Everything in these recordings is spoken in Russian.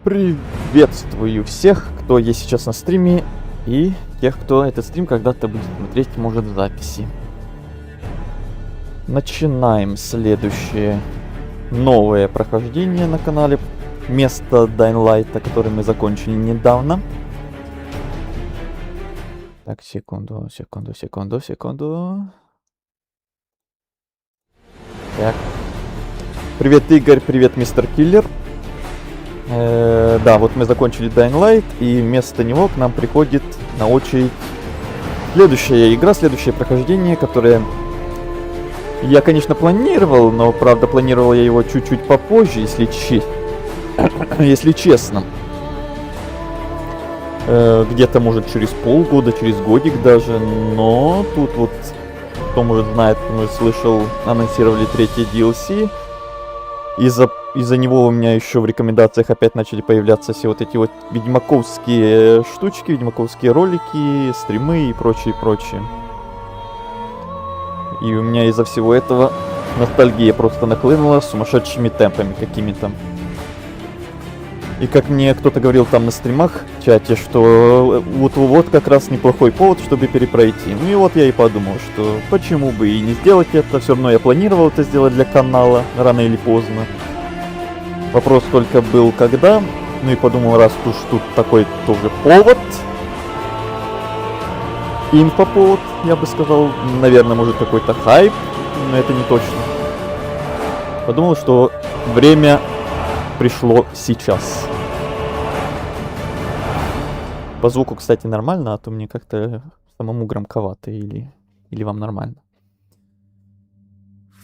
Приветствую всех, кто есть сейчас на стриме, и тех, кто этот стрим когда-то будет смотреть, может, в записи. Начинаем следующее новое прохождение на канале. Место Dying Light, который мы закончили недавно. Так, секунду. Так. Привет, Игорь, привет, мистер Киллер. Да, вот мы закончили Dying Light, и вместо него к нам приходит на очередь следующая игра, следующее прохождение, которое я, конечно, планировал, но, правда, планировал я его чуть-чуть попозже, если честно. Где-то, может, через полгода, через годик даже, но тут вот, кто, может, знает, кто слышал, анонсировали третий DLC. Из-за него у меня еще в рекомендациях опять начали появляться все вот эти вот ведьмаковские штучки, ведьмаковские ролики, стримы и прочее. И у меня из-за всего этого ностальгия просто нахлынула сумасшедшими темпами какими-то. И как мне кто-то говорил там на стримах в чате, что вот как раз неплохой повод, чтобы перепройти. Ну и вот я и подумал, что почему бы и не сделать это. Все равно я планировал это сделать для канала, рано или поздно. Вопрос только был когда. Ну и подумал, раз уж тут такой тоже повод. Инфоповод, я бы сказал. Наверное, может какой-то хайп, но это не точно. Подумал, что время пришло сейчас. По звуку, кстати, нормально, а то мне как-то самому громковато, или вам нормально.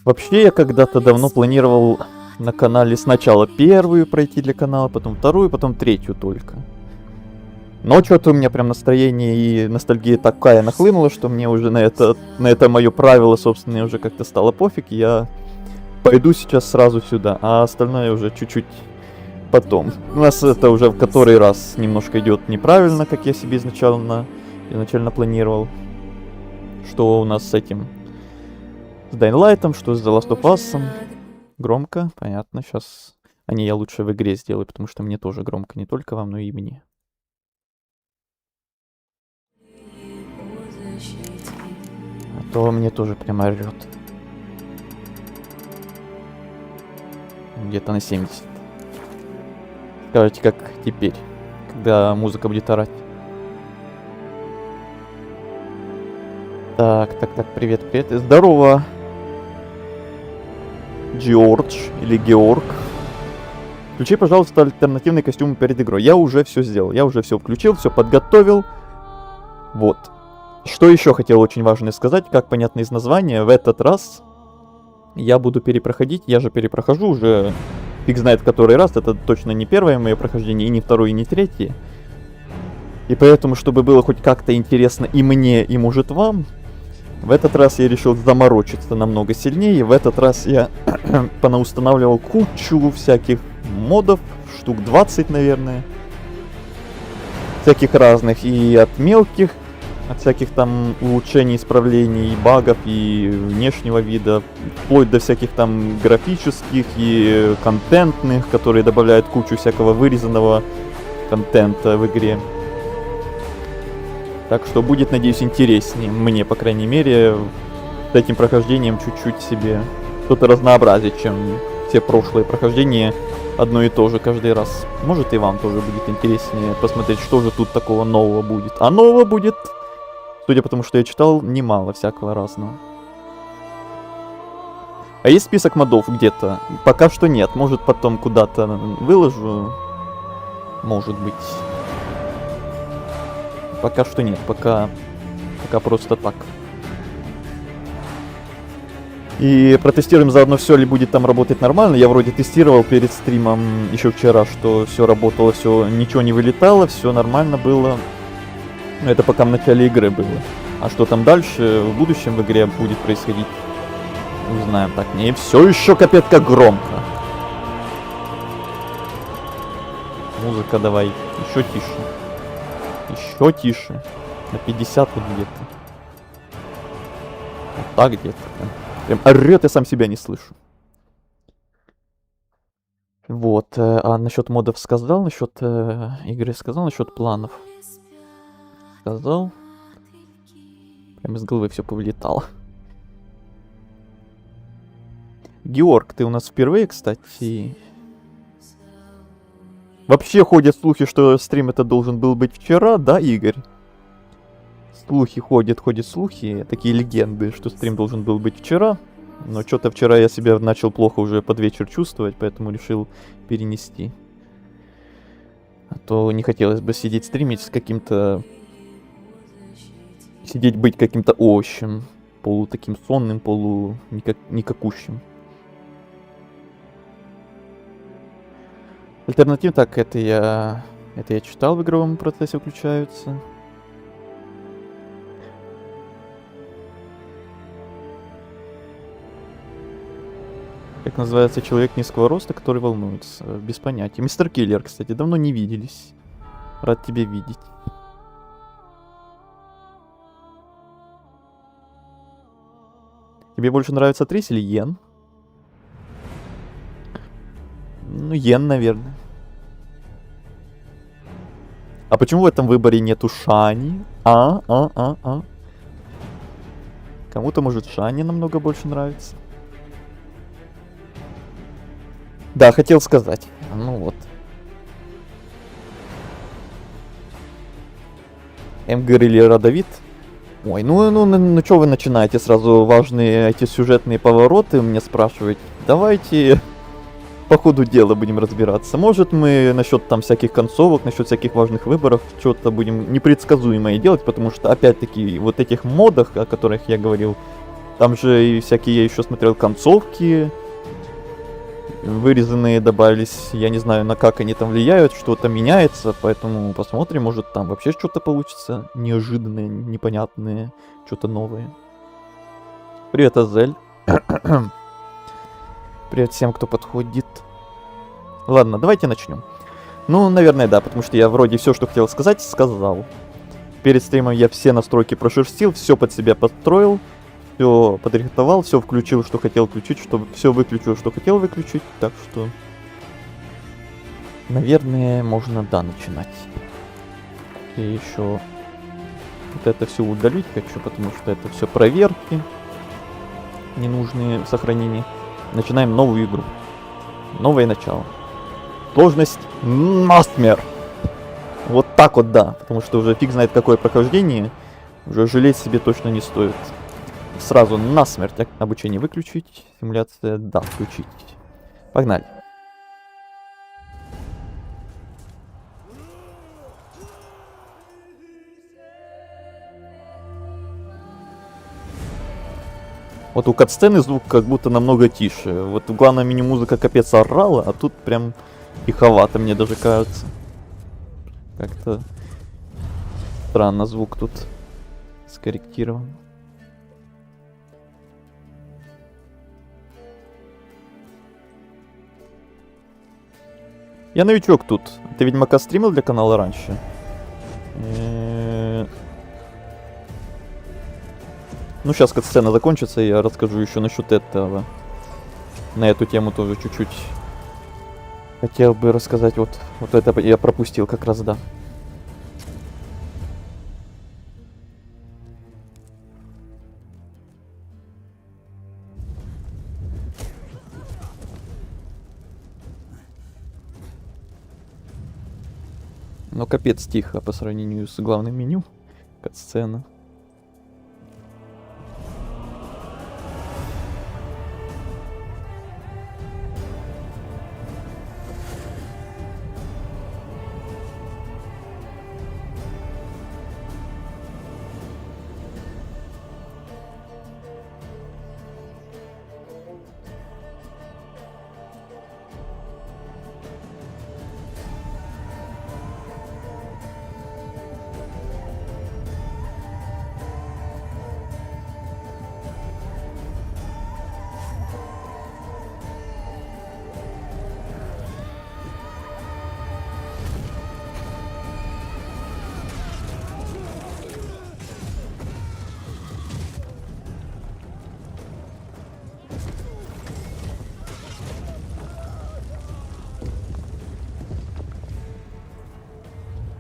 Вообще, я когда-то давно планировал на канале сначала первую пройти для канала, потом вторую, потом третью только. Но что-то у меня прям настроение и ностальгия такая нахлынула, что мне уже на это мое правило, собственно, уже как-то стало пофиг. Я пойду сейчас сразу сюда, а остальное уже чуть-чуть потом. У нас это уже в который раз немножко идет неправильно, как я себе изначально планировал. Что у нас с этим? С Dying Light'ом, что с The Last of Us. Громко, понятно, сейчас... я лучше в игре сделаю, потому что мне тоже громко, не только вам, но и мне. А то мне тоже прямо орёт. Где-то на 70. Скажите, как теперь, когда музыка будет орать. Так, привет. Здорово, Джордж или Георг. Включи, пожалуйста, альтернативный костюм перед игрой. Я уже все сделал, я уже все включил, все подготовил. Вот. Что еще хотел очень важное сказать, как понятно из названия, в этот раз я буду перепроходить, я же перепрохожу уже... Фиг знает в который раз, это точно не первое мое прохождение, и не второе, и не третье. И поэтому, чтобы было хоть как-то интересно и мне, и может вам, в этот раз я решил заморочиться намного сильнее. В этот раз я понаустанавливал кучу всяких модов, штук 20, наверное. Всяких разных, и от мелких, от всяких там улучшений, исправлений, багов и внешнего вида, вплоть до всяких там графических и контентных, которые добавляют кучу всякого вырезанного контента в игре. Так что будет, надеюсь, интереснее. Мне, по крайней мере, с этим прохождением чуть-чуть себе что-то разнообразить, чем все прошлые прохождения одно и то же каждый раз. Может, и вам тоже будет интереснее посмотреть, что же тут такого нового будет. А нового будет... Судя по тому, что я читал, немало всякого разного. А есть список модов где-то? Пока что нет. Может, потом куда-то выложу. Может быть. Пока что нет. Пока просто так. И протестируем заодно, все ли будет там работать нормально. Я вроде тестировал перед стримом еще вчера, что все работало, все, ничего не вылетало, все нормально было. Но это пока в начале игры было. А что там дальше, в будущем в игре будет происходить, не знаем. Так, не, все еще капец как громко. Музыка давай, еще тише. Еще тише. На 50 вот где-то. Вот так где-то. Прям орёт, я сам себя не слышу. Вот, а насчет модов сказал, насчет игры сказал, насчет планов сказал. Прям из головы все повылетало. Георг, ты у нас впервые, кстати. Вообще ходят слухи, что стрим это должен был быть вчера, да, Игорь? Слухи ходят слухи, такие легенды, что стрим должен был быть вчера. Но что-то вчера я себя начал плохо уже под вечер чувствовать, поэтому решил перенести. А то не хотелось бы сидеть стримить с каким-то... Сидеть быть каким-то овощем. Полу таким сонным, полу никакущим. Альтернатив, так, это я читал, в игровом процессе включаются. Как называется человек низкого роста, который волнуется? Без понятия. Мистер Киллер, кстати, давно не виделись. Рад тебя видеть. Тебе больше нравится Трис или Йен? Ну, Йен, наверное. А почему в этом выборе нету Шани? Кому-то, может, Шани намного больше нравится. Да, хотел сказать. Ну вот. Эмгер или Родовит? Ой, ну что вы начинаете сразу важные эти сюжетные повороты мне спрашивать? Давайте по ходу дела будем разбираться. Может, мы насчет там всяких концовок, насчет всяких важных выборов что-то будем непредсказуемое делать, потому что, опять-таки, вот этих модах, о которых я говорил, там же и всякие, я еще смотрел, концовки вырезанные добавились. Я не знаю, на как они там влияют, что-то меняется, поэтому посмотрим, может там вообще что-то получится неожиданное, непонятное, что-то новое. Привет, Азель. Привет всем, кто подходит. Ладно, давайте начнем. Ну, наверное, да, потому что я вроде все, что хотел сказать, сказал. Перед стримом я все настройки прошерстил, все под себя подстроил, все подрихтовал, все включил, что хотел включить, все выключил, что хотел выключить, так что, наверное, можно, да, начинать. И еще вот это все удалить хочу, потому что это все проверки, ненужные сохранения. Начинаем новую игру. Новое начало. Сложность Nightmare. Вот так вот, да. Потому что уже фиг знает какое прохождение. Уже жалеть себе точно не стоит. Сразу насмерть. Обучение выключить. Симуляция, да, включить. Погнали. Вот у катсцены звук как будто намного тише. Вот в главном меню музыка капец орала, а тут прям тиховато, мне даже кажется. Как-то странно звук тут скорректирован. Я новичок тут. Ты Ведьмака стримил для канала раньше? Ну, сейчас катсцена закончится, я расскажу еще насчет этого. На эту тему тоже чуть-чуть хотел бы рассказать. Вот это я пропустил как раз, да. Но капец тихо по сравнению с главным меню. Катсцена.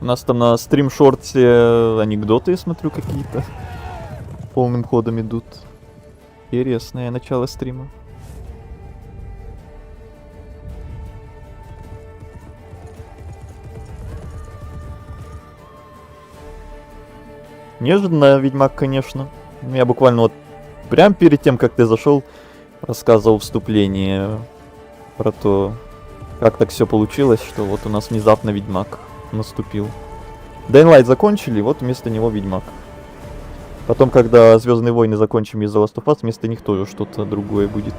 нас там на стрим-шорте анекдоты, я смотрю, какие-то полным ходом идут. Интересное начало стрима. Неожиданно Ведьмак, конечно. Я буквально вот прям перед тем, как ты зашел, рассказывал вступление про то, как так все получилось, что вот у нас внезапно Ведьмак наступил. Dying Light закончили, вот вместо него Ведьмак. Потом, когда Звездные войны закончим из The Last of Us, вместо них тоже что-то другое будет.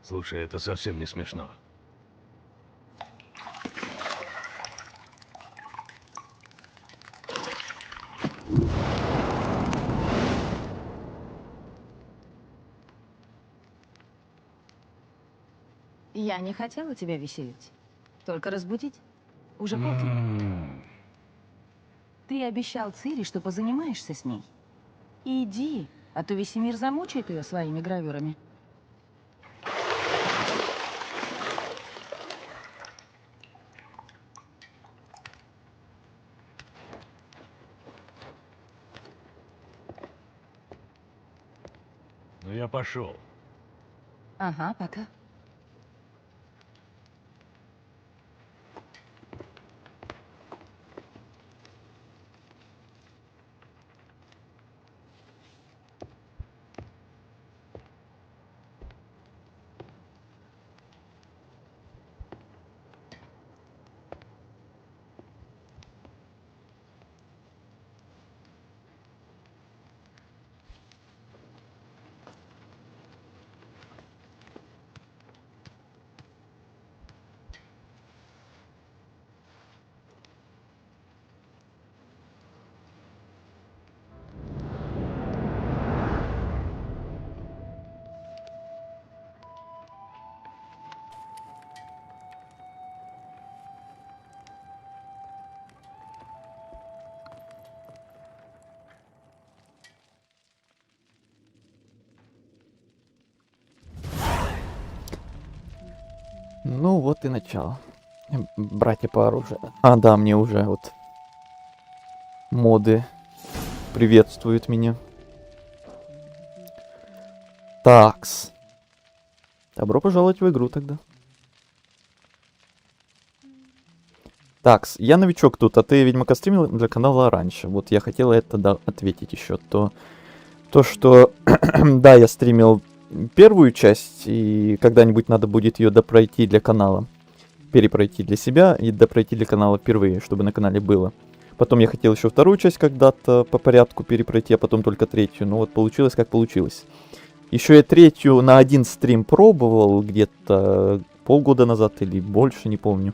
Слушай, это совсем не смешно. Я не хотела тебя веселить, только разбудить. Уже полдень. Ты обещал Цири, что позанимаешься с ней. Иди, а то весь мир замучает ее своими гравюрами. Ну я пошел. Ага, пока. Ну вот и начало. Братья по оружию. А, да, мне уже вот моды приветствуют меня. Такс. Добро пожаловать в игру тогда. Такс, я новичок тут, а ты, видимо, стримил для канала раньше. Вот я хотел это ответить еще. То, что да, я стримил первую часть, и когда-нибудь надо будет ее допройти для канала. Перепройти для себя и допройти для канала впервые, чтобы на канале было. Потом я хотел еще вторую часть когда-то по порядку перепройти, а потом только третью. Ну вот получилось как получилось. Еще я третью на один стрим пробовал где-то полгода назад или больше, не помню.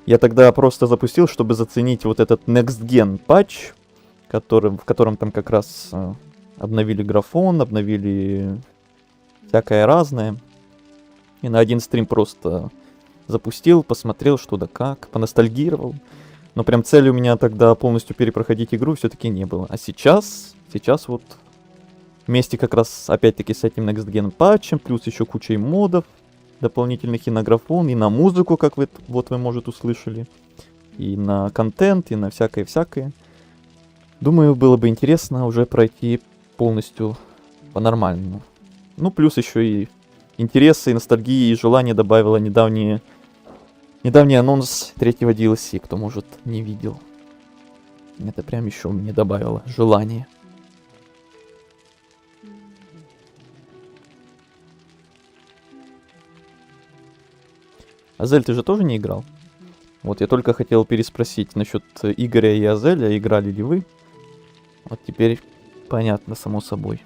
Я тогда просто запустил, чтобы заценить вот этот Next Gen патч, в котором там как раз обновили графон, обновили всякое разное. И на один стрим просто запустил, посмотрел, что да как, поностальгировал. Но прям цели у меня тогда полностью перепроходить игру все-таки не было. А сейчас вот вместе как раз опять-таки с этим Next Gen патчем, плюс еще кучей модов, дополнительных и на графон, и на музыку, как вы, вот вы, может, услышали, и на контент, и на всякое-всякое. Думаю, было бы интересно уже пройти полностью по-нормальному. Ну, плюс еще и интересы, и ностальгии, и желание добавило недавний анонс третьего DLC, кто, может, не видел. Это прям еще мне добавило желание. Азель, ты же тоже не играл? Вот я только хотел переспросить насчет Игоря и Азеля, играли ли вы? Вот теперь понятно, само собой.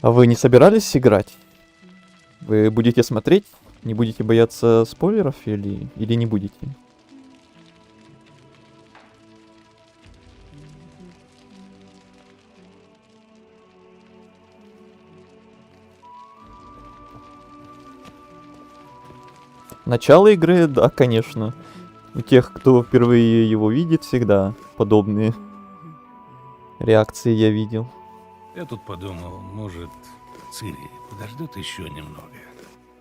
А вы не собирались играть? Вы будете смотреть? Не будете бояться спойлеров или не будете? Начало игры, да, конечно. У тех, кто впервые его видит, всегда подобные реакции я видел. Я тут подумал, может, Цири подождет еще немного.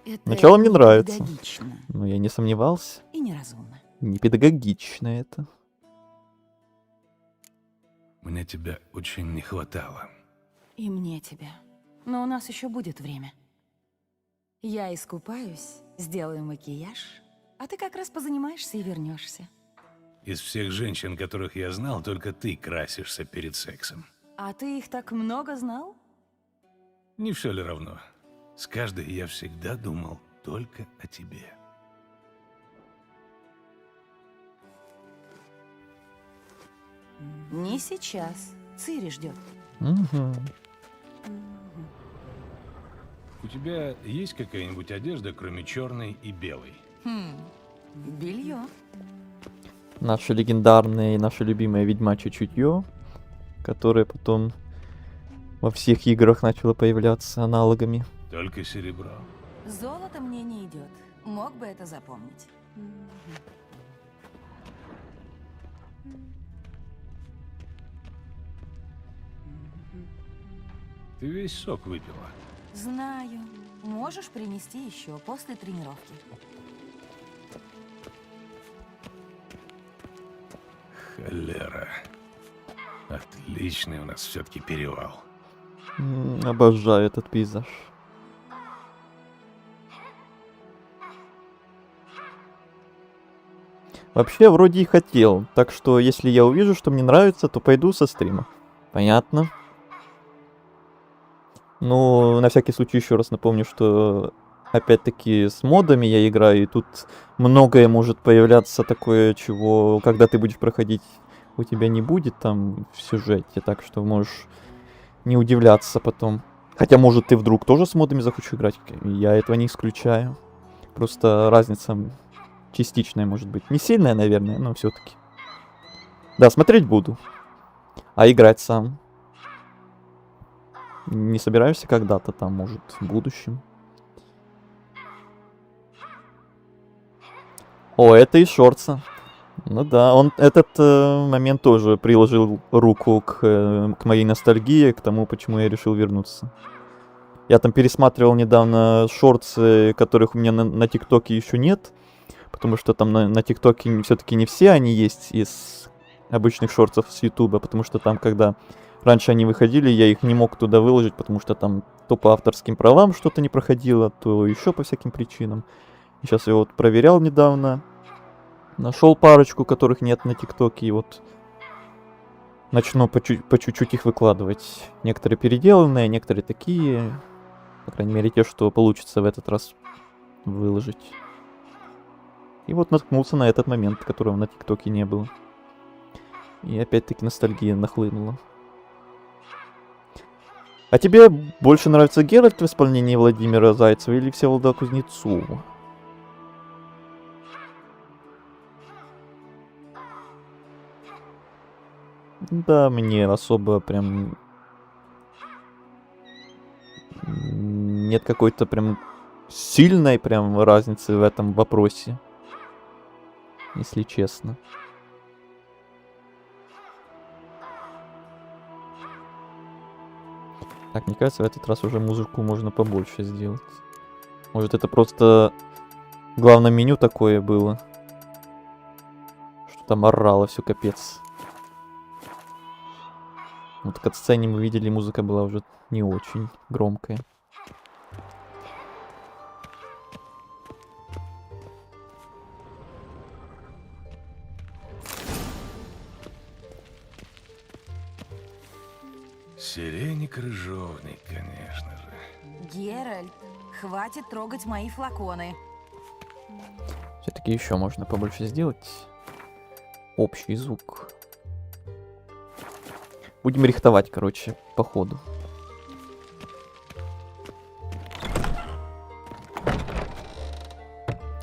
Это Начало мне нравится. непедагогично Но я не сомневался. и неразумно. Не педагогично это. Мне тебя очень не хватало. И мне тебя. Но у нас еще будет время. Я искупаюсь, сделаю макияж, а ты как раз позанимаешься и вернешься. Из всех женщин, которых я знал, только ты красишься перед сексом. А ты их так много знал? Не все ли равно? С каждой я всегда думал только о тебе. Не сейчас. Цири ждет. Угу. У тебя есть какая-нибудь одежда, кроме черной и белой? Белье. Наше легендарное и наше любимое ведьмачье чутье, которое потом во всех играх начало появляться аналогами. Только серебро. Золото мне не идет. Мог бы это запомнить. Ты весь сок выпила. Знаю. Можешь принести еще после тренировки. Холера. Отличный у нас все-таки перевал. Обожаю этот пейзаж. Вообще, вроде и хотел, так что если я увижу, что мне нравится, то пойду со стрима. Понятно. Ну, на всякий случай еще раз напомню, что опять-таки с модами я играю, и тут многое может появляться такое, чего, когда ты будешь проходить, у тебя не будет там в сюжете, так что можешь не удивляться потом. Хотя, может, ты вдруг тоже с модами захочешь играть, я этого не исключаю. Просто разница частичная, может быть. Не сильная, наверное, но все-таки. Да, смотреть буду. А играть сам? Не собираешься когда-то там, может, в будущем? О, это и Шорца. Ну да, он этот момент тоже приложил руку к моей ностальгии, к тому, почему я решил вернуться. Я там пересматривал недавно шорты, которых у меня на ТикТоке еще нет. Потому что там на ТикТоке все-таки не все они есть из обычных шортов с Ютуба. Потому что там, когда раньше они выходили, я их не мог туда выложить, потому что там то по авторским правам что-то не проходило, то еще по всяким причинам. Сейчас я вот проверял недавно. Нашел парочку, которых нет на ТикТоке, и вот начну по чуть-чуть их выкладывать. Некоторые переделанные, некоторые такие. По крайней мере, те, что получится в этот раз выложить. И вот наткнулся на этот момент, которого на ТикТоке не было. И опять-таки ностальгия нахлынула. А тебе больше нравится Геральт в исполнении Владимира Зайцева или Всеволода Кузнецова? Да, мне особо прям нет какой-то прям сильной прям разницы в этом вопросе, если честно. Так, мне кажется, в этот раз уже музыку можно побольше сделать. Может, это просто в главном меню такое было. Что там орало все капец. Вот в катсцене мы видели, музыка была уже не очень громкая. Сирени крыжовник, конечно же. Геральт, хватит трогать мои флаконы. Все-таки еще можно побольше сделать. Общий звук. Будем рихтовать, короче, по ходу.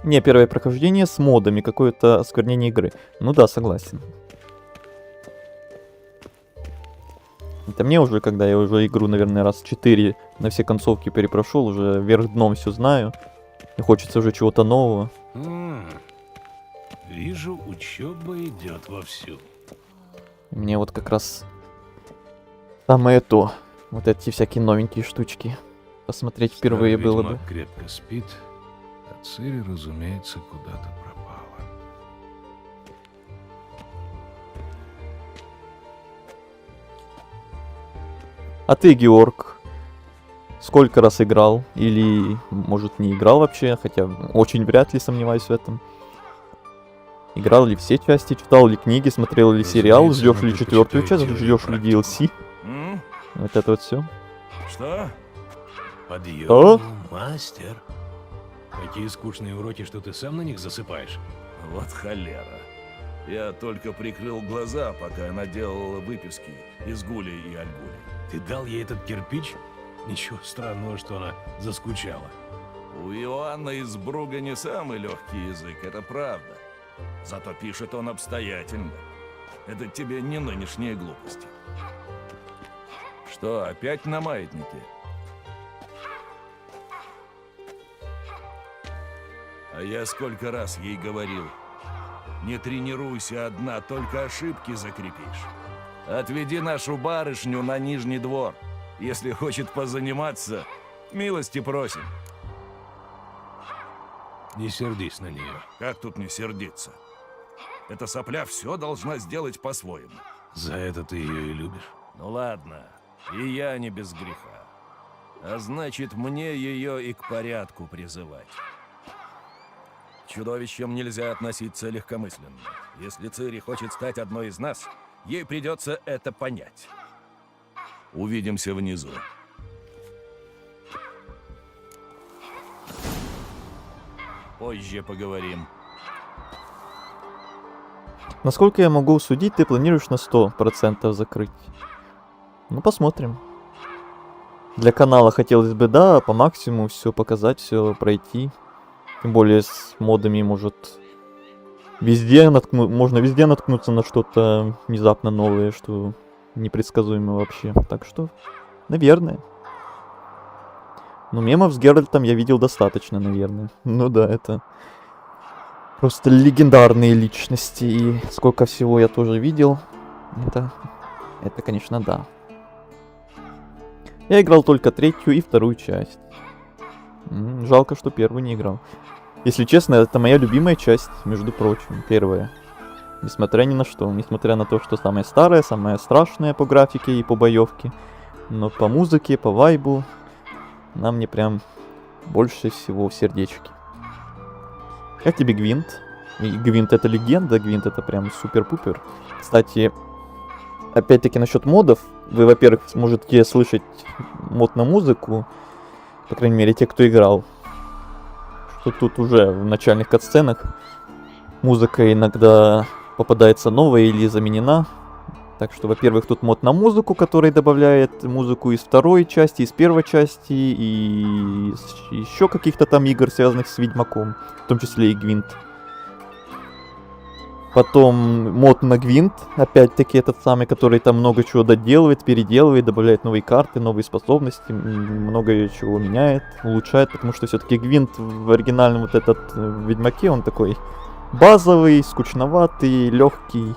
Не, первое прохождение с модами, какое-то осквернение игры. Ну да, согласен. Это мне уже, когда я уже игру, наверное, раз 4 на все концовки перепрошел, уже вверх дном все знаю. И хочется уже чего-то нового. Вижу, учеба идет вовсю. Мне вот как раз самое то. Вот эти всякие новенькие штучки. Посмотреть впервые Старый было ведьмак бы. крепко спит, а Цири, разумеется, куда-то пропала. А ты, Георг, сколько раз играл? Или, может, не играл вообще? Хотя очень вряд ли сомневаюсь в этом. Играл ли все части, читал ли книги, смотрел ли сериал, Разумеется, ждешь но ли ты четвертую почитай часть, теорию ждешь ли практику. DLC? Вот это вот все. Что? Подъем, Что? мастер. Такие скучные уроки, что ты сам на них засыпаешь. Вот холера. Я только прикрыл глаза, пока она делала выписки из Гули и Альгули. Ты дал ей этот кирпич? Ничего странного, что она заскучала. У Иоанна из Бруга не самый легкий язык, это правда. Зато пишет он обстоятельно. Это тебе не нынешние глупости. Что, опять на маятнике? А я сколько раз ей говорил. Не тренируйся одна, только ошибки закрепишь. Отведи нашу барышню на Нижний двор. Если хочет позаниматься, милости просим. Не сердись на нее. Как тут не сердиться? Эта сопля все должна сделать по-своему. За это ты ее и любишь. Ну ладно, и я не без греха. А значит, мне ее и к порядку призывать. К чудовищам нельзя относиться легкомысленно. Если Цири хочет стать одной из нас, ей придется это понять. Увидимся внизу. Позже поговорим. Насколько я могу судить, ты планируешь на 100% закрыть. Ну, посмотрим. Для канала хотелось бы, да, по максимуму все показать, все пройти. Тем более с модами, может, можно везде наткнуться на что-то внезапно новое, что непредсказуемо вообще. Так что, наверное. Но мемов с Геральтом я видел достаточно, наверное. Ну да, это просто легендарные личности. И сколько всего я тоже видел. Это, конечно, да. Я играл только третью и вторую часть. Жалко, что первую не играл. Если честно, это моя любимая часть, между прочим, первая. Несмотря ни на что. Несмотря на то, что самая старая, самая страшная по графике и по боевке. Но по музыке, по вайбу, она мне прям больше всего в сердечке. Как тебе Гвинт? И Гвинт это легенда, Гвинт это прям супер-пупер. Кстати, опять-таки насчет модов. Вы, во-первых, сможете слышать мод на музыку. По крайней мере, те, кто играл. Что тут уже в начальных катсценах музыка иногда попадается новая или заменена. Так что, во-первых, тут мод на музыку, который добавляет музыку из второй части, из первой части и еще каких-то там игр, связанных с Ведьмаком, в том числе и Гвинт. Потом мод на Гвинт, опять-таки этот самый, который там много чего доделывает, переделывает, добавляет новые карты, новые способности, много чего меняет, улучшает, потому что все-таки Гвинт в оригинальном вот этот в Ведьмаке, он такой базовый, скучноватый, легкий.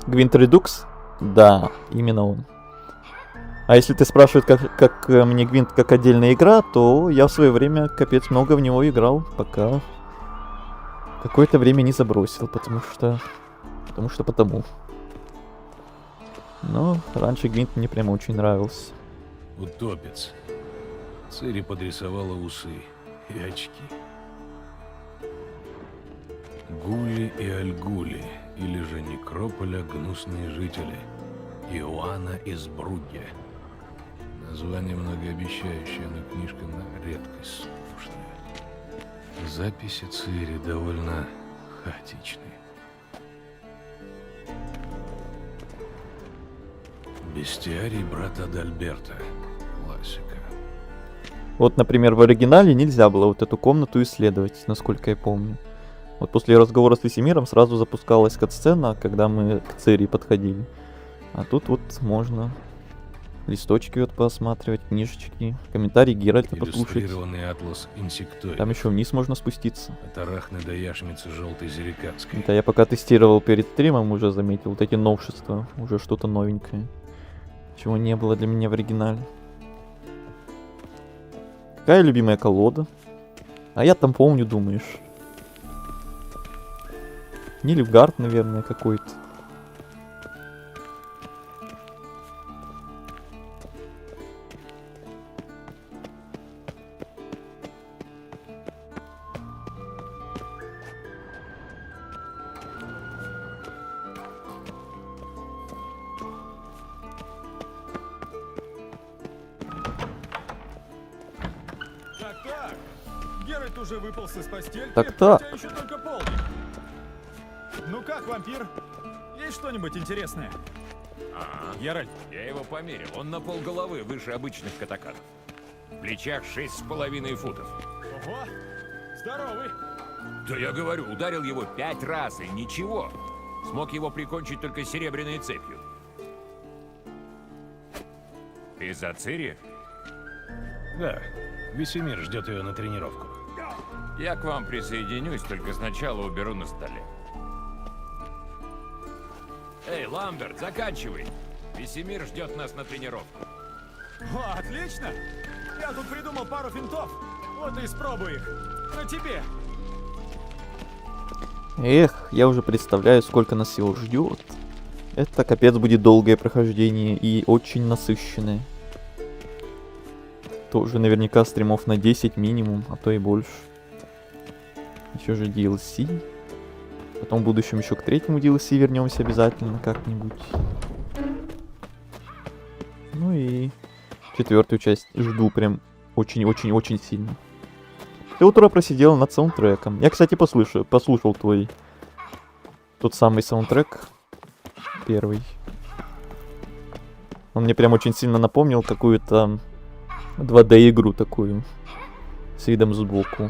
Гвинт Редукс? Да, именно он. А если ты спрашиваешь, как мне Гвинт как отдельная игра, то я в свое время капец много в него играл, пока какое-то время не забросил, потому. Но раньше Гвинт мне прямо очень нравился. Утопец. Цири подрисовала усы и очки. Гули и Альгули, или же Некрополя гнусные жители. Иоанна из Бругге. Название многообещающее, но книжка на редкость скучная. Записи Цири довольно хаотичны. Бестиарий брата Адальберта. Классика. Вот, например, в оригинале нельзя было вот эту комнату исследовать, насколько я помню. Вот после разговора с Весемиром сразу запускалась катсцена, когда мы к Цири подходили. А тут вот можно листочки вот посматривать, книжечки, комментарии Геральта послушать. Иллюстрированный атлас инсектоидов. Там еще вниз можно спуститься. От Арахны до Яшмицы желтой Зериканской. Это я пока тестировал перед стримом, уже заметил вот эти новшества, уже что-то новенькое, чего не было для меня в оригинале. Какая любимая колода? А я там помню, думаешь. Нильфгард, наверное, какой-то. Так. Геральт уже выполз из постельки, Так-так. хотя еще только полдень. Ну как, вампир? Есть что-нибудь интересное? Геральт, Я его померил. Он на полголовы выше обычных катаканов. В плечах 6,5 футов. ого, здоровый. Да я говорю, ударил его 5 раз и ничего. Смог его прикончить только серебряной цепью. Ты за Цири? Да, Весемир ждет ее на тренировку. Я к вам присоединюсь, только сначала уберу на столе. Эй, Ламберт, заканчивай. Весемир ждет нас на тренировку. О, отлично. Я тут придумал пару финтов. Вот и испробуй их. На тебе. Эх, я уже представляю, сколько нас всего ждет. Это капец будет долгое прохождение и очень насыщенное. Тоже наверняка стримов на 10 минимум, а то и больше. Еще же DLC. Потом в будущем еще к третьему DLC вернемся обязательно как-нибудь. Ну и четвертую часть жду прям очень-очень-очень сильно. Ты утро просидел над саундтреком. Я, кстати, послушал твой тот самый саундтрек. Первый. Он мне прям очень сильно напомнил какую-то 2D-игру такую. С видом сбоку.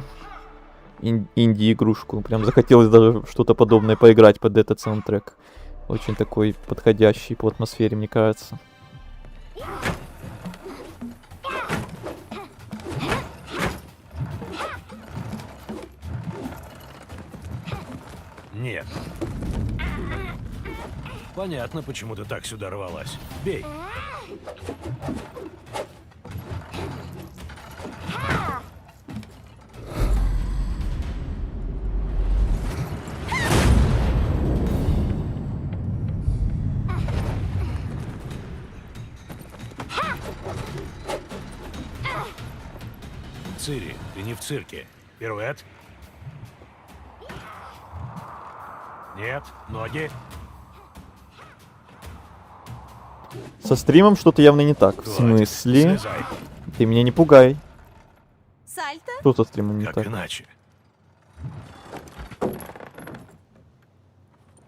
Инди-игрушку. Прям захотелось даже что-то подобное поиграть под этот саундтрек. Очень такой подходящий по атмосфере, мне кажется. Нет. Понятно, почему ты так сюда рвалась. Бей. Цири, ты не в цирке. Пируэт. Нет, ноги. Со стримом что-то явно не так. В Хватит, смысле? слезай. Ты меня не пугай. Сальто? Что со стримом не Как так? иначе?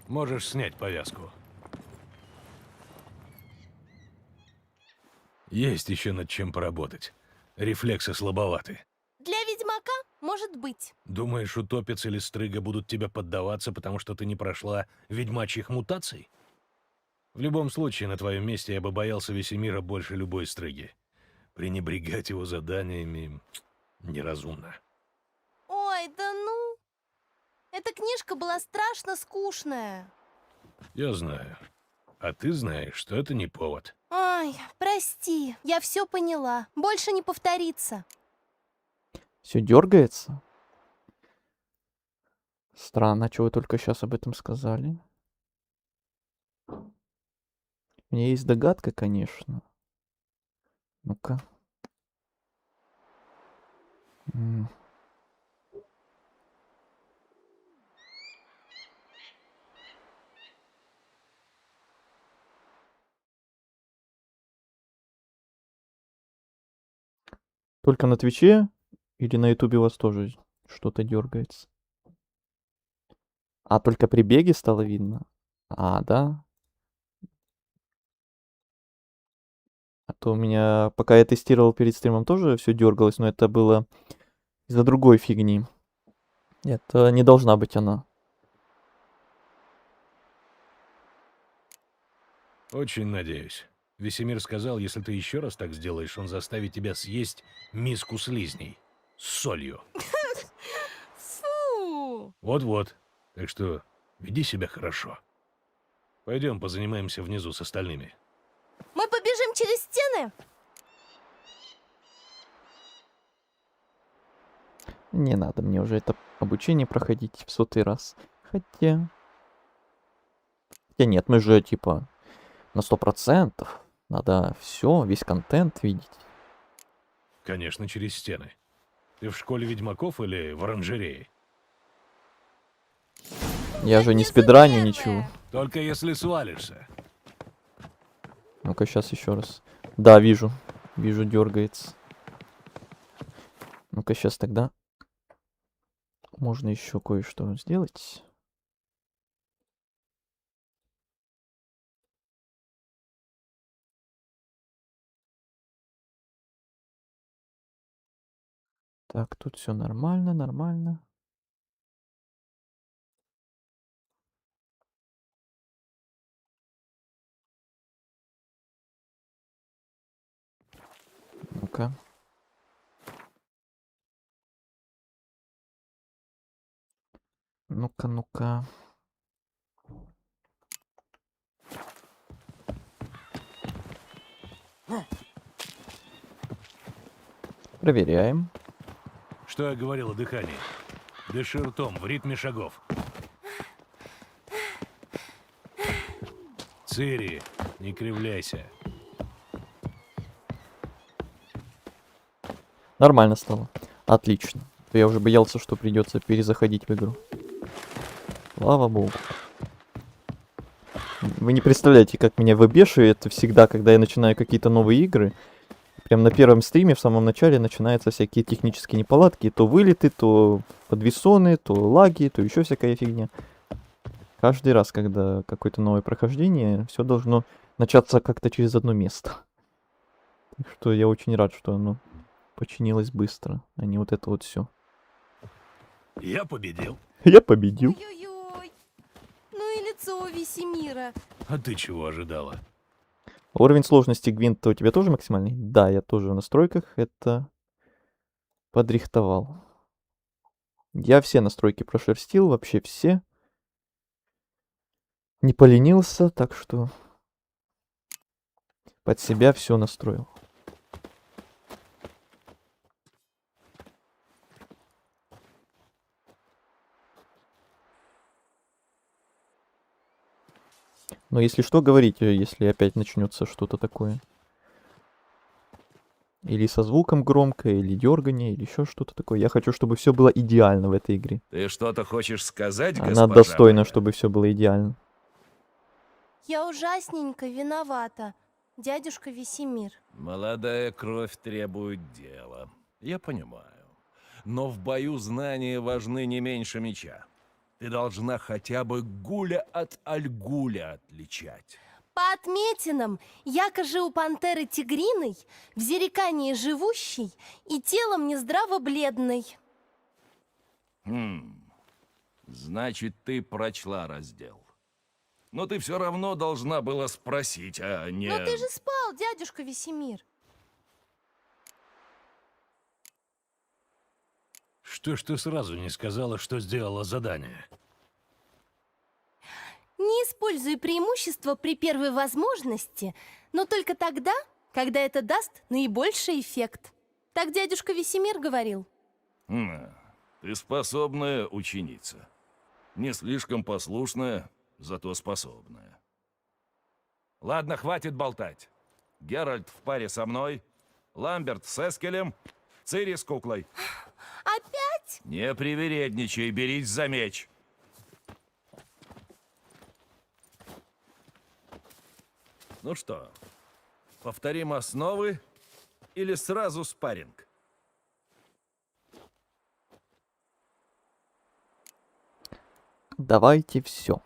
Можешь снять повязку. Есть еще над чем поработать. Рефлексы слабоваты. Для ведьмака может быть. Думаешь, утопец или стрыга будут тебя поддаваться, потому что ты не прошла ведьмачьих мутаций? В любом случае, на твоем месте я бы боялся Весемира больше любой стрыги. Пренебрегать его заданиями неразумно. Ой, да ну. Эта книжка была страшно скучная. Я знаю. А ты знаешь, что это не повод. Ой, прости, я все поняла. Больше не повторится. Все дергается? Странно, что вы только сейчас об этом сказали. У меня есть догадка, конечно. Ну-ка. М. Только на Твиче или на Ютубе у вас тоже что-то дергается? А только при беге стало видно? А, да? А то у меня, пока я тестировал перед стримом, тоже все дергалось, но это было из-за другой фигни. Это не должна быть она. Очень надеюсь. Весемир сказал, если ты еще раз так сделаешь, он заставит тебя съесть миску слизней. С солью. Фу! Вот-вот. Так что веди себя хорошо. Пойдем позанимаемся внизу с остальными. Мы побежим через стены? Не надо мне уже это обучение проходить в 100-й раз. Хотя... Хотя нет, мы же типа на 100%. Надо все, весь контент видеть. Конечно, через стены. Ты в школе ведьмаков или в оранжерее? Я же не внизу спидраню первая. ничего. Только если свалишься. Ну-ка, сейчас еще раз. Да, вижу. Вижу, дергается. Ну-ка, сейчас тогда. Можно еще кое-что сделать. Так, тут все нормально, нормально. Ну-ка. Ну-ка, ну-ка. Проверяем. Что я говорил о дыхании? Дыши ртом в ритме шагов. Цири, не кривляйся. Нормально стало. Отлично. Я уже боялся, что придется перезаходить в игру. Слава богу. Вы не представляете, как меня выбешивает всегда, когда я начинаю какие-то новые игры. Прям на первом стриме, в самом начале, начинаются всякие технические неполадки. То вылеты, то подвесоны, то лаги, то еще всякая фигня. Каждый раз, когда какое-то новое прохождение, все должно начаться как-то через одно место. Так что я очень рад, что оно починилось быстро, а не вот это вот все. Я победил. Я победил. Ой-ой-ой. Ну и лицо у Весемира. А ты чего ожидала? Уровень сложности Гвинта у тебя тоже максимальный? Да, я тоже в настройках это подрихтовал. Я все настройки прошерстил, вообще все. Не поленился, так что под себя все настроил. Но если что, говорите, если опять начнется что-то такое. Или со звуком громко, или дергание, или еще что-то такое. Я хочу, чтобы все было идеально в этой игре. Ты что-то хочешь сказать, Она госпожа достойна, моя? чтобы все было идеально. Я ужасненько виновата, дядюшка Весемир. Молодая кровь требует дела. Я понимаю. Но в бою знания важны не меньше меча. Ты должна хотя бы гуля от альгуля отличать. По отметинам, якоже у пантеры тигриной, в зерекании живущей и телом нездраво бледной. Значит, ты прочла раздел. Но ты все равно должна была спросить, а не... Но ты же спал, дядюшка Весемир. Что ж ты сразу не сказала, что сделала задание? Не используй преимущество при первой возможности, но только тогда, когда это даст наибольший эффект. Так дядюшка Весемир говорил. Ты способная ученица. Не слишком послушная, зато способная. Ладно, хватит болтать. Геральт в паре со мной, Ламберт с Эскелем, Цири с куклой. Опять? Не привередничай, берись за меч. Ну что, повторим основы или сразу спарринг? Давайте все.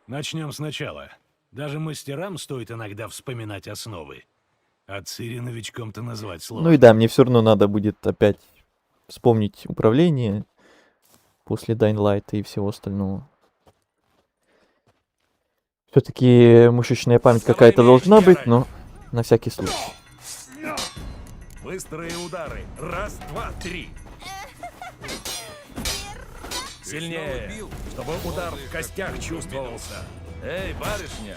Начнем сначала. Даже мастерам стоит иногда вспоминать основы. А Цири новичком-то назвать сложно. Ну и да, мне все равно надо будет опять вспомнить управление после Dying Light и всего остального. Все-таки мышечная память какая-то должна быть, но на всякий случай. Быстрые удары. Раз, два, три. Сильнее, чтобы удар в костях чувствовался. Эй, барышня,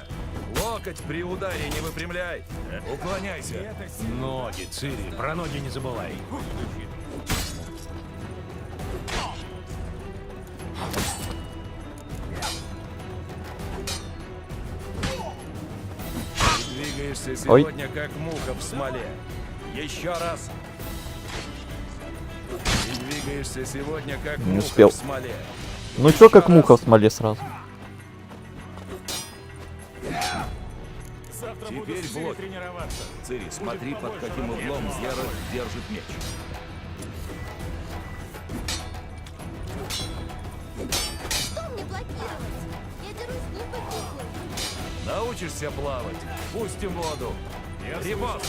локоть при ударе не выпрямляй. Уклоняйся. Ноги, Цири, про ноги не забывай. Ты двигаешься сегодня как муха в смоле. Еще раз. Ты двигаешься сегодня как Не муха успел. в смоле. Ну чё, как муха в смоле сразу. Завтра буду Теперь с Цири блок. тренироваться. Цири, смотри, под каким углом Геральт держит меч. Что мне блокировать? Я дерусь с глупой куклой. Научишься плавать, пустим воду. Рибос,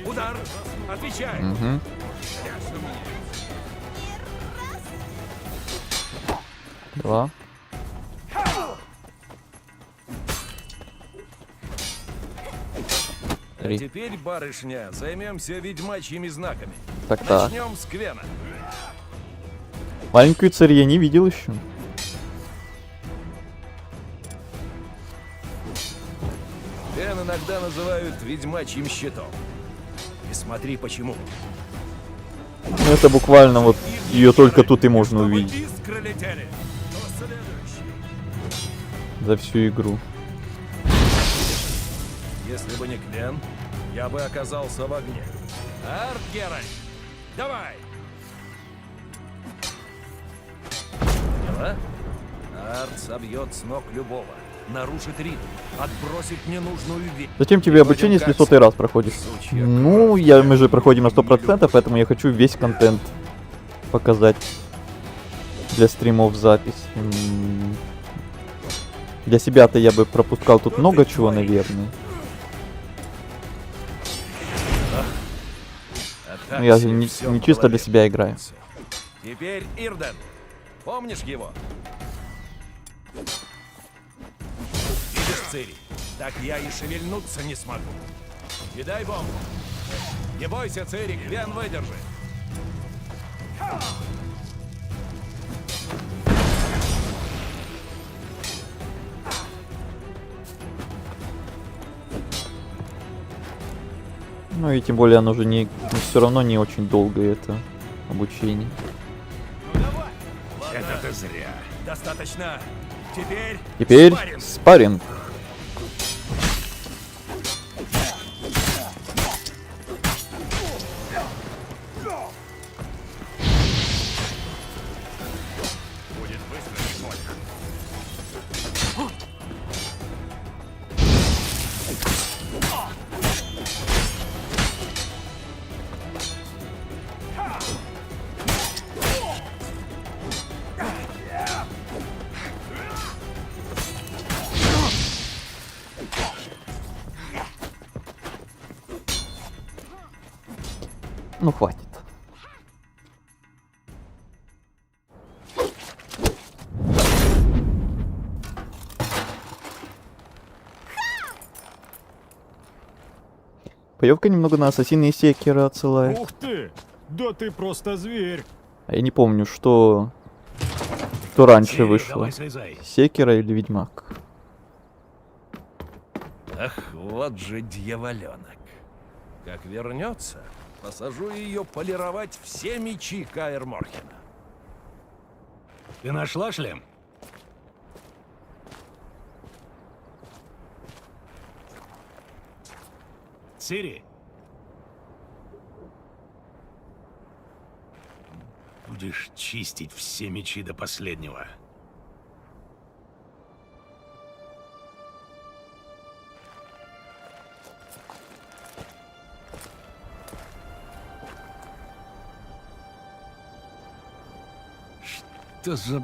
удар, отвечай. Угу. Два. А Три. теперь, барышня, займемся ведьмачьими знаками. Так-так. Начнем с Квена. Маленькую Цири я не видел еще. Квен иногда называют ведьмачьим щитом. И смотри почему. Ну это буквально вот ее только тут и можно Чтобы увидеть искры летели. Кто следующий? за всю игру. Если бы не Квен, я бы оказался в огне. Арт Геральт, давай! Поняла? Арт собьет с ног любого, нарушит ритм, отбросит ненужную вещь. Затем тебе обучение, если 100-й раз проходишь. Ну, мы же проходим на 100%, поэтому я хочу весь контент показать для стримов запись. Для себя-то я бы пропускал тут много чего, наверное. Ну, я же не чисто для себя играю. Теперь Ирден. Помнишь его? Видишь, Цири? Так я и шевельнуться не смогу. Кидай бомбу. Не бойся, Цири, Квен выдержит. Ну и тем более оно же не все равно не очень долго это обучение. Это ты зря. Достаточно. Теперь спарринг. спарринг. Будет быстро и больно. Ну хватит. Боевка немного на Ассасина и Секера отсылает. Ух ты! Да ты просто зверь! А я не помню, что что раньше Цири, вышло. давай слезай. Секира или Ведьмак? Ах, вот же дьяволенок. Как вернется, посажу ее полировать все мечи Каэр Морхена. Ты нашла шлем? Цири? Будешь чистить все мечи до последнего. Что за...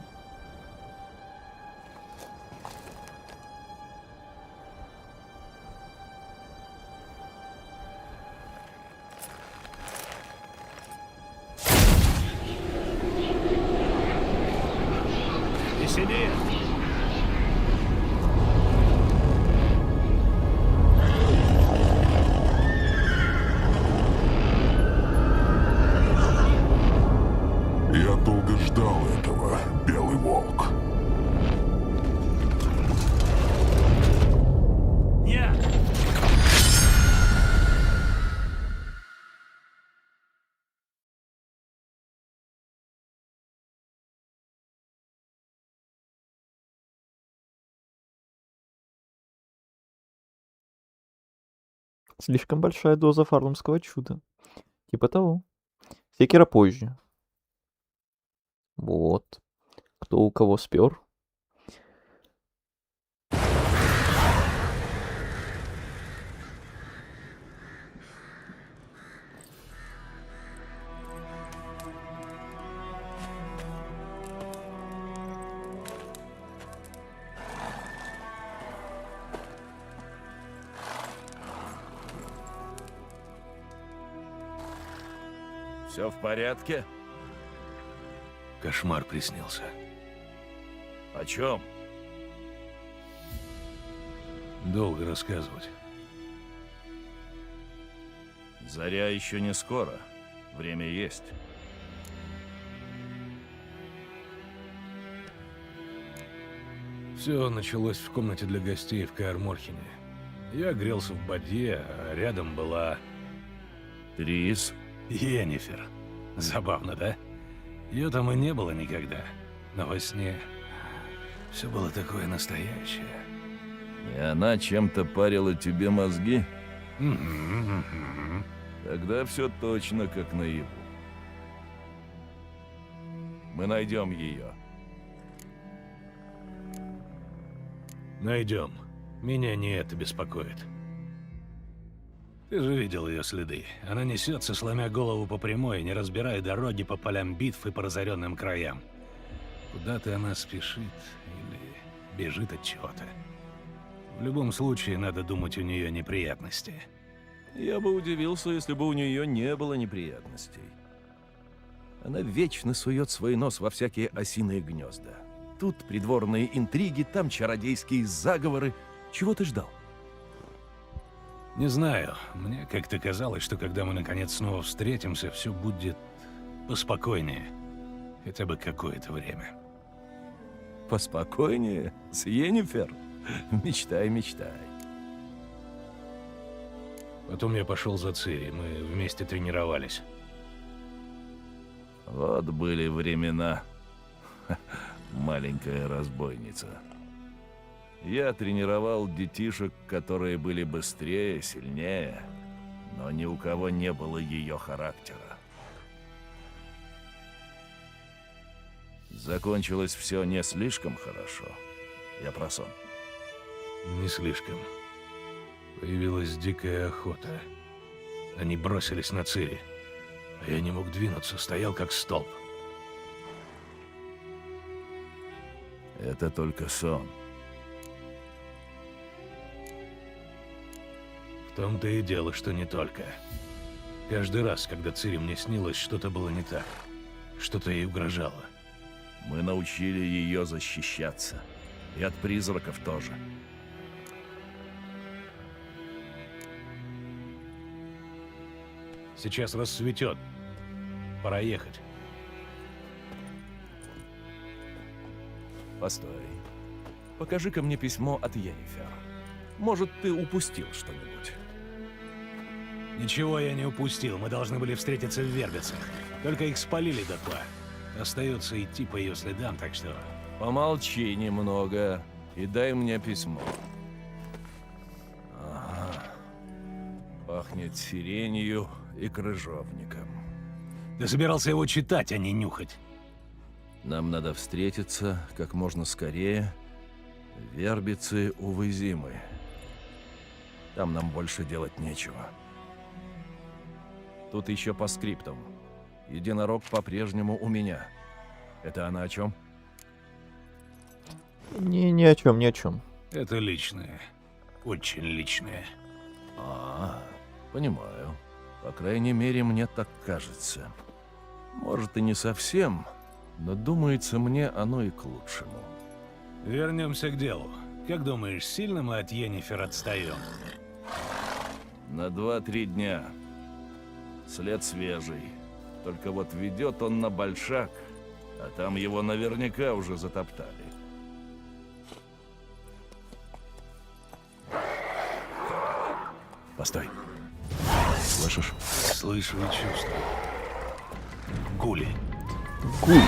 Веселее! Я долго ждал этого, Белый Волк. Нет! Слишком большая доза фарлумского чуда. Типа того. Секира позже. Вот. Кто у кого спер. Все в порядке? Кошмар приснился. О чем? Долго рассказывать. Заря еще не скоро. Время есть. Все началось в комнате для гостей в Каэр Морхене. Я грелся в бадье, а рядом была... Трис? Йеннифер. Забавно, да? Ее там и не было никогда. Но во сне все было такое настоящее. И она чем-то парила тебе мозги? Мгм. Тогда все точно как наяву. Мы найдем ее. Найдем. Меня не это беспокоит. Ты же видел ее следы. Она несется, сломя голову по прямой, не разбирая дороги по полям битв и по разоренным краям. Куда-то она спешит или бежит от чего-то. В любом случае, надо думать, у нее неприятности. Я бы удивился, если бы у нее не было неприятностей. Она вечно сует свой нос во всякие осиные гнезда. Тут придворные интриги, там чародейские заговоры. Чего ты ждал? Не знаю. Мне как-то казалось, что когда мы наконец снова встретимся, все будет поспокойнее. Хотя бы какое-то время. Поспокойнее? С Йеннифер? Мечтай, мечтай. Потом я пошел за Цири. Мы вместе тренировались. Вот были времена. Маленькая разбойница. Я тренировал детишек, которые были быстрее, сильнее, но ни у кого не было ее характера. Закончилось все не слишком хорошо. Я про сон. Не слишком. Появилась дикая охота. Они бросились на Цири. А я не мог двинуться, стоял как столб. Это только сон. В том-то и дело, что не только. Каждый раз, когда Цири мне снилось, что-то было не так. Что-то ей угрожало. Мы научили ее защищаться. И от призраков тоже. Сейчас рассветет. Пора ехать. Постой. Покажи-ка мне письмо от Йеннифер. Может, ты упустил что-нибудь? Ничего я не упустил. Мы должны были встретиться в Вербицах. Только их спалили дотла. Остается идти по ее следам, так что... Помолчи немного и дай мне письмо. Ага. Пахнет сиренью и крыжовником. Ты собирался его читать, а не нюхать. Нам надо встретиться как можно скорее в Вербице у Вызимы. Там нам больше делать нечего. Тут еще по скриптам. Единорог по-прежнему у меня. Это она о чем? Ни о чем, ни о чем. Это личное. Очень личное. Понимаю. По крайней мере, мне так кажется. Может, и не совсем, но думается мне оно и к лучшему. Вернемся к делу. Как думаешь, сильно мы от Йеннифер отстаем? На 2-3 дня. След свежий. Только вот ведет он на Большак, а там его наверняка уже затоптали. Постой. Слышишь? Слышу и чувствую. Гули. Гуль.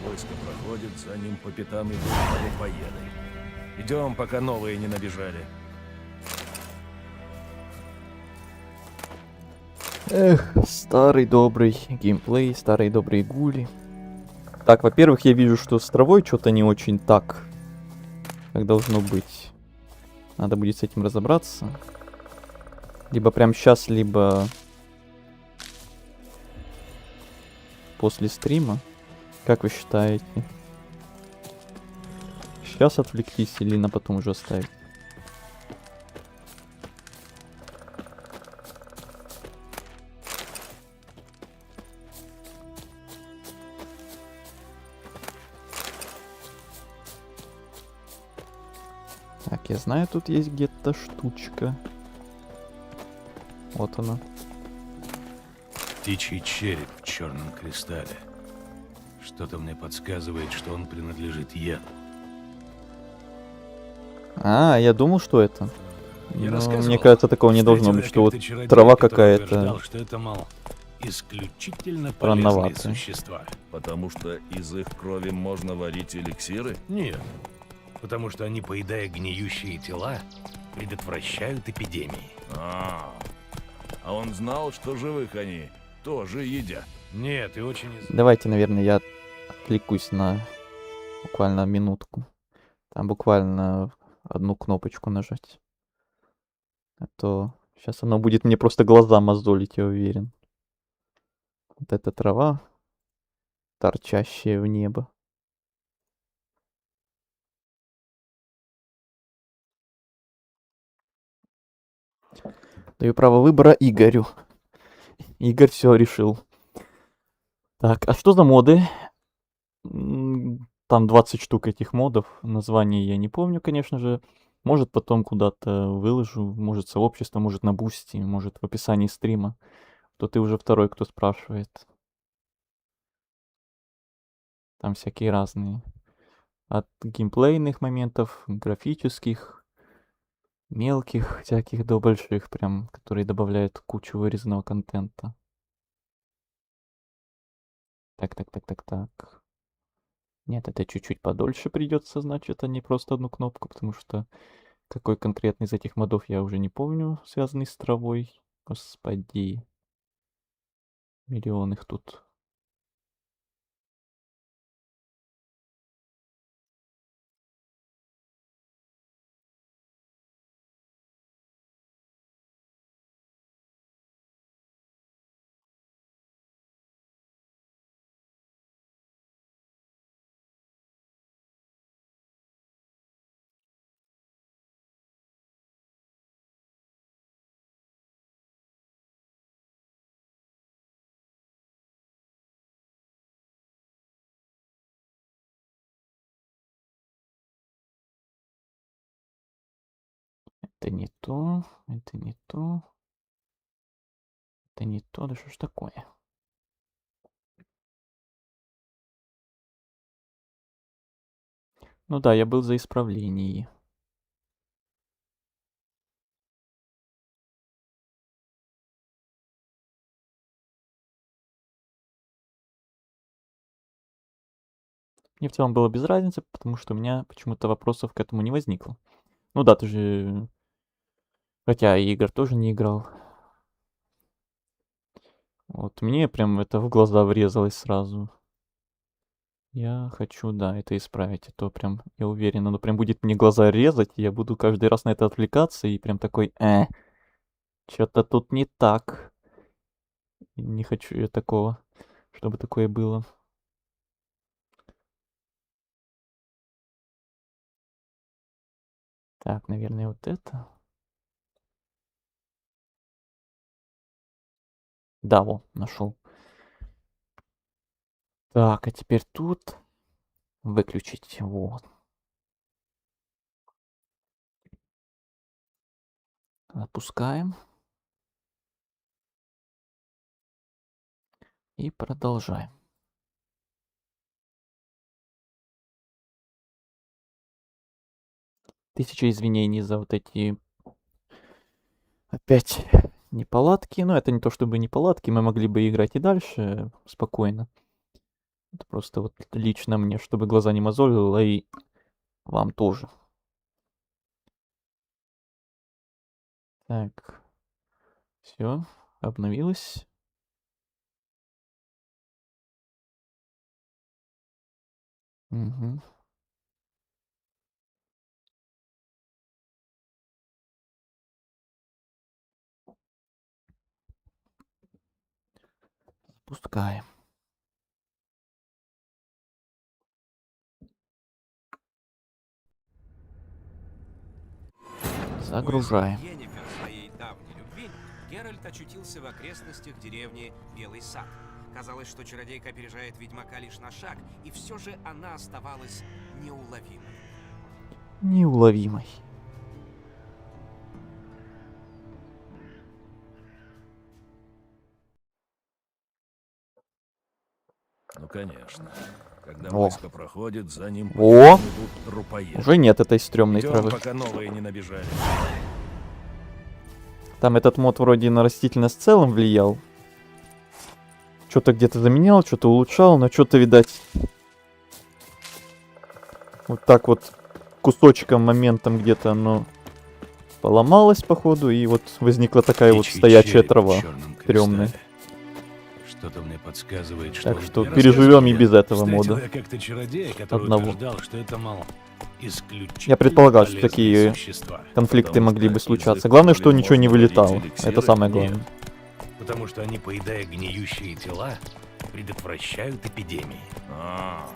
Войско проходит, за ним по пятам идут поеды. Идем, пока новые не набежали. Эх, старый добрый геймплей, старые добрые гули. Так, во-первых, я вижу, что с травой что-то не очень так, как должно быть. Надо будет с этим разобраться. Либо прямо сейчас, либо после стрима. Как вы считаете? Сейчас отвлеклись или на потом уже оставить? Так, я знаю, тут есть где-то штучка. Вот она. Птичий череп в черном кристалле. Что-то мне подсказывает, что он принадлежит Йену. А, я думал, что это. Я Но рассказывал. мне кажется, такого не должно быть, что вот трава какая-то. Что это, мол, исключительно Странновато. полезные существа. Потому что из их крови можно варить эликсиры? Нет, потому что они, поедая гниющие тела, предотвращают эпидемии. А он знал, что живых они тоже едят. Нет, и очень... Давайте, наверное, я отвлекусь на буквально минутку. Там буквально одну кнопочку нажать. А то сейчас оно будет мне просто глаза мозолить, я уверен. Вот эта трава, торчащая в небо. Даю право выбора Игорю. Игорь все решил. Так, а что за моды? Там 20 штук этих модов. Название я не помню, конечно же. Может, потом куда-то выложу. Может, сообщество, может, на бусти, может, в описании стрима. То ты уже второй, кто спрашивает. Там всякие разные. От геймплейных моментов, графических, мелких всяких до больших, прям, которые добавляют кучу вырезанного контента. Так. Нет, это чуть-чуть подольше придется, значит, а не просто одну кнопку, потому что какой конкретный из этих модов я уже не помню, связанный с травой. Господи. Миллион их тут. Это не то, это не то. Это не то, да что ж такое? Ну да, я был за исправление. Мне в целом было без разницы, потому что у меня почему-то вопросов к этому не возникло. Ну да, ты же... Хотя и игр тоже не играл. Вот мне прям это в глаза врезалось сразу. Я хочу, да, это исправить. А то прям, я уверен, оно прям будет мне глаза резать, и я буду каждый раз на это отвлекаться, и прям такой, что-то тут не так. И не хочу я такого, чтобы такое было. Так, наверное, вот это. Да, во, нашел. Так, а теперь тут выключить. Вот. Опускаем. И продолжаем. Тысяча извинений за вот эти опять неполадки. Но это не то чтобы неполадки, мы могли бы играть и дальше спокойно. Это просто вот лично мне, чтобы глаза не мозолило, и вам тоже. Так. Все, обновилось. Угу. Запускаем. Загружаем. Йеннифер своей давней любви, Геральт очутился в окрестностях деревни Белый Сад. Казалось, что чародейка опережает ведьмака лишь на шаг, и все же она оставалась неуловимой. Неуловимой. Ну, конечно. Когда О. войско проходит, за ним О! идут трупоеды. Уже нет этой стрёмной Идём, травы. пока новые не набежали. Там этот мод вроде на растительность в целом влиял. Что-то где-то заменял, что-то улучшал, но что-то, видать, вот так вот кусочком, моментом где-то оно поломалось, походу, и вот возникла такая вот стоячая трава стрёмная. Что-то мне подсказывает, что... Так что переживем и без этого мода. Я как-то чародея, который Одного. утверждал, что это, мол, исключительно Я предполагал, что полезные такие существа. конфликты Потому могли что бы из случаться. их Главное, что проблем ничего не можно вылетало. варить эликсиры? Это самое Нет. главное. Потому что они, поедая гниющие тела, предотвращают эпидемии. А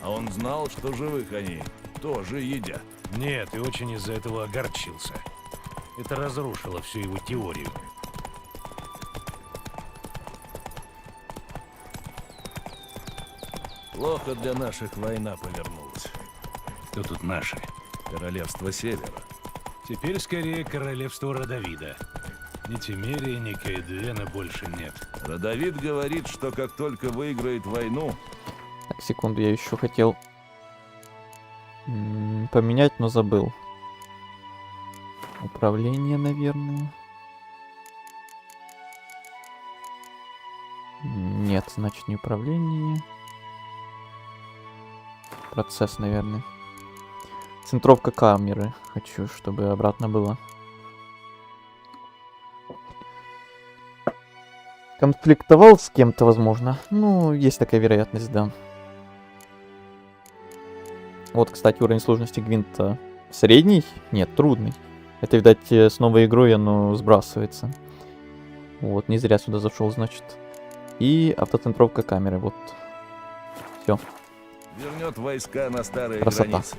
он знал, что живых они тоже едят. Нет, и очень из-за этого огорчился. Это разрушило всю его теорию. Плохо для наших война повернулась. Кто тут наши? Королевство Севера. Теперь скорее королевство Родовида. Ни Тимерии, ни Каэдуэна больше нет. Родовид говорит, что как только выиграет войну, Так, секунду, я еще хотел поменять, но забыл. Управление, наверное. Нет, значит не управление. Процесс, наверное. Центровка камеры. Хочу, чтобы обратно было. Конфликтовал с кем-то, возможно. Ну, есть такая вероятность, да. Вот, кстати, уровень сложности Гвинта средний? Нет, трудный. Это, видать, с новой игрой оно сбрасывается. Вот, не зря сюда зашел, значит. И автоцентровка камеры, вот. Все. вернет войска на старые Красота. границы.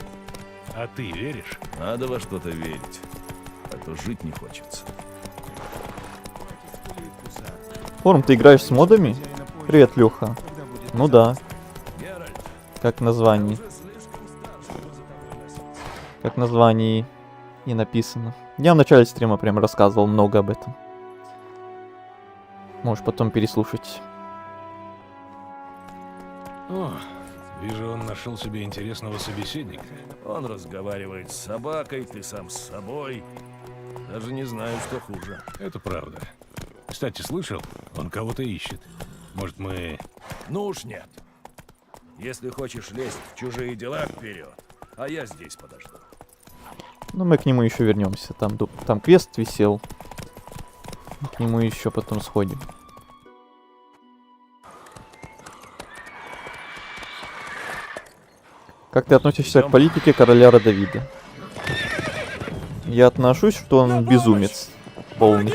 А ты веришь? Надо во что-то верить, а то жить не хочется. Форум, ты играешь с модами? Привет, Леха. Ну да. Как название. Как название и написано. Я в начале стрима прям рассказывал много об этом. Можешь потом переслушать. О, вижу, он нашел себе интересного собеседника. Он разговаривает с собакой, ты сам с собой. Даже не знаю, что хуже. Это правда. Кстати, слышал? Он кого-то ищет. Может, мы... Ну уж нет. Если хочешь лезть в чужие дела, вперед. А я здесь подожду. Ну, мы к нему еще вернемся. Там квест висел. Мы к нему еще потом сходим. Как ты относишься к политике короля Родовида? Я отношусь, что он безумец полный.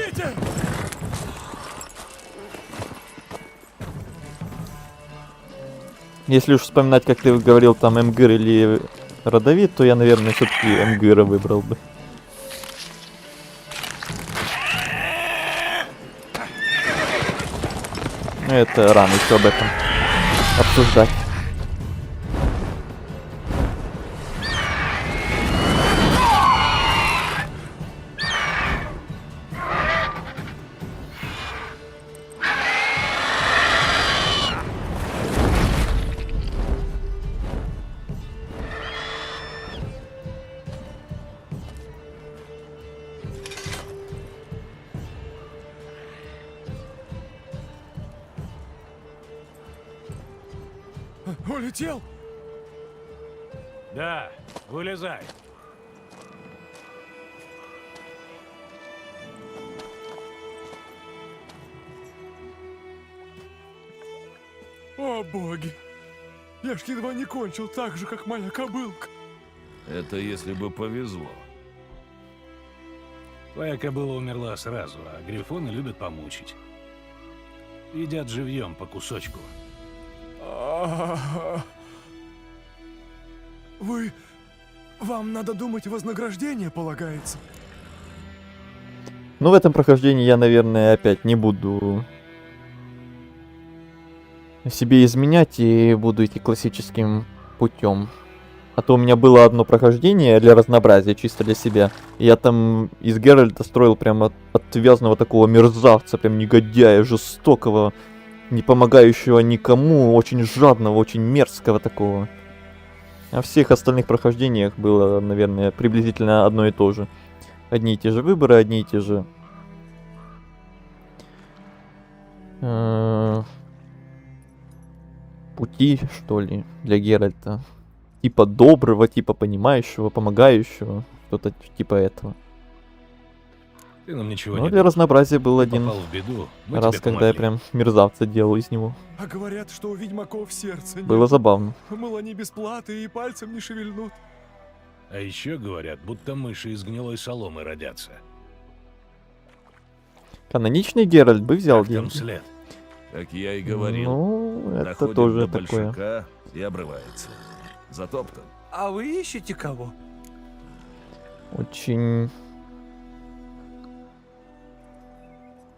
Если уж вспоминать, как ты говорил, там Эмгир или Родовид, то я, наверное, все-таки Эмгира выбрал бы. Это рано еще об этом обсуждать. Улетел? Да, вылезай. О, боги! Я ж едва не кончил так же, как моя кобылка. Это если бы повезло. Твоя кобыла умерла сразу, а грифоны любят помучить. Едят живьем по кусочку. Вам надо думать, вознаграждение полагается. Ну, в этом прохождении я, наверное, опять не буду себе изменять и буду идти классическим путем. А то у меня было одно прохождение для разнообразия, чисто для себя. И я там из Геральта строил прям отвязного такого мерзавца, прям негодяя, жестокого, не помогающего никому, очень жадного, очень мерзкого такого. А в всех остальных прохождениях было, наверное, приблизительно одно и то же. Одни и те же выборы, одни и те же... пути, что ли, для Геральта. Типа доброго, типа понимающего, помогающего. Что-то типа этого. Ты нам ничего Ну, не для разнообразия был один попал в беду. Мы раз, тебе когда я помогли. прям мерзавца делал из него. А говорят, что у ведьмаков сердца нет. Было забавно. Мол, они без платы и пальцем не шевельнут. А еще говорят, будто мыши из гнилой соломы родятся. Каноничный Геральт бы взял Как там деньги. след? Как я и говорил. Ну, это Доходит тоже до такое. большака и обрывается. Затоптан. А вы ищете кого? Очень...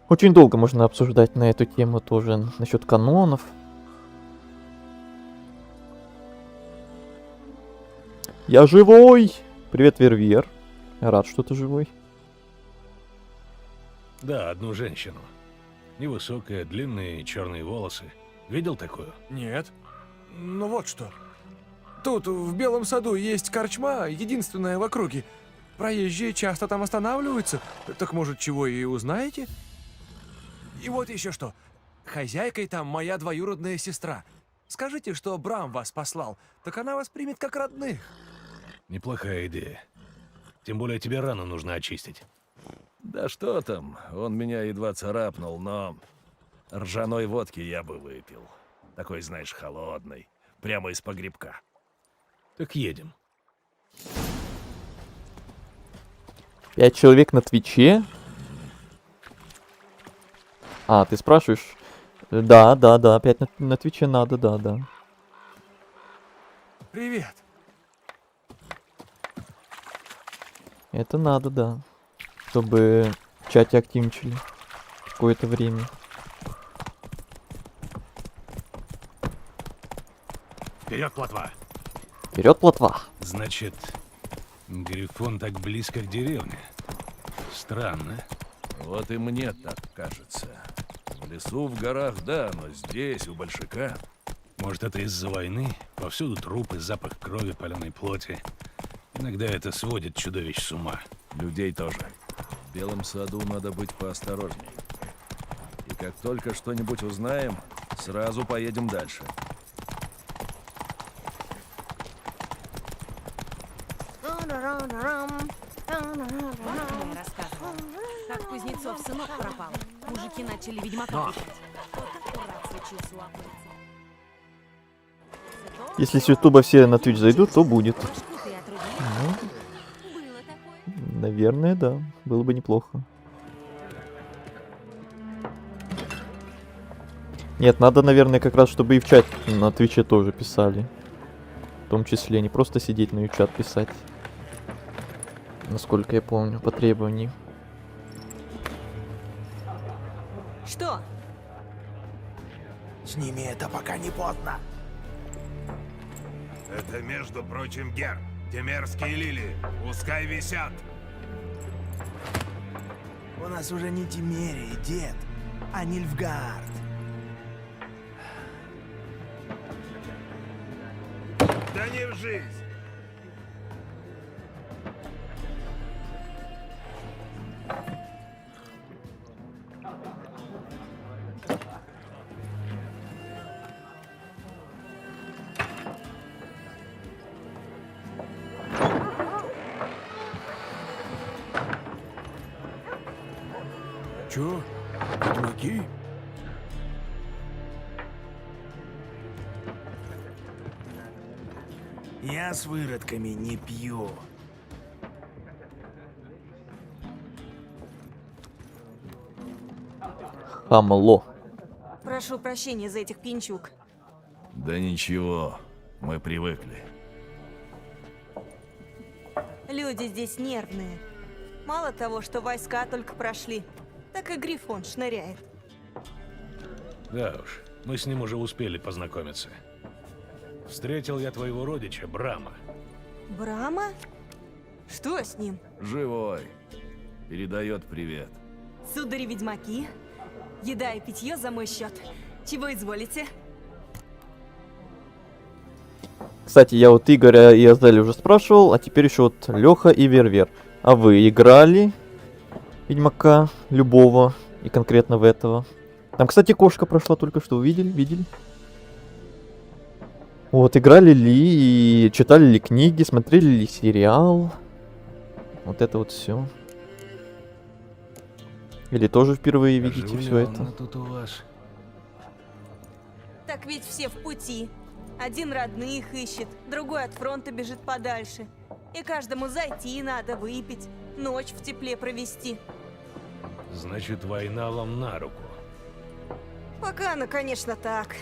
Очень долго можно обсуждать на эту тему тоже. Насчет канонов. Я живой! Привет, Вервьер. Рад, что ты живой. Да, одну женщину. Невысокая, длинные черные волосы. Видел такую? Нет. Ну вот что. Тут, в Белом саду, есть корчма, единственная в округе. Проезжие часто там останавливаются. Так может, чего и узнаете? И вот еще что. Хозяйкой там моя двоюродная сестра. Скажите, что Брам вас послал, так она вас примет как родных. Неплохая идея. Тем более тебе рану нужно очистить. Да что там, он меня едва царапнул, но ржаной водки я бы выпил. Такой, знаешь, холодный. Прямо из погребка. Так едем. 5 человек на Твиче? А, ты спрашиваешь? Да, 5 на Твиче надо, да. Привет. Это надо, да. Чтобы в чате активничали какое-то время. Вперед, плотва! Вперед, плотва! Значит, Грифон так близко к деревне. Странно. Вот и мне так кажется. В лесу, в горах, да, но здесь, у большака... Может, это из-за войны? Повсюду трупы, запах крови, паленой плоти. Иногда это сводит чудовищ с ума. Людей тоже. В Белом саду надо быть поосторожней. И как только что-нибудь узнаем, сразу поедем дальше. Мама рассказывала, как Кузнецов сынок пропал. Мужики начали ведьмака искать. Вот такой рак случился у околицы. Если с Ютуба все на Twitch зайдут, то будет. Башку ты отрубил. Ну, Было такое. наверное, да. Было бы неплохо. Нет, надо, наверное, как раз, чтобы и в чат на Твиче тоже писали. В том числе, не просто сидеть на чат писать. Насколько я помню, по требованию. Что? Сними это, пока не поздно. Это, между прочим, Гер. Те мерзкие лилии. Пускай висят. У нас уже не Тимерия, дед, а Нильфгард. Да не в жизнь. Чё? Ведьмаки? Я с выродками не пью. Хамло. Прошу прощения за этих пьянчуг. Да ничего, мы привыкли. Люди здесь нервные. Мало того, что войска только прошли, так и Грифон шныряет. Да уж, мы с ним уже успели познакомиться. Встретил я твоего родича, Брама. Брама? Что с ним? Живой. Передает привет. Судари-ведьмаки? Еда и питье за мой счет. Чего изволите? Кстати, я вот Игоря и Азели уже спрашивал, а теперь еще вот Леха и Вервер. А вы играли Ведьмака любого и конкретно в этого? Там, кстати, кошка прошла только что, увидели? Видели? Вот, играли ли, и читали ли книги, смотрели ли сериал? Вот это вот все. Или тоже впервые видите все это? Тут у вас. Так ведь все в пути. Один родных ищет, другой от фронта бежит подальше. И каждому зайти надо, выпить, ночь в тепле провести. Значит, война вам на руку. Пока она, конечно, так.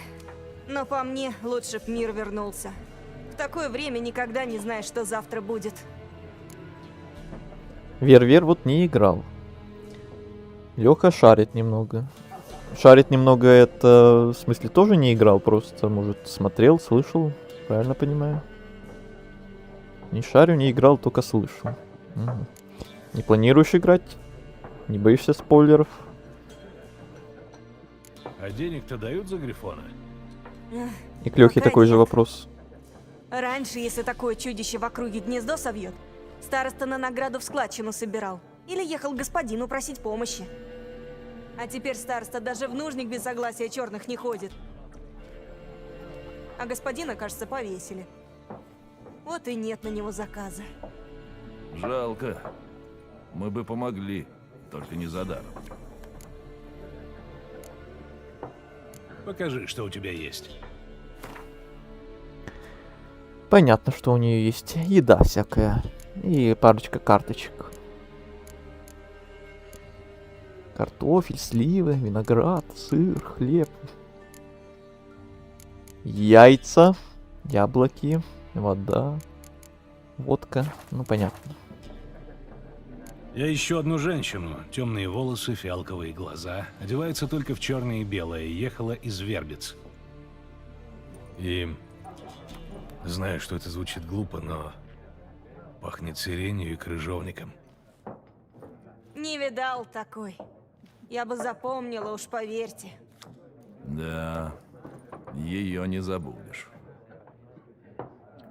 Но по мне, лучше б мир вернулся. В такое время никогда не знаешь, что завтра будет. Вервер вот не играл. Леха шарит немного. Шарит немного это, в смысле, тоже не играл, просто, может, смотрел, слышал, правильно понимаю? Не шарю, не играл, только слышал. Угу. Не планируешь играть? Не боишься спойлеров? А денег-то дают за Грифона? И к Лехе Пока такой же нет. вопрос. Раньше, если такое чудище в округе гнездо совьет, староста на награду в складчину собирал. Или ехал к господину просить помощи. А теперь староста даже в нужник без согласия черных не ходит. А господина, кажется, повесили. Вот и нет на него заказа. Жалко. Мы бы помогли, только не за даром. Покажи, что у тебя есть. Понятно, что у нее есть еда всякая. И парочка карточек. Картофель, сливы, виноград, сыр, хлеб. Яйца, яблоки, вода, водка. Ну, понятно. Я ищу одну женщину. Темные волосы, фиалковые глаза. Одевается только в черное и белое. Ехала из Вербиц. И... Знаю, что это звучит глупо, но... Пахнет сиренью и крыжовником. Не видал такой. Я бы запомнила, уж поверьте. Да, ее не забудешь.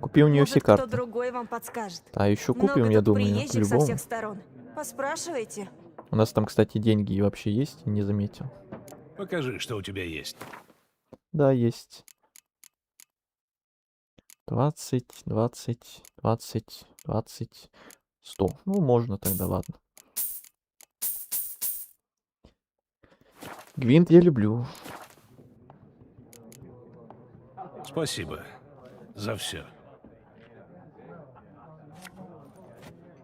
Купи у нее Может, все кто карты. другой вам подскажет. А еще Много купим, я тут думаю, приезжих со по-любому. всех сторон. Поспрашивайте. У нас там, кстати, деньги вообще есть, не заметил. Покажи, что у тебя есть. Да, есть. 20, 20, 20, 20, 100. Ну, можно тогда, ладно. Гвинт я люблю. Спасибо за все.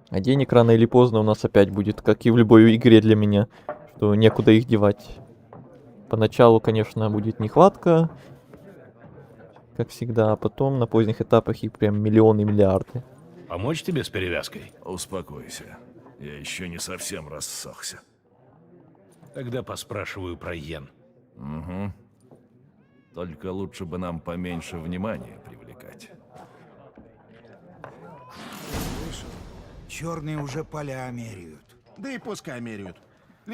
А денег рано или поздно у нас опять будет, как и в любой игре для меня, что некуда их девать. Поначалу, конечно, будет нехватка, как всегда, а потом на поздних этапах их прям миллионы, миллиарды. Помочь тебе с перевязкой? Успокойся. Я еще не совсем рассохся. Тогда поспрашиваю про Йен. Угу. Только лучше бы нам поменьше внимания привлекать. Черные уже поля меряют. Да и пускай меряют.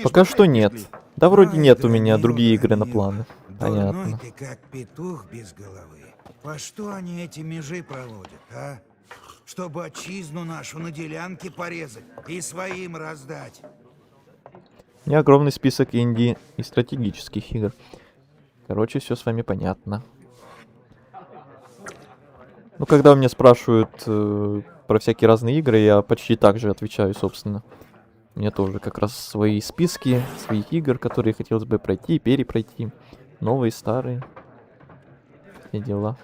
Пока что нет. Да вроде нет у меня другие игры на планы. Понятно. Дурной ты как петух без головы. По что они эти межи проводят, а? Чтобы отчизну нашу на делянке порезать и своим раздать. У меня огромный список инди и стратегических игр. Короче, все с вами понятно. Ну, когда у меня спрашивают про всякие разные игры, я почти так же отвечаю, собственно. У меня тоже как раз свои списки своих игр, которые хотелось бы пройти, перепройти. Новые, старые. Все дела.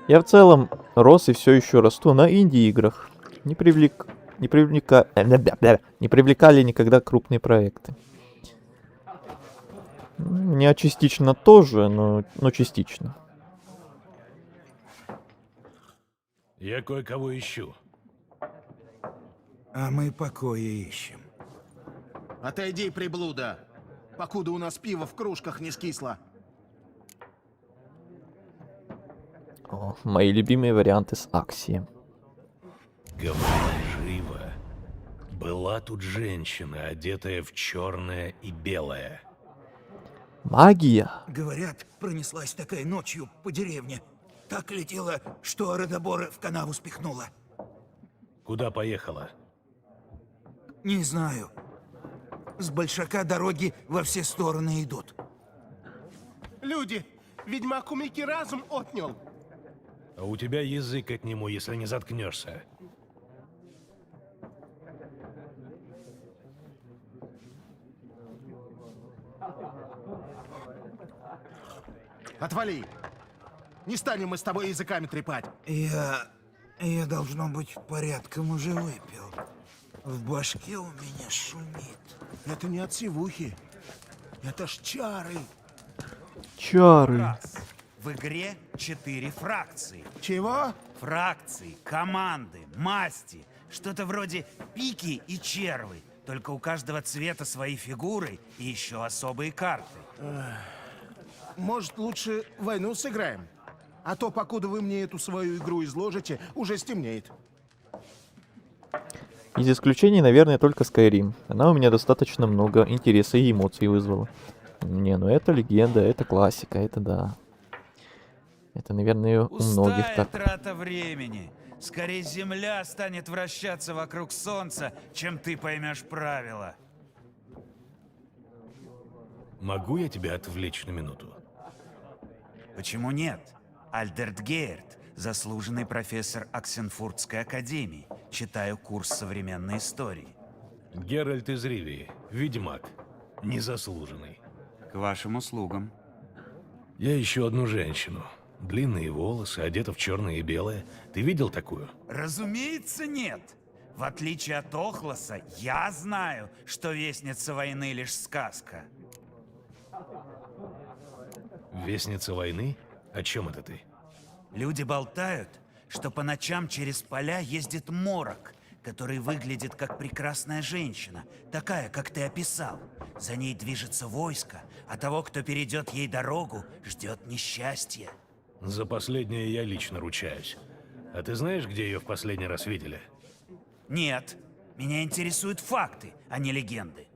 Я в целом рос и все еще расту на инди-играх. Не привлекали никогда крупные проекты. Меня частично тоже, но частично. Я кое-кого ищу. А мы покоя ищем. Отойди, приблуда, покуда у нас пиво в кружках не скисло. О, мои любимые варианты с Аксием. Говори живо. Была тут женщина, одетая в черное и белое. Магия? Говорят, пронеслась такая ночью по деревне. Так летела, что Родобора в канаву спихнула. Куда поехала? Не знаю. С большака дороги во все стороны идут. Люди, ведьмак у Мики разум отнял. А у тебя язык от нему, если не заткнешься. Отвали. Не станем мы с тобой языками трепать. Я должно быть порядком уже выпил. В башке у меня шумит. Это не от сивухи. Это ж чары. Чары. В игре 4 фракции. Чего? Фракции, команды, масти. Что-то вроде пики и червы. Только у каждого цвета свои фигуры и еще особые карты. Может, лучше войну сыграем? А то, покуда вы мне эту свою игру изложите, уже стемнеет. Из исключений, наверное, только Skyrim. Она у меня достаточно много интереса и эмоций вызвала. Не, ну это легенда, это классика, это да. Это, наверное, у многих Пустая так. трата времени. Скорее Земля станет вращаться вокруг Солнца, чем ты поймешь правила. Могу я тебя отвлечь на минуту? Почему нет? Альдерт Гейерт, заслуженный профессор Оксенфуртской академии. Читаю курс современной истории. Геральт из Ривии, ведьмак. Незаслуженный. К вашим услугам. Я ищу одну женщину. Длинные волосы, одета в черное и белое. Ты видел такую? Разумеется, нет. В отличие от Охлоса, я знаю, что Вестница войны лишь сказка. Вестница войны? О чем это ты? Люди болтают, что по ночам через поля ездит морок, который выглядит как прекрасная женщина, такая, как ты описал. За ней движется войско, а того, кто перейдет ей дорогу, ждет несчастье. За последнее я лично ручаюсь. А ты знаешь, где ее в последний раз видели? Нет, меня интересуют факты, а не легенды.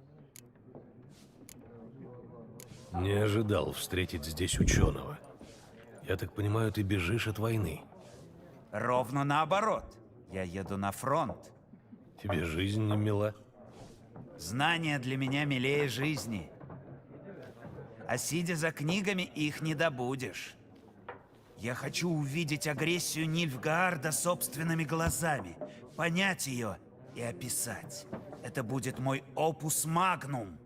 Не ожидал встретить здесь ученого. Я так понимаю, ты бежишь от войны. Ровно наоборот. Я еду на фронт. Тебе жизнь не мила? Знания для меня милее жизни. А сидя за книгами, их не добудешь. Я хочу увидеть агрессию Нильфгаарда собственными глазами, понять ее и описать. Это будет мой опус магнум.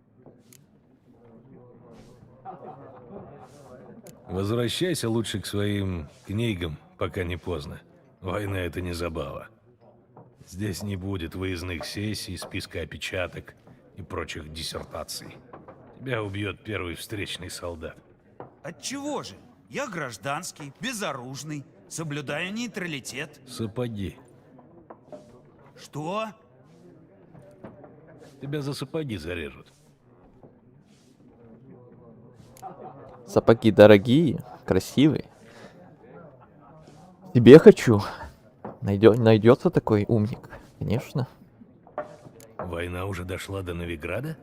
Возвращайся лучше к своим книгам, пока не поздно. Война — это не забава. Здесь не будет выездных сессий, списка опечаток и прочих диссертаций. Тебя убьет первый встречный солдат. Отчего же? Я гражданский, безоружный, соблюдаю нейтралитет. Сапоги. Что? Тебя за сапоги зарежут. Сапоги дорогие, красивые. Тебе хочу. Найдется такой умник, конечно. Война уже дошла до Новиграда?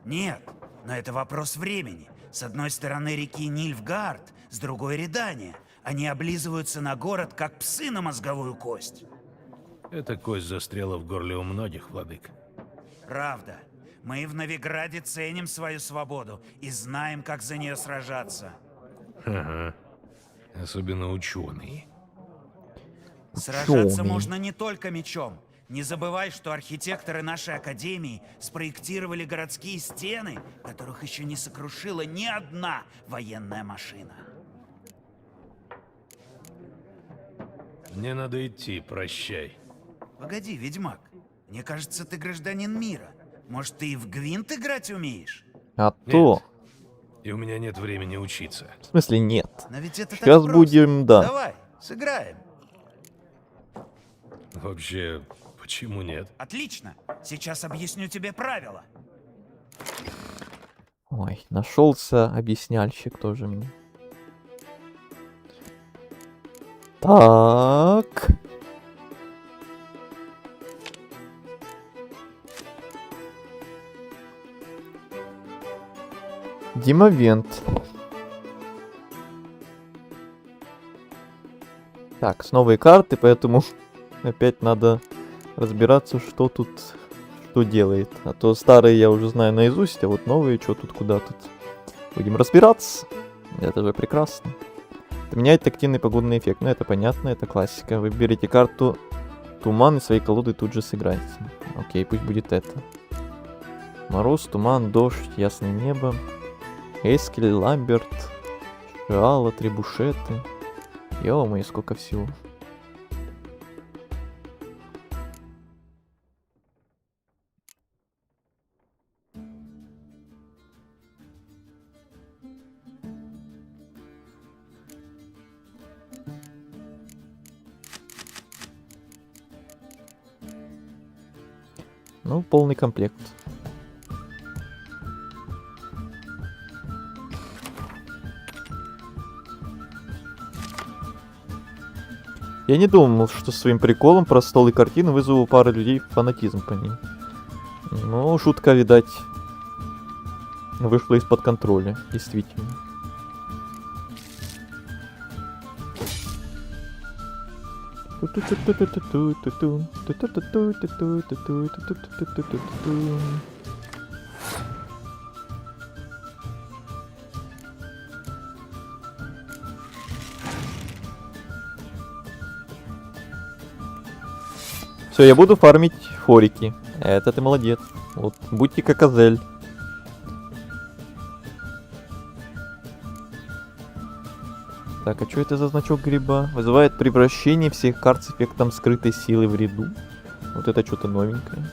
Нет, но это вопрос времени. С одной стороны реки Нильфгаард, с другой Редания. Они облизываются на город, как псы на мозговую кость. Эта кость застряла в горле у многих, владык. Правда. Мы в Новиграде ценим свою свободу и знаем, как за нее сражаться. Ага. Особенно ученые. Сражаться можно не только мечом. Не забывай, что архитекторы нашей академии спроектировали городские стены, которых еще не сокрушила ни одна военная машина. Мне надо идти, прощай. Погоди, ведьмак. Мне кажется, ты гражданин мира. Может, ты и в гвинт играть умеешь? А то. И у меня нет времени учиться. В смысле нет. Но ведь это так Сейчас просто. будем, да. Давай, сыграем. Вообще, почему нет? Отлично. Сейчас объясню тебе правила. Ой, нашелся объясняльщик тоже мне. Так. Димовент. Так, с новой карты, поэтому опять надо разбираться, что тут, что делает. А то старые я уже знаю наизусть, а вот новые, что тут, куда тут. Будем разбираться. Это же прекрасно. Это меняет активный погодный эффект. Ну, это понятно, это классика. Выберите карту туман и свои колоды тут же сыграйте. Окей, пусть будет это. Мороз, туман, дождь, ясное небо. Эскель, Ламберт, Шиала, Требушеты. Ё-моё, сколько всего. Ну, полный комплект. Я не думал, что своим приколом про стол и картины вызову пару людей фанатизм по ним. Но шутка, видать, вышла из-под контроля, действительно. Все, я буду фармить форики. Это ты молодец. Вот, будьте как Азель. Так, а что это за значок гриба? Вызывает превращение всех карт с эффектом скрытой силы в ряду. Вот это что-то новенькое.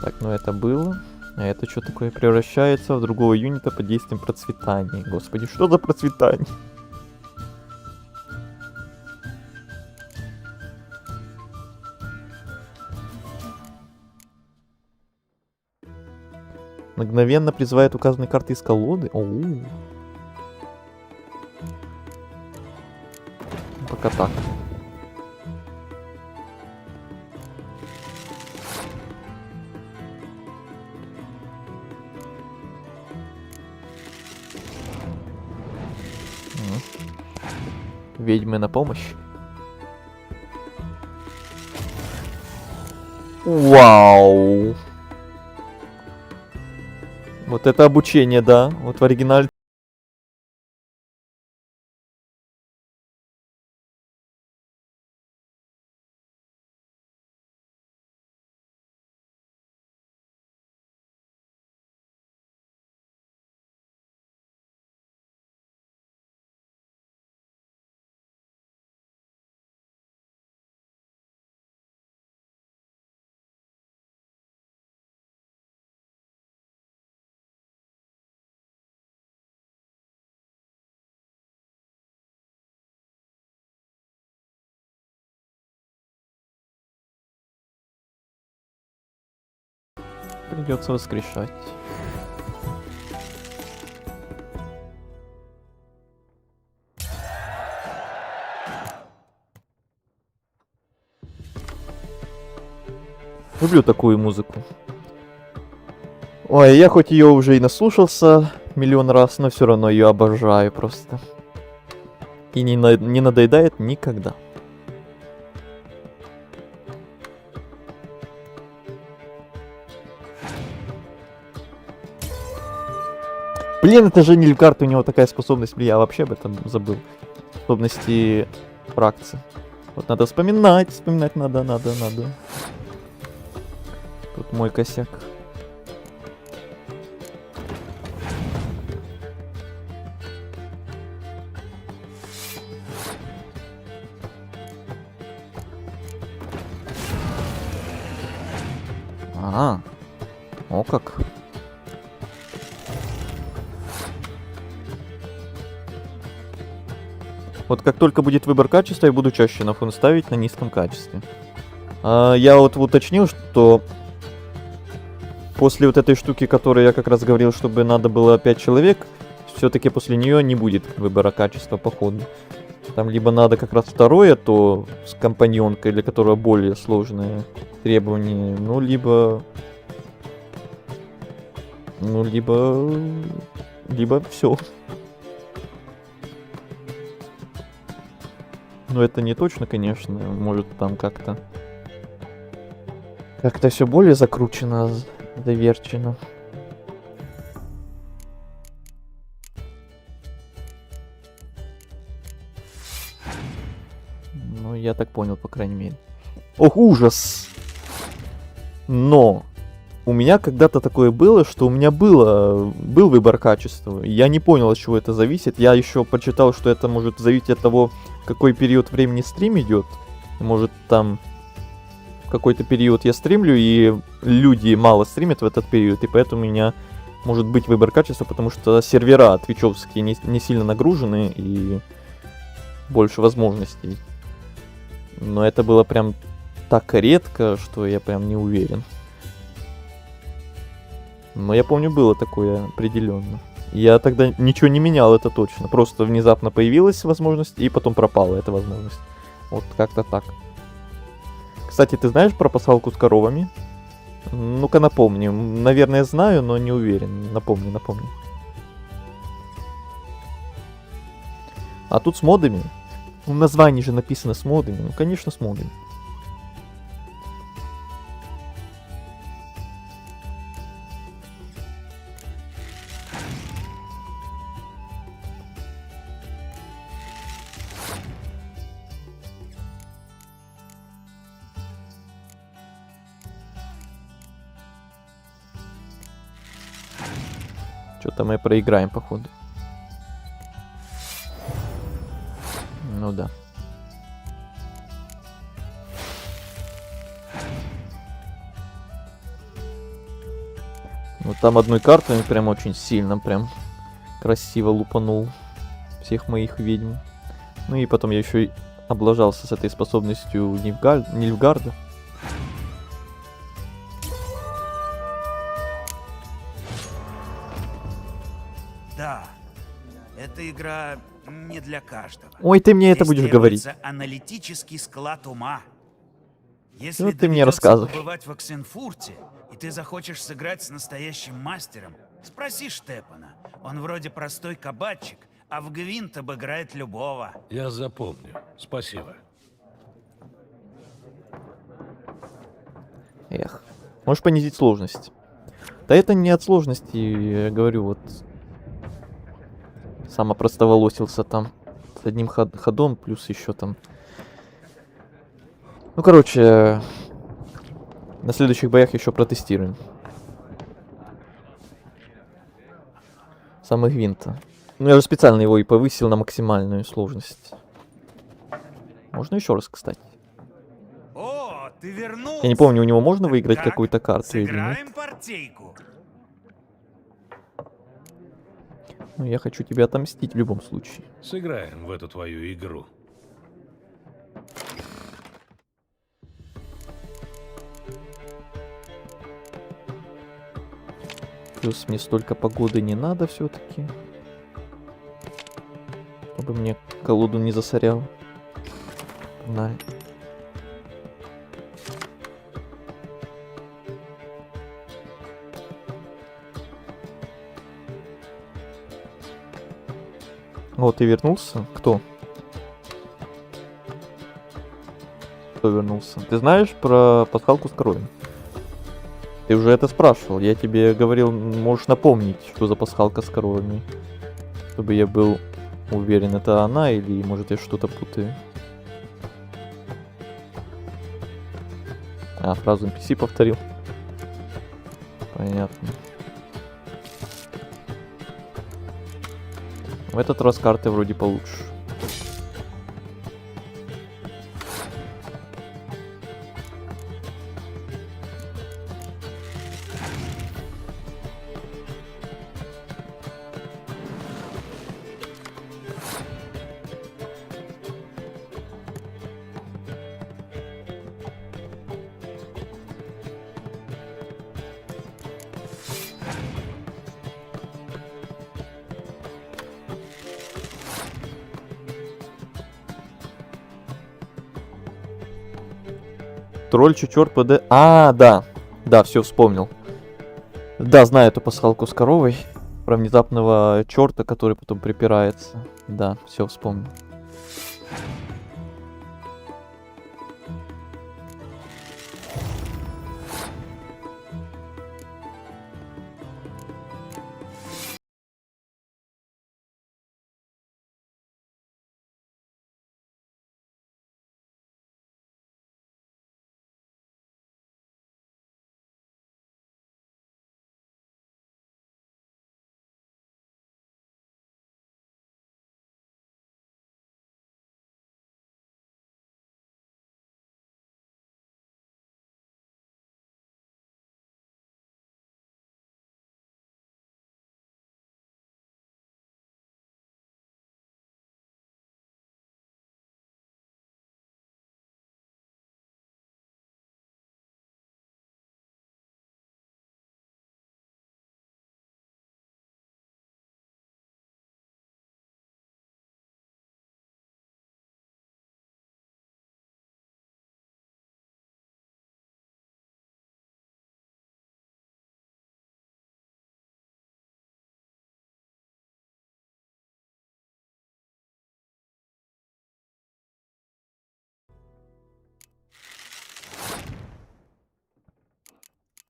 Так, ну это было. А это что такое? Превращается в другого юнита под действием процветания. Господи, что за процветание? Мгновенно призывает указанные карты из колоды. Оу. Пока так. Ведьмы на помощь. Вау. Вот это обучение, да. Вот в оригинале. Придется воскрешать. Люблю такую музыку. Ой, я хоть ее уже и наслушался миллион раз, но все равно ее обожаю просто. И не надоедает никогда. Блин, это же Нильфгард, у него такая способность. Блин, я вообще об этом забыл. Способности фракции. Вот надо вспоминать надо. Тут мой косяк. А, о как. Вот как только будет выбор качества, я буду чаще на фон ставить на низком качестве. Я вот уточнил, что после вот этой штуки, которую я как раз говорил, чтобы надо было 5 человек, все-таки после нее не будет выбора качества по ходу. Там либо надо как раз второе, то с компаньонкой, для которого более сложные требования, либо все. Но это не точно, конечно. Может там как-то все более закручено, доверчено. Ну, я так понял, по крайней мере. Ох, ужас! Но у меня когда-то такое было, что у меня был выбор качества. Я не понял, от чего это зависит. Я еще почитал, что это может зависеть от того, какой период времени стрим идет. Может там в какой-то период я стримлю, и люди мало стримят в этот период, и поэтому у меня может быть выбор качества, потому что сервера твичевские не сильно нагружены и больше возможностей. Но это было прям так редко, что я прям не уверен. Но я помню, было такое определенно. Я тогда ничего не менял, это точно. Просто внезапно появилась возможность, и потом пропала эта возможность. Вот как-то так. Кстати, ты знаешь про пасалку с коровами? Ну-ка напомни. Наверное, знаю, но не уверен. Напомни. А тут с модами. В названии же написано с модами. Ну, конечно, с модами. Что-то мы проиграем, походу. Ну да. Вот там одной картой прям очень сильно, прям красиво лупанул всех моих ведьм. Ну и потом я еще и облажался с этой способностью Нильфгарда. Да, эта игра не для каждого. Ой, ты мне это Здесь будешь говорить. требуется аналитический склад ума. Если Ну, ты мне доведется рассказывай. побывать в Оксенфурте, и ты захочешь сыграть с настоящим мастером, спроси Штепана. Он вроде простой кабачик, а в Гвинт обыграет любого. Я запомню. Спасибо. Эх. Можешь понизить сложность. Да это не от сложности, я говорю, вот. Сам опростоволосился там. С одним ходом, плюс еще там. Ну, короче. На следующих боях еще протестируем. Самый Гвинта. Ну, я же специально его и повысил на максимальную сложность. Можно еще раз, кстати. О, ты вернулся! Я не помню, у него можно выиграть Как? какую-то карту или нет. Сыграем партийку. Ну, я хочу тебя отомстить в любом случае. Сыграем в эту твою игру. Плюс мне столько погоды не надо все-таки. Чтобы мне колоду не засорял. Погнали. О, ты вернулся? Кто? Кто вернулся? Ты знаешь про пасхалку с коровой? Ты уже это спрашивал. Я тебе говорил, можешь напомнить, что за пасхалка с коровами. Чтобы я был уверен, это она или может я что-то путаю. А, фразу NPC повторил. Понятно. В этот раз карты вроде получше. Тролль, чучор, ПД. А, да. Да, все вспомнил. Да, знаю эту пасхалку с коровой. Про внезапного черта, который потом припирается. Да, все вспомнил.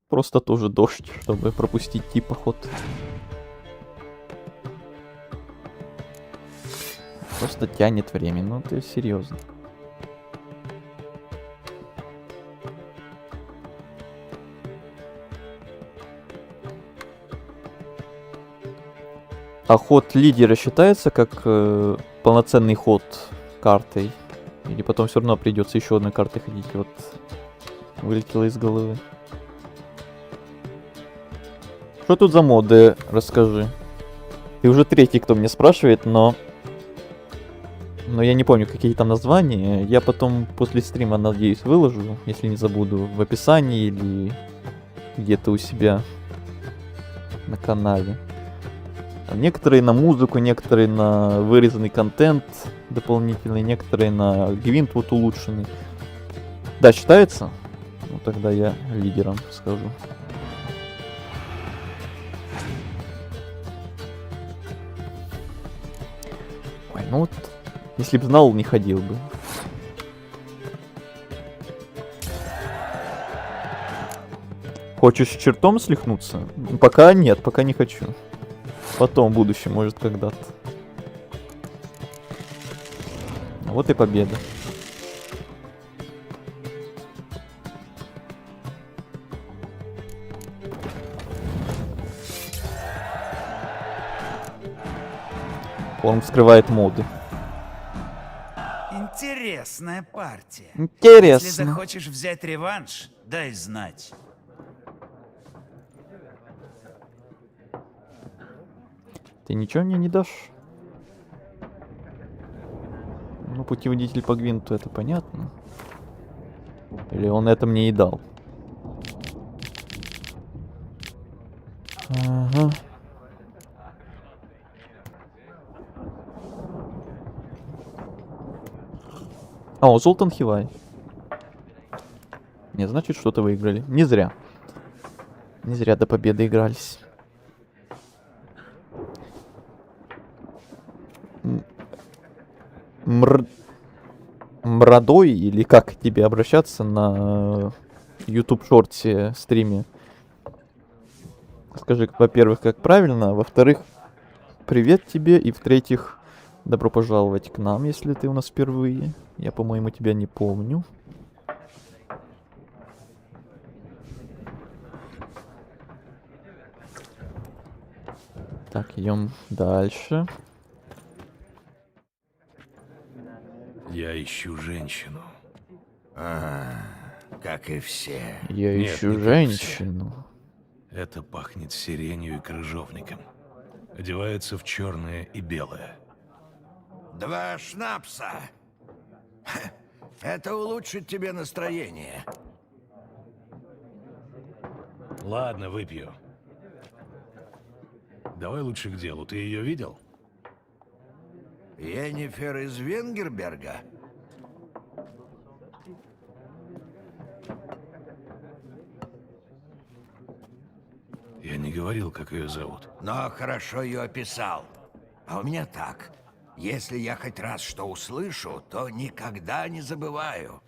Просто тоже дождь, чтобы пропустить типа ход. Просто тянет время, ну ты серьезно. А ход лидера считается как полноценный ход картой? Или потом все равно придется еще одной картой ходить? Вот вылетело из головы. Что тут за моды? Расскажи. Ты уже третий, кто меня спрашивает, но я не помню, какие там названия. Я потом после стрима, надеюсь, выложу, если не забуду, в описании или где-то у себя на канале. Там некоторые на музыку, некоторые на вырезанный контент дополнительный, некоторые на гвинт вот улучшенный. Да, считается? Ну тогда я лидером скажу. Ой, ну вот, если бы знал, не ходил бы. Хочешь с чертом слихнуться? Пока нет, пока не хочу. Потом, в будущем, может, когда-то. Вот и победа. Он вскрывает моды. Интересная партия. Интересно. Если захочешь взять реванш, дай знать. Ты ничего мне не дашь? Ну, путеводитель по гвинту, это понятно. Или он это мне и дал? Ага. О, Золтан Хивай. Не, значит, что-то выиграли. Не зря. Не зря до победы игрались. Мрадой, или как к тебе обращаться на YouTube шорте стриме? Скажи, во-первых, как правильно, во-вторых, привет тебе, и в-третьих, добро пожаловать к нам, если ты у нас впервые. Я, по-моему, тебя не помню. Так, идем дальше. Я ищу женщину. Как и все. Я Нет, ищу не как женщину. Это пахнет сиренью и крыжовником. Одевается в черное и белое. 2 шнапса. Это улучшит тебе настроение. Ладно, выпью. Давай лучше к делу. Ты ее видел? Йеннифер из Венгерберга? Я не говорил, как ее зовут. Но хорошо ее описал. А у меня так. Если я хоть раз что услышу, то никогда не забываю.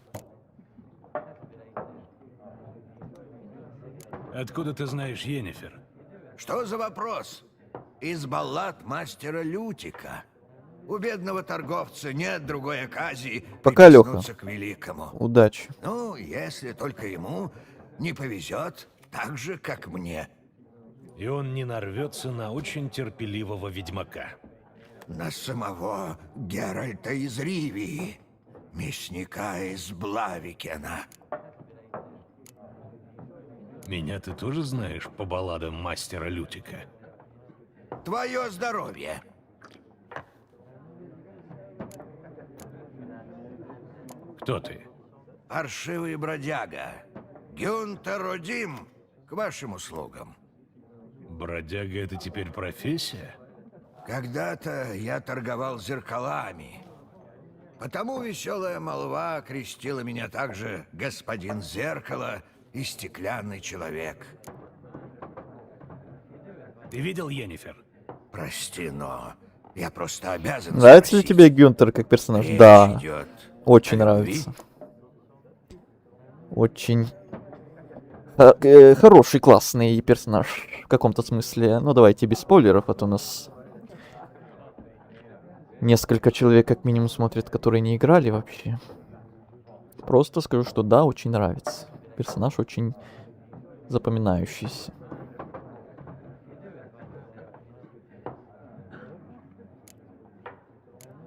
Откуда ты знаешь Йеннифер? Что за вопрос? Из баллад мастера Лютика. У бедного торговца нет другой оказии Пока, Лёха. прикоснуться к великому. Удачи. Ну, если только ему не повезет так же, как мне. И он не нарвется на очень терпеливого ведьмака. На самого Геральта из Ривии, мясника из Блавикена. Меня ты тоже знаешь по балладам мастера Лютика? Твое здоровье! Кто ты? Паршивый бродяга. Гюнтер Одим, к вашим услугам. Бродяга — это теперь профессия? Когда-то я торговал зеркалами. Потому веселая молва окрестила меня также господин Зеркало и стеклянный человек. Ты видел Йеннифер? Прости, но я просто обязан Нравится ли спросить. тебе Гюнтер как персонаж? Речь Да. идет Очень о любви? нравится. Очень хороший, классный персонаж в каком-то смысле. Ну, давайте без спойлеров, а то у нас несколько человек как минимум смотрят, которые не играли вообще. Просто скажу, что да, очень нравится. Персонаж очень запоминающийся.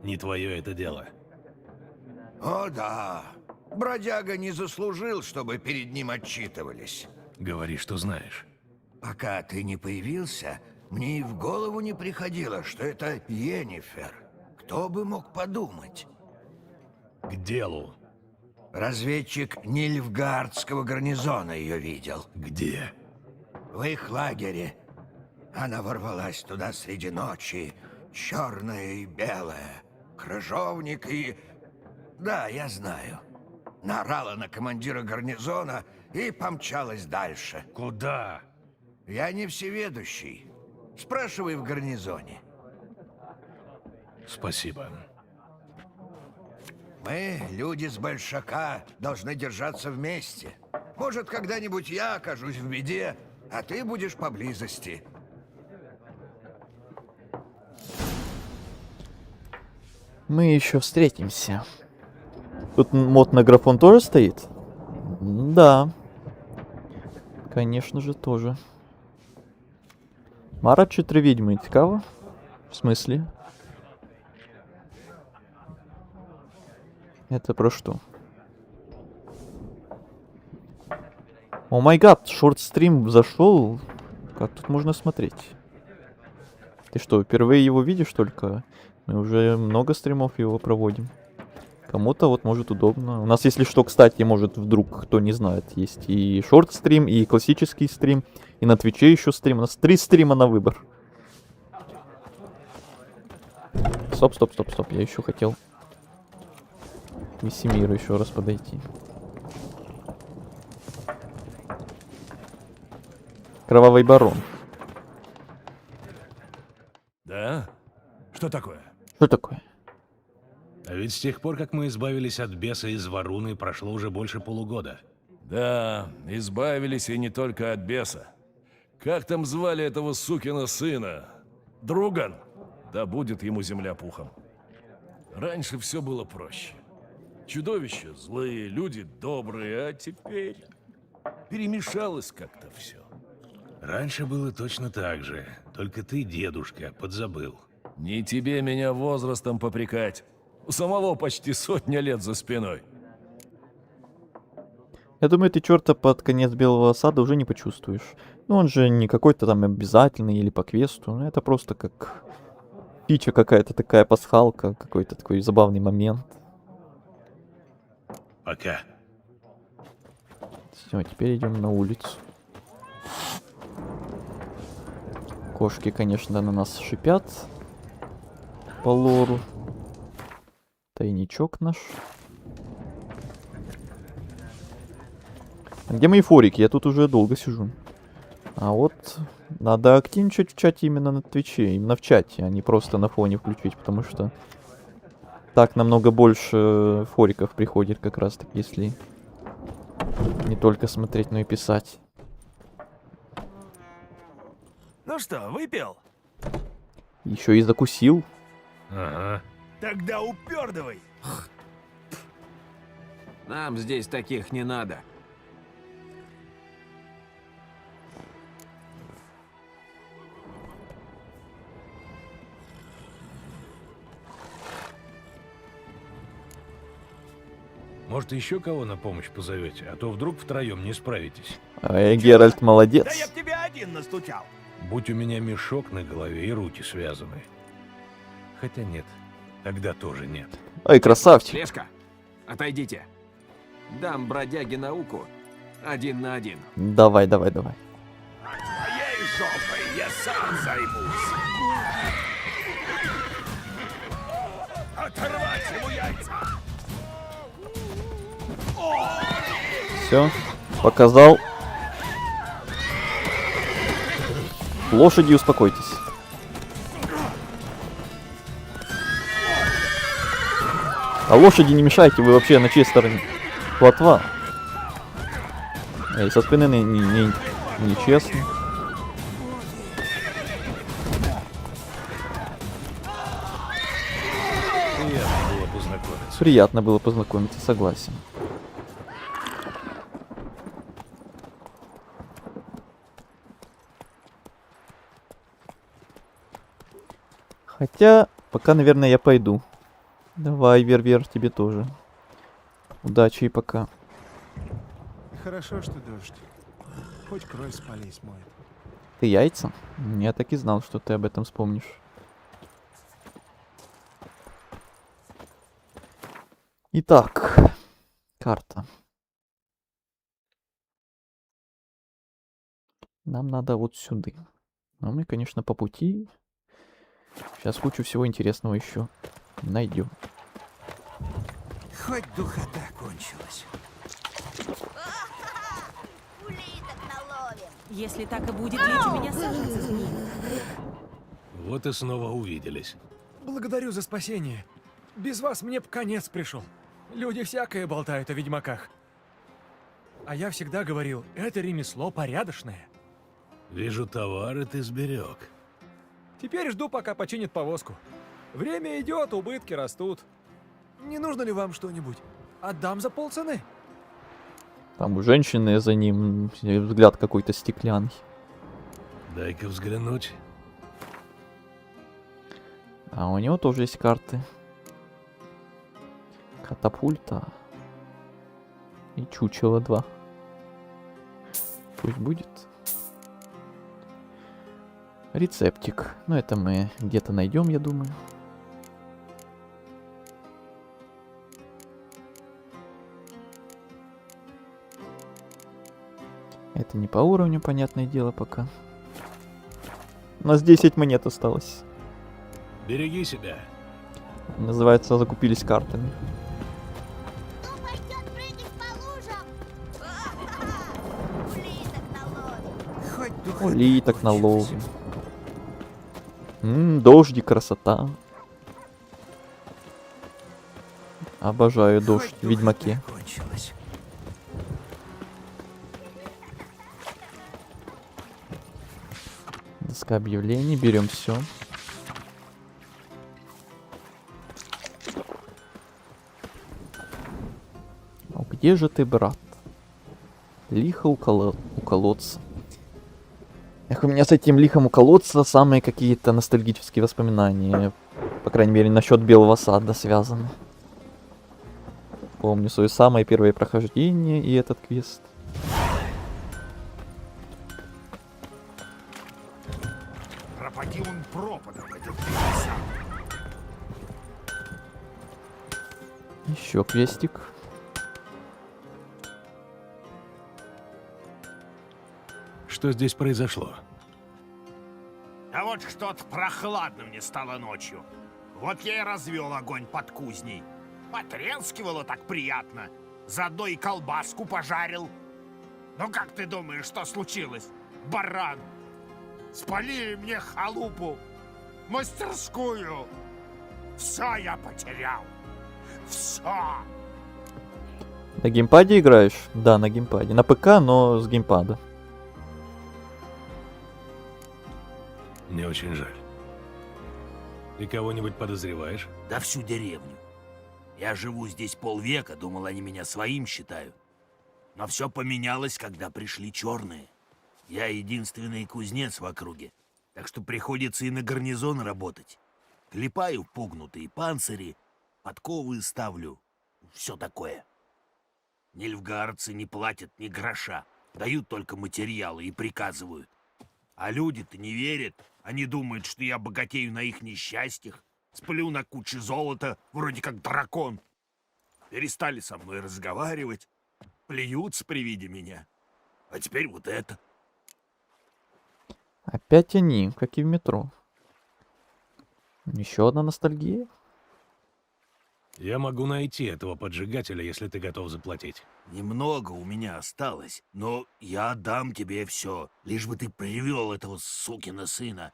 Не твое это дело. О, да. Бродяга не заслужил, чтобы перед ним отчитывались. Говори, что знаешь. Пока ты не появился, мне и в голову не приходило, что это Йеннифер. Кто бы мог подумать? К делу. Разведчик Нильфгардского гарнизона ее видел. Где? В их лагере. Она ворвалась туда среди ночи, черная и белая, крыжовник и... Да, я знаю. Наорала на командира гарнизона и помчалась дальше. Куда? Я не всеведущий. Спрашивай в гарнизоне. Спасибо. Мы, люди с Большака, должны держаться вместе. Может, когда-нибудь я окажусь в беде, а ты будешь поблизости. Мы еще встретимся. Тут мод на графон тоже стоит? Да. Конечно же, тоже. Мара 4 відьми, цікаво? В смысле? Это про что? О май гад, шорт-стрим зашел. Как тут можно смотреть? Ты что, впервые его видишь только? Мы уже много стримов его проводим. Кому-то вот может удобно. У нас, если что, кстати, может вдруг кто не знает, есть и шорт-стрим, и классический стрим, и на Твиче еще стрим. У нас 3 стрима на выбор. Стоп, стоп, стоп, стоп. Я еще хотел к Весемиру еще раз подойти. Кровавый барон. Да? Что такое? Что такое? А ведь с тех пор, как мы избавились от беса из Варуны, прошло уже больше полугода. Да, избавились и не только от беса. Как там звали этого сукина сына? Друган? Да будет ему земля пухом. Раньше все было проще. Чудовища злые, люди добрые, а теперь перемешалось как-то все. Раньше было точно так же, только ты, дедушка, подзабыл. Не тебе меня возрастом попрекать. У самого почти 100 лет за спиной. Я думаю, ты черта под конец Белого Сада уже не почувствуешь. Ну, он же не какой-то там обязательный или по квесту. Это просто как фича какая-то такая, пасхалка, какой-то такой забавный момент. Пока. Все, теперь идем на улицу. Кошки, конечно, на нас шипят. По лору. Тайничок наш. А где мои форики? Я тут уже долго сижу. А вот надо активничать в чате именно на Твиче. Именно в чате, а не просто на фоне включить. Потому что так намного больше фориков приходит как раз таки, если не только смотреть, но и писать. Ну что, выпил? Еще и закусил. Ага. Тогда упердывай. Нам здесь таких не надо. Может, еще кого на помощь позовете, а то вдруг втроем не справитесь. Геральт молодец. Да я б тебе один настучал. Будь у меня мешок на голове и руки связаны. Хотя нет, тогда тоже нет. Ай, красавчик. Лешка, отойдите. Дам бродяге науку 1 на 1. Давай, давай, давай. Моей жопой я сам займусь. Оторвать ему яйца. Все, показал. Лошади, успокойтесь. А лошади не мешайте, вы вообще на чьей стороне? Плотва. Эй, со спины нечестно. Приятно было познакомиться. Приятно было познакомиться, согласен. Хотя, пока, наверное, я пойду. Давай, Вер-Вер, тебе тоже. Удачи и пока. Хорошо, что дождь. Хоть кровь с полей смоет. Ты яйца? Я так и знал, что ты об этом вспомнишь. Итак, карта. Нам надо вот сюда. Но мы, конечно, по пути. Сейчас кучу всего интересного еще найдем. Хоть духота кончилась. Если так и будет, лечь у меня саженцы сгниют. Вот и снова увиделись. Благодарю за спасение. Без вас мне б конец пришел. Люди всякое болтают о ведьмаках. А я всегда говорил, это ремесло порядочное. Вижу, товары ты сберег. Теперь жду, пока починит повозку. Время идет, убытки растут. Не нужно ли вам что-нибудь? Отдам за полцены. Там у женщины за ним взгляд какой-то стеклянный. Дай-ка взглянуть. А у него тоже есть карты. Катапульта. И чучело 2. Пусть будет. Рецептик. Ну, это мы где-то найдем, я думаю. Это не по уровню, понятное дело, пока. У нас 10 монет осталось. Береги себя. Называется, закупились картами. Улиток наловим. Дождик, красота. Обожаю дождь в Ведьмаке. Доска объявлений, берем все. Где же ты, брат? Лихо у колодца. Эх, у меня с этим лихом у колодца самые какие-то ностальгические воспоминания. По крайней мере, насчет Белого Сада связаны. Помню свое самое первое прохождение и этот квест. Пропади он пропадом, этот Еще квестик. Что здесь произошло? А вот что-то прохладно мне стало ночью. Вот я и развел огонь под кузней. Потрескивало так приятно. Заодно и колбаску пожарил. Ну как ты думаешь, что случилось, баран? Спалили мне халупу, мастерскую. Все я потерял. Все. На геймпаде играешь? Да, на геймпаде. На ПК, но с геймпада. Мне очень жаль. Ты кого-нибудь подозреваешь? Да всю деревню. Я живу здесь полвека, думал, они меня своим считают. Но все поменялось, когда пришли черные. Я единственный кузнец в округе, так что приходится и на гарнизон работать. Клепаю пугнутые панцири, подковы ставлю, все такое. Нильфгаарцы не платят ни гроша, дают только материалы и приказывают. А люди-то не верят, они думают, что я богатею на их несчастьях, сплю на куче золота, вроде как дракон. Перестали со мной разговаривать, плюются при виде меня. А теперь вот это. Опять они, как и в метро. Еще одна ностальгия. Я могу найти этого поджигателя, если ты готов заплатить. Немного у меня осталось, но я отдам тебе все, лишь бы ты привел этого сукина сына.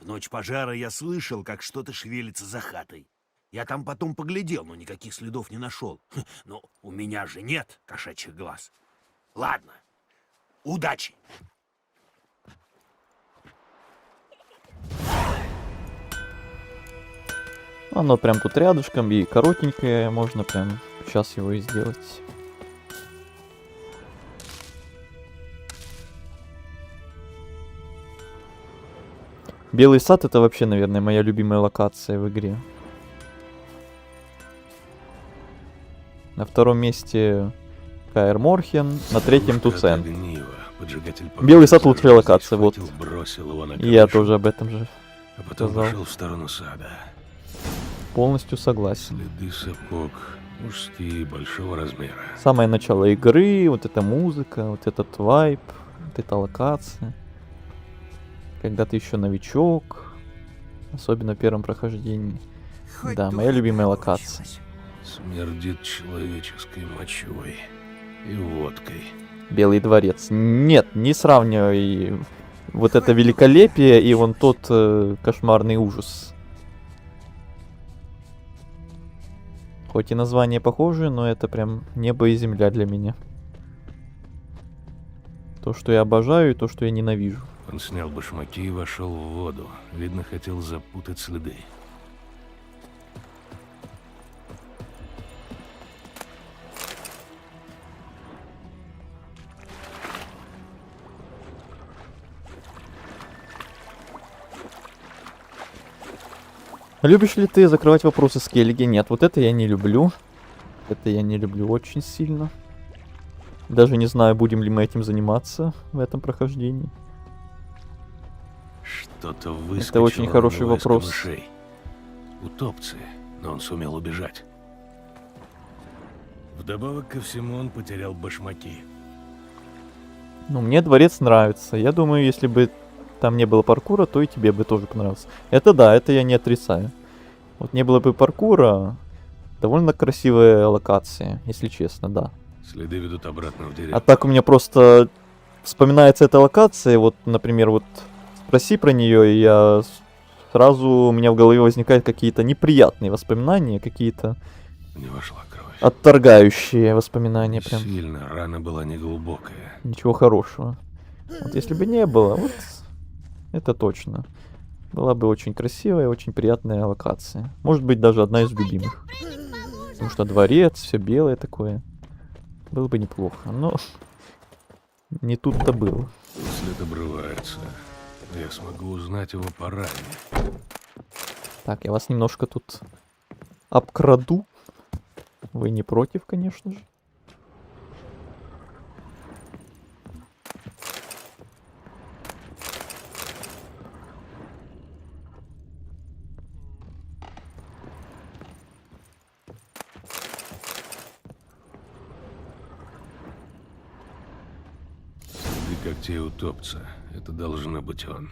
В ночь пожара я слышал, как что-то шевелится за хатой. Я там потом поглядел, но никаких следов не нашел. Но у меня же нет кошачьих глаз. Ладно, удачи. Оно прям тут рядышком и коротенькое, можно прям сейчас его и сделать. Белый сад — это вообще, наверное, моя любимая локация в игре. На втором месте Каэр Морхен, на третьем Туцен. Белый сад — лучшая локация, вот. И я тоже об этом же а потом сказал. пошел в сторону сада. Полностью согласен. Следы сапог, мужские, большого размера. Самое начало игры, вот эта музыка, вот этот вайб, вот эта локация. Когда ты еще новичок, особенно в первом прохождении. Да, моя любимая локация. Смердит человеческой мочой и водкой. Белый дворец. Нет, не сравнивай вот это великолепие и вон тот кошмарный ужас. Хоть и название похоже, но это прям небо и земля для меня. То, что я обожаю, и то, что я ненавижу. Он снял башмаки и вошел в воду. Видно, хотел запутать следы. Любишь ли ты закрывать вопросы Скеллиги? Нет, вот это я не люблю. Это я не люблю очень сильно. Даже не знаю, будем ли мы этим заниматься в этом прохождении. Что-то выскочило. Это очень хороший вопрос. Камышей. Утопцы, но он сумел убежать. Вдобавок ко всему он потерял башмаки. Ну, мне дворец нравится. Я думаю, если бы там не было паркура, то и тебе бы тоже понравился. Это да, это я не отрицаю. Вот не было бы паркура, довольно красивая локация, если честно, да. Следы ведут обратно в деревню. А так у меня просто вспоминается эта локация, вот, например, вот спроси про нее, и я сразу у меня в голове возникают какие-то неприятные воспоминания, какие-то Не вошла кровь. отторгающие воспоминания прям. Сильно, рана была неглубокая. Ничего хорошего. Вот если бы не было, вот это точно. Была бы очень красивая, очень приятная локация. Может быть, даже одна из любимых. Потому что дворец, все белое такое. Было бы неплохо, но не тут-то было. След обрывается. Я смогу узнать его по ране. Так, я вас немножко тут обкраду. Вы не против, конечно же. Следы когтей утопца. Это должно быть он.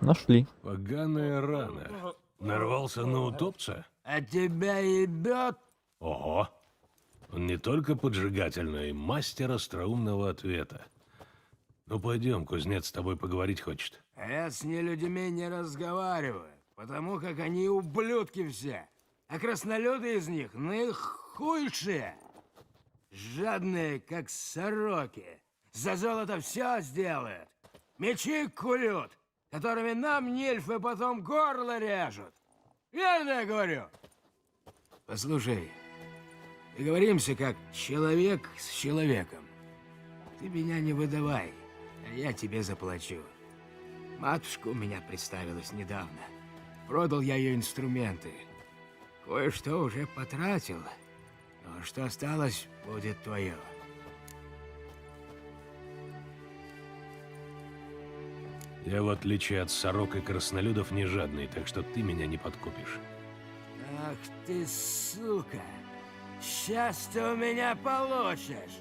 Нашли. Поганая рана. Нарвался на утопца? А тебя ебет? Ого. Он не только поджигатель, но и мастер остроумного ответа. Ну пойдем, кузнец с тобой поговорить хочет. А я с нелюдьми не разговариваю, потому как они ублюдки все. А краснолюды из них наихуйшие. Жадные, как сороки. За золото все сделают. Мечи курют, которыми нам нильфы потом горло режут. Верно я говорю? Послушай, договоримся как человек с человеком. Ты меня не выдавай, а я тебе заплачу. Матушка у меня представилась недавно. Продал я ее инструменты. Кое-что уже потратил, но что осталось, будет твое. Я, в отличие от сорок и краснолюдов, не жадный, так что ты меня не подкупишь. Ах ты, сука! Сейчас ты у меня получишь!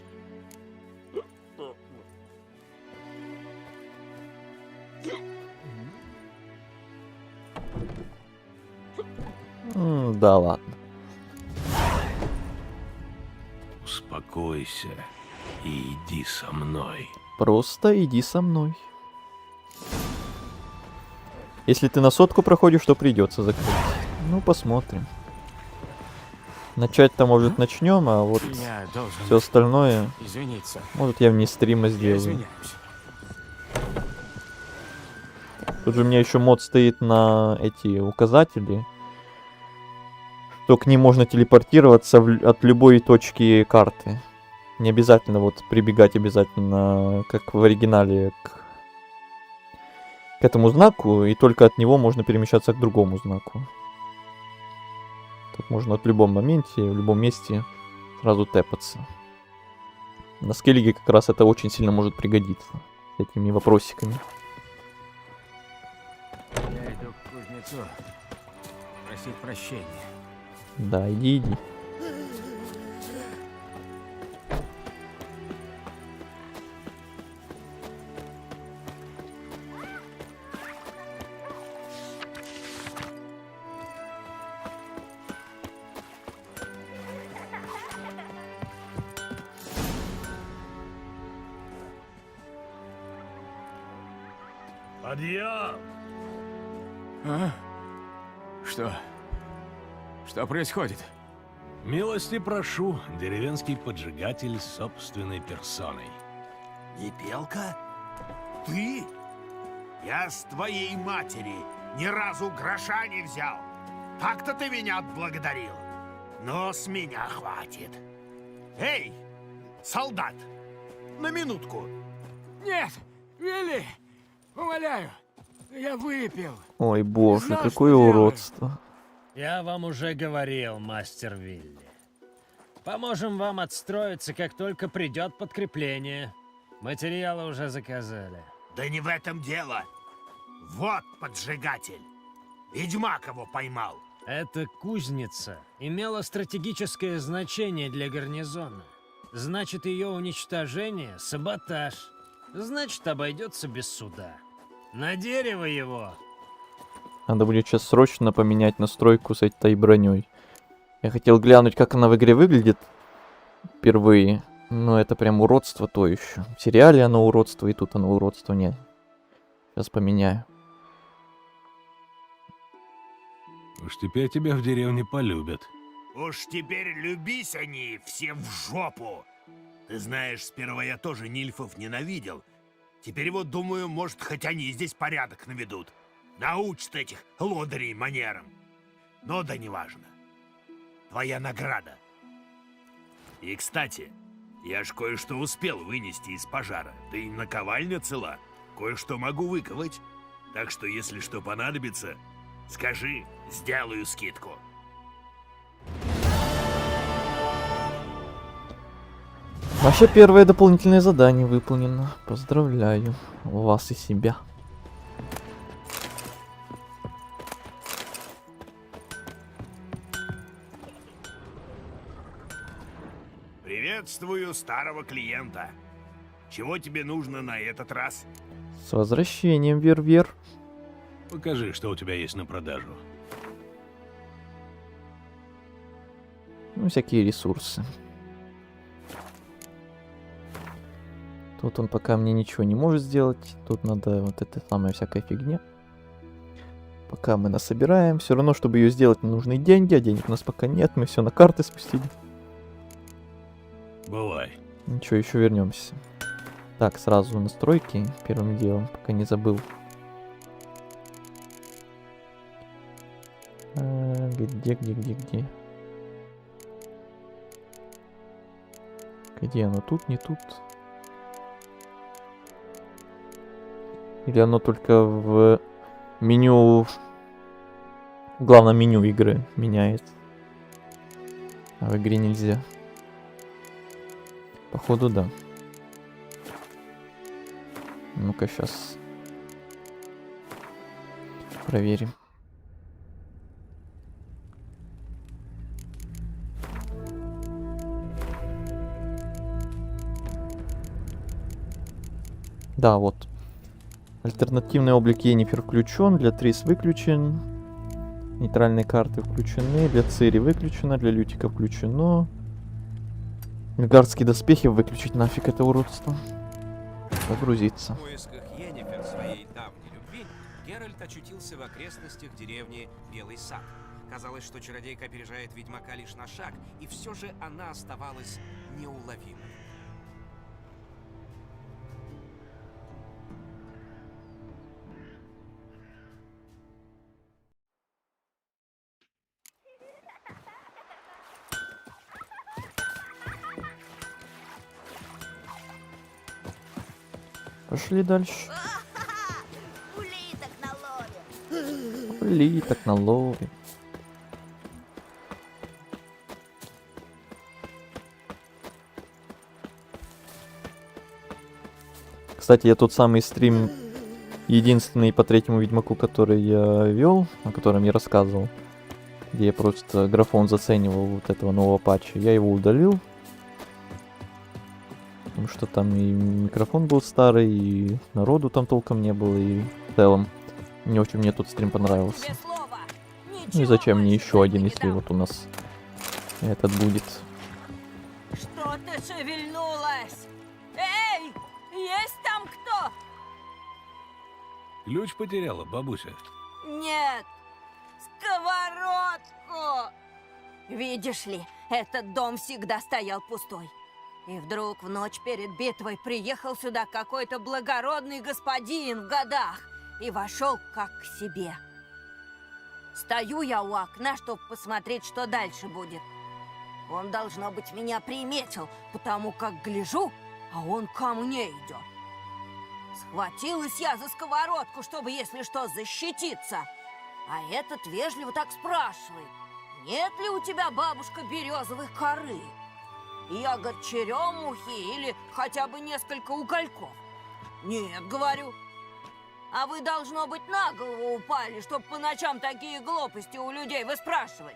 Да ладно. Успокойся и иди со мной. Просто иди со мной. Если ты на сотку проходишь, то придется закрыть. Ну, посмотрим. Начать-то, может, начнем, а вот все остальное... Извиниться. Может, я вне стрима сделаю. Извиняюсь. Тут же у меня еще мод стоит на эти указатели. Что к ним можно телепортироваться от любой точки карты. Не обязательно вот прибегать обязательно, как в оригинале, к этому знаку, и только от него можно перемещаться к другому знаку. Тут можно в любом моменте, в любом месте сразу тэпаться. На Скеллиге как раз это очень сильно может пригодиться. С этими вопросиками. Я иду к кузнецу просить прощения. Да, иди. Подъем! А? Что? Что происходит? Милости прошу, деревенский поджигатель собственной персоной. Не Белка? Ты? Я с твоей матери ни разу гроша не взял. Так-то ты меня отблагодарил. Но с меня хватит. Эй, солдат, на минутку. Нет, Вилли, умоляю, я выпил. Ой, боже, знал, какое что делаю. уродство. Я вам уже говорил, мастер Вилли. Поможем вам отстроиться, как только придет подкрепление. Материалы уже заказали. Да не в этом дело. Вот поджигатель. Ведьмак его поймал. Эта кузница имела стратегическое значение для гарнизона. Значит, ее уничтожение — саботаж. Значит, обойдется без суда. На дерево его! Надо будет сейчас срочно поменять настройку с этой броней. Я хотел глянуть, как она в игре выглядит впервые. Но это прям уродство то еще. В сериале оно уродство, и тут оно уродство. Нет. Сейчас поменяю. Уж теперь тебя в деревне полюбят. Уж теперь любись они все в жопу. Ты знаешь, сперва я тоже нильфов ненавидел. Теперь вот думаю, может, хоть они здесь порядок наведут. Научат этих лодырей манерам. Но да неважно. Твоя награда. И, кстати, я ж кое-что успел вынести из пожара. Да и наковальня цела. Кое-что могу выковать. Так что, если что понадобится, скажи, сделаю скидку. Вообще, первое дополнительное задание выполнено. Поздравляю вас и себя. Приветствую старого клиента. Чего тебе нужно на этот раз? С возвращением, Вер-Вер. Покажи, что у тебя есть на продажу. Ну, всякие ресурсы. Тут он пока мне ничего не может сделать. Тут надо вот эта самая всякая фигня. Пока мы насобираем. Все равно, чтобы ее сделать, нужны деньги. А денег у нас пока нет. Мы все на карты спустили. Бывай. Ничего, еще вернемся. Так, сразу настройки первым делом, пока не забыл. Где? Где оно? Тут, не тут? Или оно только в меню... В главном меню игры меняется? А в игре нельзя. Походу, да. Ну-ка, сейчас проверим. Да, вот. Альтернативный облик Йеннифер включен, для Трис выключен. Нейтральные карты включены, для Цири выключено, для Лютика включено. Мидгардские доспехи выключить нафиг, это уродство. Загрузиться. В поисках Йеннифер, своей давней любви, Геральт очутился в окрестностях деревни Белый Сад. Казалось, что чародейка опережает ведьмака лишь на шаг, и все же она оставалась неуловимой. Пошли дальше. Улиток наловим. Улиток наловим. Кстати, я тот самый стрим, единственный по третьему Ведьмаку, который я вел, о котором я рассказывал, где я просто графон заценивал вот этого нового патча, я его удалил. Потому что там и микрофон был старый, и народу там толком не было, и в целом не очень мне тот стрим понравился. Ну и зачем мне еще один, если вот у нас этот будет. Что ты шевельнулась? Эй, есть там кто? Ключ потеряла, бабуся? Нет, сковородку! Видишь ли, этот дом всегда стоял пустой. И вдруг в ночь перед битвой приехал сюда какой-то благородный господин в годах и вошел как к себе. Стою я у окна, чтобы посмотреть, что дальше будет. Он, должно быть, меня приметил, потому как гляжу, а он ко мне идет. Схватилась я за сковородку, чтобы, если что, защититься. А этот вежливо так спрашивает: нет ли у тебя, бабушка, березовой коры? Ягод черемухи или хотя бы несколько угольков? Нет, говорю. А вы, должно быть, на голову упали, чтобы по ночам такие глупости у людей выспрашивать.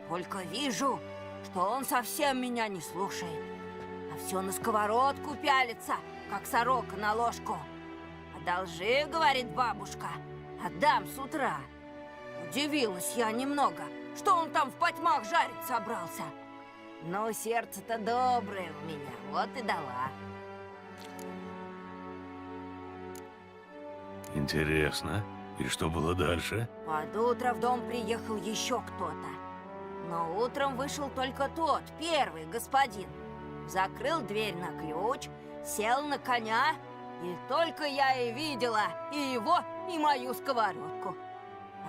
Только вижу, что он совсем меня не слушает, а все на сковородку пялится, как сорока на ложку. «Одолжи, — говорит бабушка, — отдам с утра». Удивилась я немного, что он там в потьмах жарить собрался. Но сердце-то доброе у меня, вот и дала. Интересно. И что было дальше? Под утро в дом приехал еще кто-то. Но утром вышел только тот, первый господин. Закрыл дверь на ключ, сел на коня, и только я и видела и его, и мою сковородку.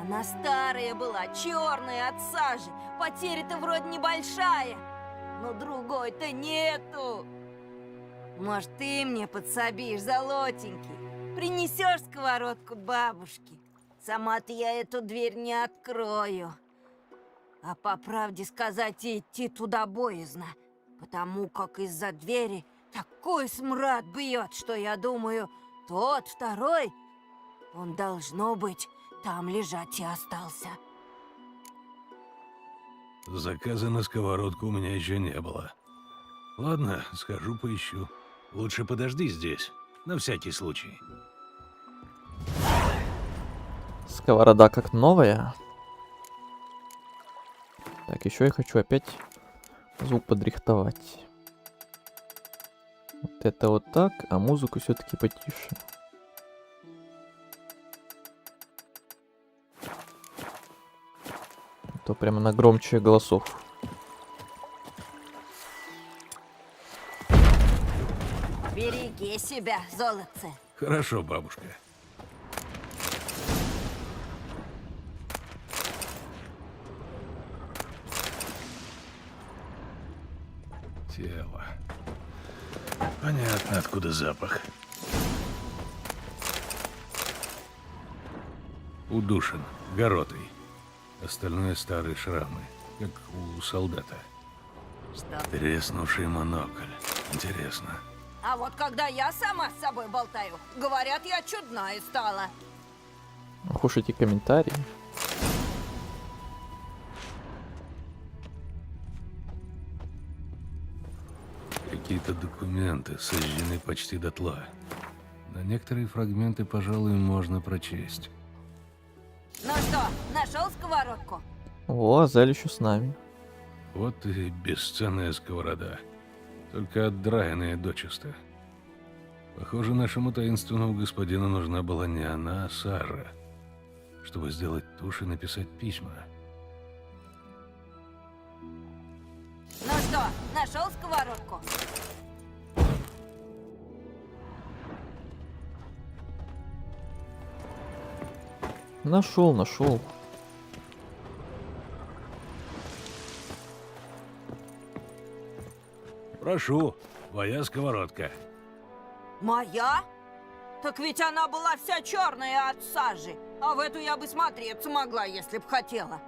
Она старая была, черная от сажи, потеря-то вроде небольшая, но другой-то нету. Может, ты мне подсобишь, золотенький, принесешь сковородку бабушке? Сама-то я эту дверь не открою. А по правде сказать, идти туда боязно, потому как из-за двери такой смрад бьет, что я думаю, тот второй, он, должно быть, там лежать и остался. Заказа на сковородку у меня еще не было. Ладно, схожу поищу. Лучше подожди здесь, на всякий случай. Сковорода как новая. Так, еще я хочу опять звук подрихтовать. Вот это вот так, а музыку все-таки потише. А то прямо на громче голосов. Береги себя, золотце. Хорошо, бабушка. Тело. Понятно, откуда запах. Удушен, горотый. Остальное старые шрамы, как у солдата. Что? Треснувший монокль. Интересно. А вот когда я сама с собой болтаю, говорят, я чудная стала. Ох уж эти комментарии. Какие-то документы сожжены почти дотла. На некоторые фрагменты, пожалуй, можно прочесть. Ну что, нашел сковородку? О, Азель еще с нами. Вот и бесценная сковорода. Только отдраенная дочисто. Похоже, нашему таинственному господину нужна была не она, а Сара, чтобы сделать тушь и написать письма. Ну что, нашел сковородку? Нашел. Прошу, твоя сковородка. Моя? Так ведь она была вся черная от сажи. А в эту я бы смотреться могла, если б хотела.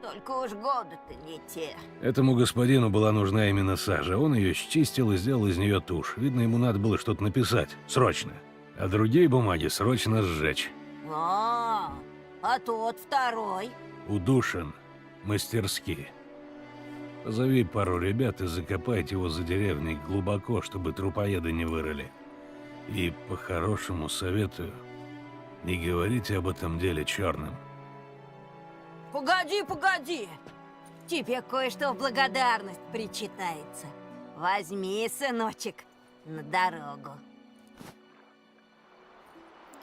Только уж годы-то не те. Этому господину была нужна именно сажа. Он ее счистил и сделал из нее тушь. Видно, ему надо было что-то написать. Срочно. А другие бумаги срочно сжечь. А тот второй? Удушен. Мастерски. Позови пару ребят и закопайте его за деревней глубоко, чтобы трупоеды не вырыли. И по-хорошему советую, не говорите об этом деле черным. Погоди! Тебе кое-что в благодарность причитается. Возьми, сыночек, на дорогу.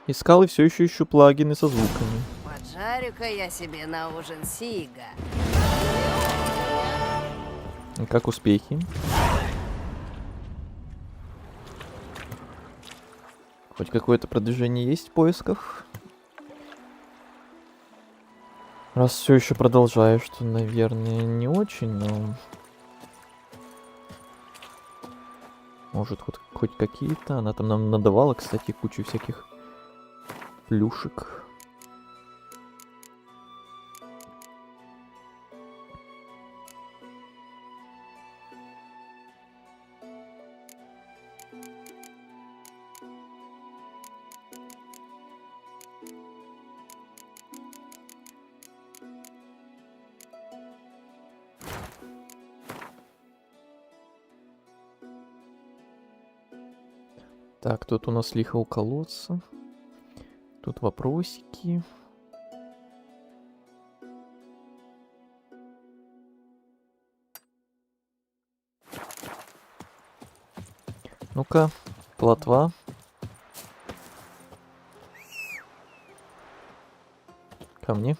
Искал и все еще ищу плагины со звуками. Поджарю-ка я себе на ужин сига. И как успехи? Хоть какое-то продвижение есть в поисках? Раз все еще продолжаешь, то, наверное, не очень, но... Может, хоть какие-то. Она там нам надавала, кстати, кучу всяких плюшек. Так, тут у нас лихо у колодца. Тут вопросики. Ну-ка, плотва. Ко мне.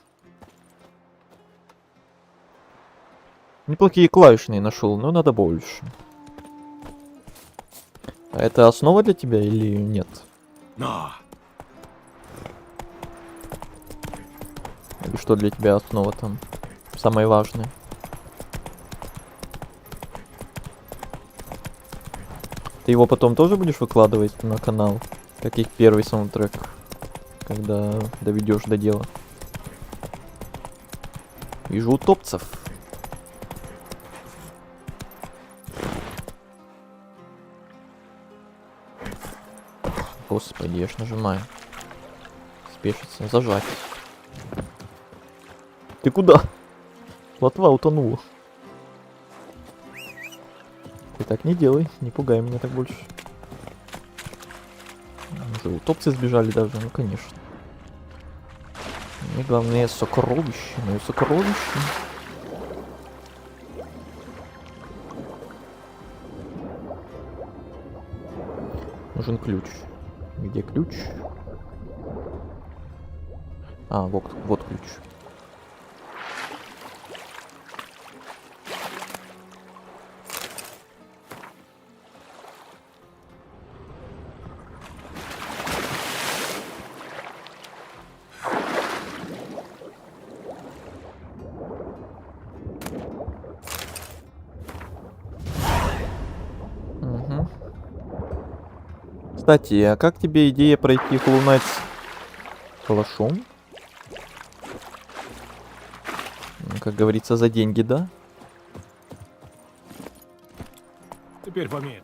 Неплохие клавишные нашел, но надо больше. А это основа для тебя или нет? Но! Или что для тебя основа там? Самое важное. Ты его потом тоже будешь выкладывать на канал? Как их первый саундтрек, когда доведешь до дела? Вижу утопцев. Господи, я ж нажимаю. Спешится. Зажать. Ты куда? Плотва утонула. Ты так не делай. Не пугай меня так больше. Уже утопцы сбежали даже. Ну, конечно. Мне главное сокровище. Мое сокровище. Нужен ключ. Где ключ? А, вот ключ. Угу. Кстати, а как тебе идея пройти Hollow Knight с калашом? Ну, как говорится, за деньги, да? Теперь помедленнее.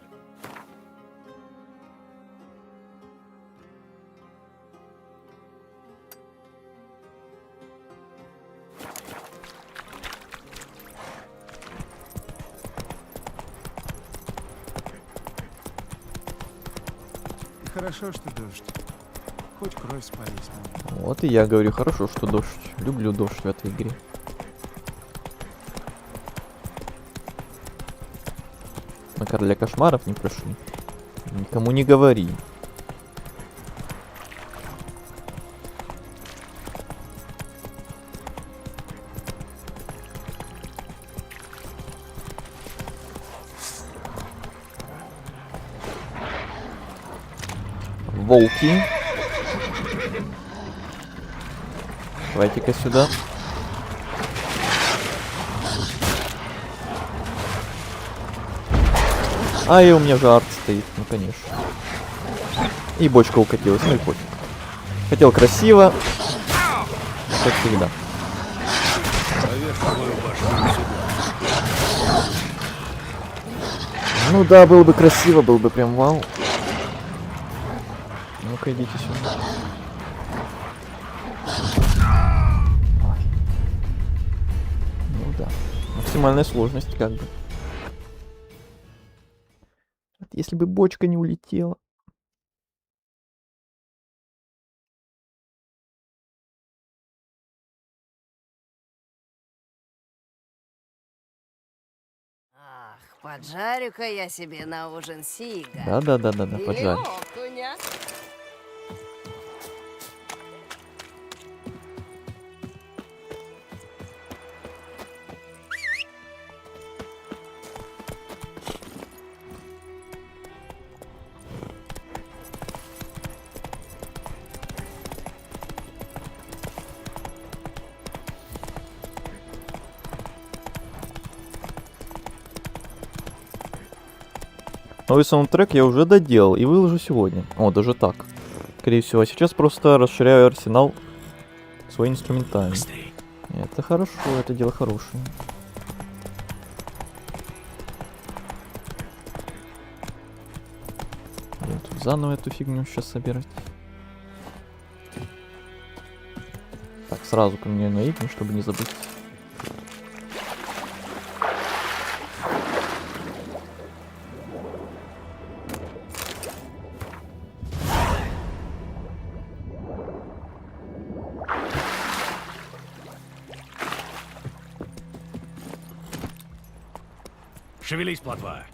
Хорошо, что дождь. Хоть кровь спалить можно. Вот и я говорю, хорошо, что дождь. Люблю дождь в этой игре. На короля кошмаров не прошли. Никому не говори. Волки. Давайте-ка сюда. А, и у меня же арт стоит, ну конечно. И бочка укатилась, ну и пофиг. Хотел красиво, как всегда. Ну да, было бы красиво, был бы прям вау. Ну-ка, идите сюда. Ой. Ну да, максимальная сложность как бы. Если бы бочка не улетела. Ах, поджарю-ка я себе на ужин сига. Да, поджарь. Или окуня. Новый саундтрек я уже доделал и выложу сегодня. О, даже так. Скорее всего. А сейчас просто расширяю арсенал свой инструментальный. Это хорошо, это дело хорошее. Блин, тут заново эту фигню сейчас собирать. Так, сразу поменяю на игру, чтобы не забыть. Шевелись, плотва.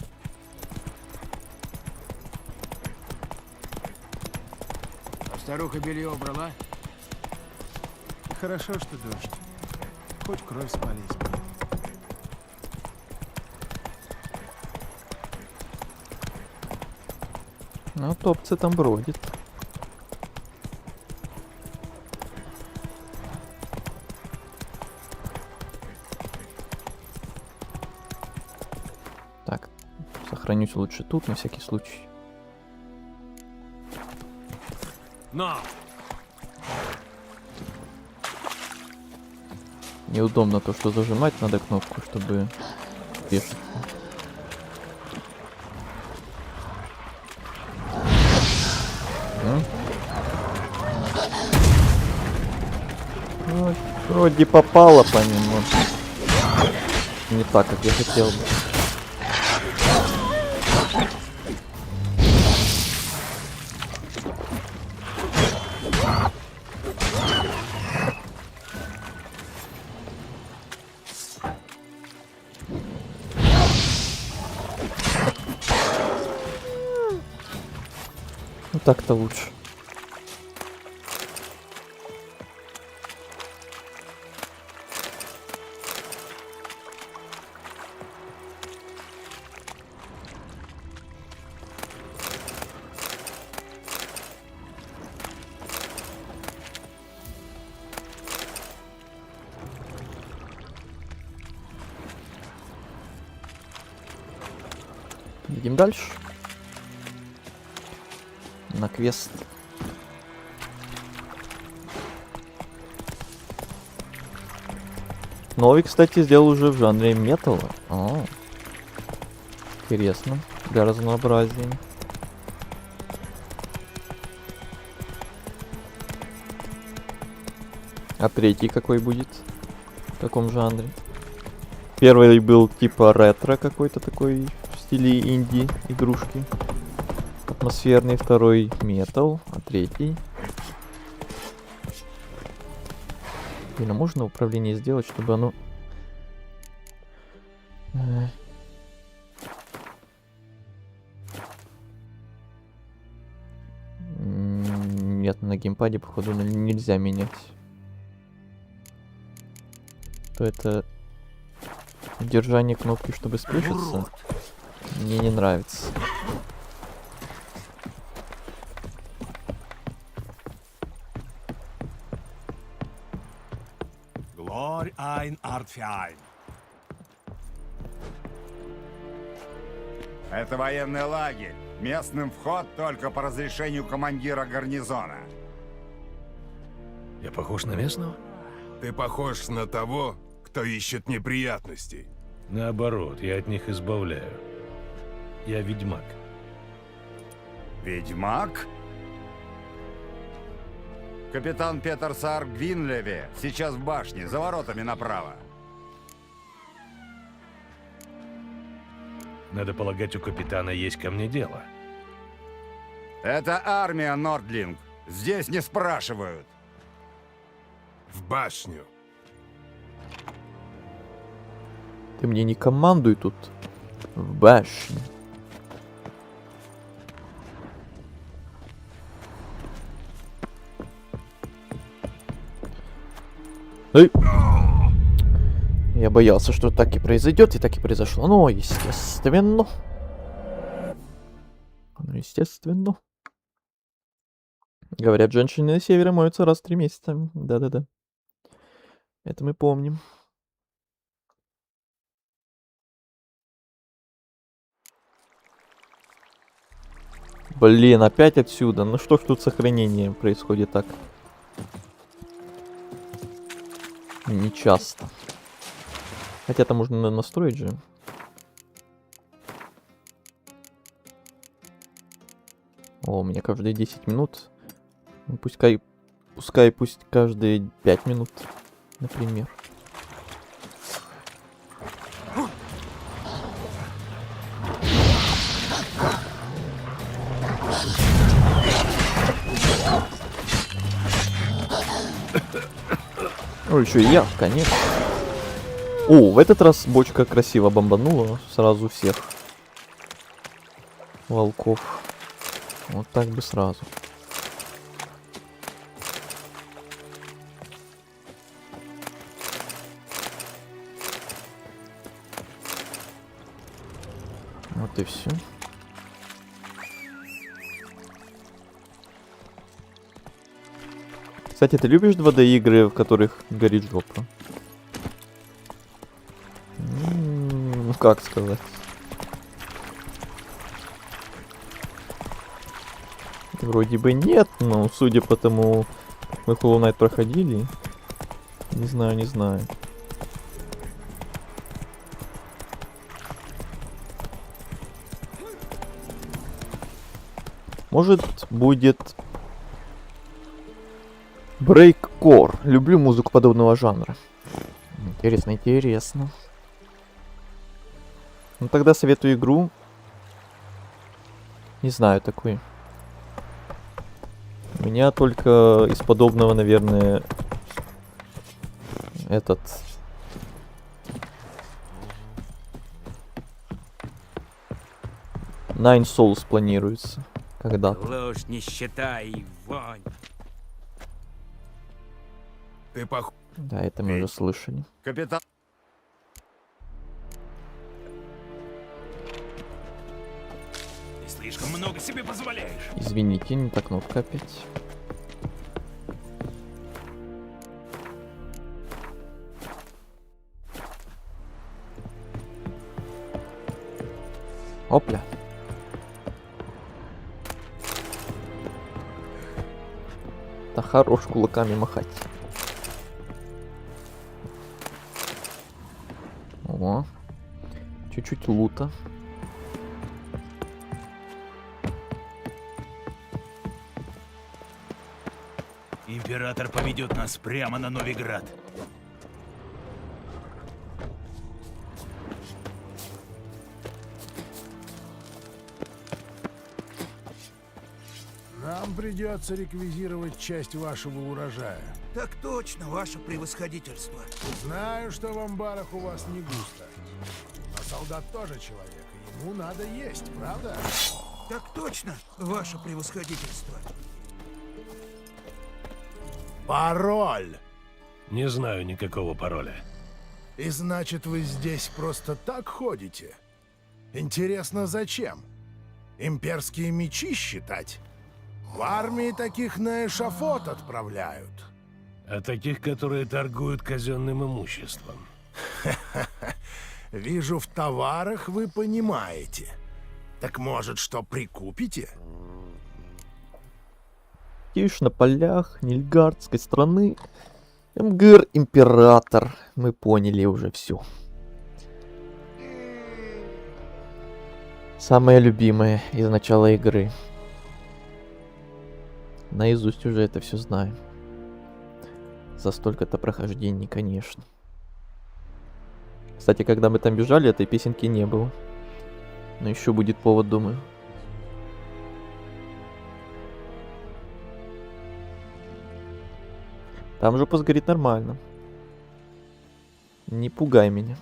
А старуха белье убрала? Хорошо, что дождь. Хоть кровь с полей смоет. Ну, топцы там бродит. Так, сохранюсь лучше тут, на всякий случай. Но! Неудобно то, что зажимать надо кнопку, чтобы вешаться. Ой, вроде попало по нему. Не так, как я хотел бы. Ну так-то лучше. Идем дальше. На квест. Новый, кстати, сделал уже в жанре металла. О, интересно. Для разнообразия. А третий какой будет? В каком жанре? Первый был типа ретро какой-то такой в стиле инди игрушки. Атмосферный, второй метал, а третий. Блин, а можно управление сделать, чтобы оно... Нет, на геймпаде, походу, нельзя менять. То это удержание кнопки, чтобы спрятаться. Мне не нравится. Glor ein Artfein. Это военный лагерь. Местным вход только по разрешению командира гарнизона. Я похож на местного? Ты похож на того, кто ищет неприятностей. Наоборот, я от них избавляю. Я ведьмак. Ведьмак? Капитан Петер Саар Гвинлеве сейчас в башне, за воротами направо. Надо полагать, у капитана есть ко мне дело. Это армия, Нордлинг. Здесь не спрашивают. В башню. Ты мне не командуй тут. В башне. Эй! Я боялся, что так и произойдет, и так и произошло. Ну, естественно. Ну, естественно. Говорят, женщины на севере моются раз в 3 месяца. Да-да-да. Это мы помним. Блин, опять отсюда. Ну что ж тут сохранение происходит так? Не часто. Хотя это можно настроить же. О, у меня каждые 10 минут. Ну, пусть каждые 5 минут, например. О, еще и я, конечно. О, в этот раз бочка красиво бомбанула сразу всех волков. Вот так бы сразу. Вот и все. Кстати, ты любишь 2D игры, в которых горит жопа? Ну, как сказать? Вроде бы нет, но судя по тому, как мы Hollow Knight проходили, не знаю, не знаю. Может, будет Breakcore. Люблю музыку подобного жанра. Интересно, интересно. Ну тогда советую игру. Не знаю такой. У меня только из подобного, наверное, этот... Nine Souls планируется. Когда-то. Ложь, нищета и вонь. Ты пох... Да, это мы уже слышали. Капитан... Ты слишком много себе позволяешь. Извините, не та кнопка опять. Опля. Да хорош кулаками махать. О, чуть-чуть лута. Император поведет нас прямо на Новиград. Нам придется реквизировать часть вашего урожая. Так точно, ваше превосходительство. Знаю, что в амбарах у вас не густо. Но солдат тоже человек, и ему надо есть, правда? Так точно, ваше превосходительство. Пароль! Не знаю никакого пароля. И значит, вы здесь просто так ходите? Интересно, зачем? Имперские мечи считать? В армии таких на эшафот отправляют. А таких, которые торгуют казенным имуществом. Вижу, в товарах вы понимаете. Так может, что прикупите? Тишь на полях Нильфгардской страны. МГР Император. Мы поняли уже все. Самое любимое из начала игры. Наизусть уже это все знаем. За столько-то прохождений, конечно. Кстати, когда мы там бежали, этой песенки не было. Но еще будет повод, думаю. Там жопа сгорит нормально. Не пугай меня.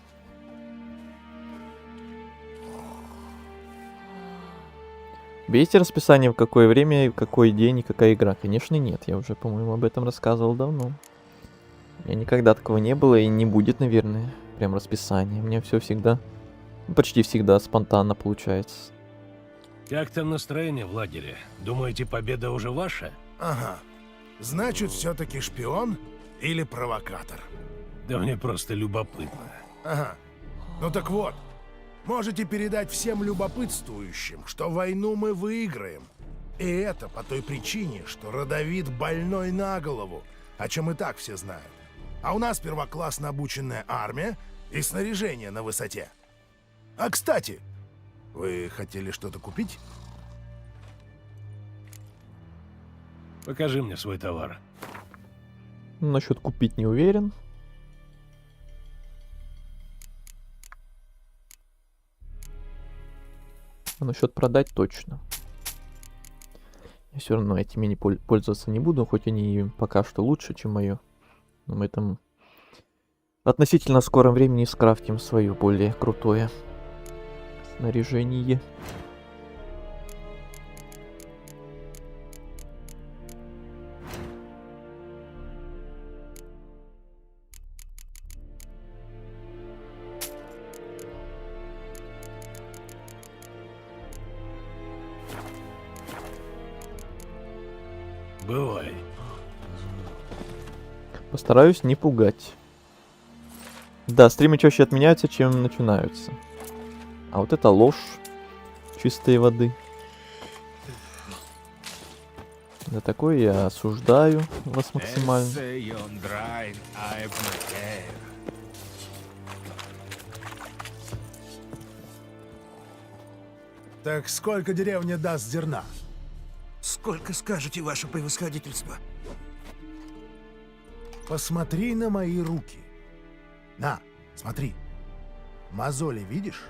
У тебя есть расписание, в какое время, в какой день и какая игра? Конечно, нет. Я уже, по-моему, об этом рассказывал давно. У меня никогда такого не было и не будет, наверное. Прям расписание. У меня все всегда, почти всегда спонтанно получается. Как там настроение в лагере? Думаете, победа уже ваша? Ага. Значит, все-таки шпион или провокатор? Да мне просто любопытно. Ага. Ну так вот, можете передать всем любопытствующим, что войну мы выиграем. И это по той причине, что родовид больной на голову, о чем и так все знают. А у нас первоклассно обученная армия и снаряжение на высоте. А кстати, вы хотели что-то купить? Покажи мне свой товар. Насчет купить не уверен. А насчет продать точно. Я все равно этими не пользоваться не буду, хоть они пока что лучше, чем мое. Но мы там относительно скором времени скрафтим свое более крутое снаряжение. Бывай. Постараюсь не пугать. Да, стримы чаще отменяются, чем начинаются. А вот это ложь чистой воды. За такое я осуждаю вас максимально. Так сколько деревня даст зерна? Сколько скажете, ваше превосходительство? Посмотри на мои руки. На, смотри. Мозоли видишь?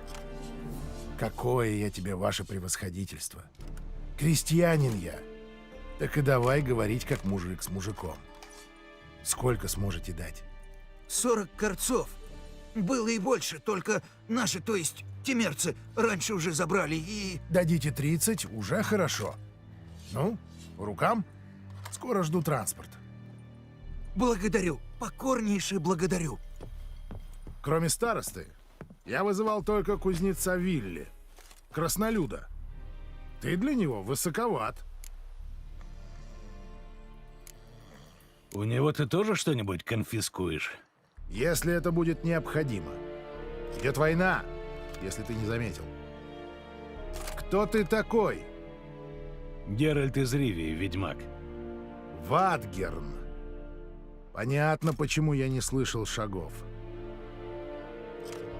Какое я тебе, ваше превосходительство. Крестьянин я. Так и давай говорить, как мужик с мужиком. Сколько сможете дать? 40 корцов. Было и больше, только наши, то есть темерцы, раньше уже забрали и... Дадите 30, уже хорошо. Ну, по рукам? Скоро жду транспорт. Благодарю, покорнейше благодарю. Кроме старосты, я вызывал только кузнеца Вилли, краснолюда. Ты для него высоковат. У него ты тоже что-нибудь конфискуешь? Если это будет необходимо. Идет война, если ты не заметил. Кто ты такой? Геральт из Ривии, ведьмак. Ватгерн. Понятно, почему я не слышал шагов.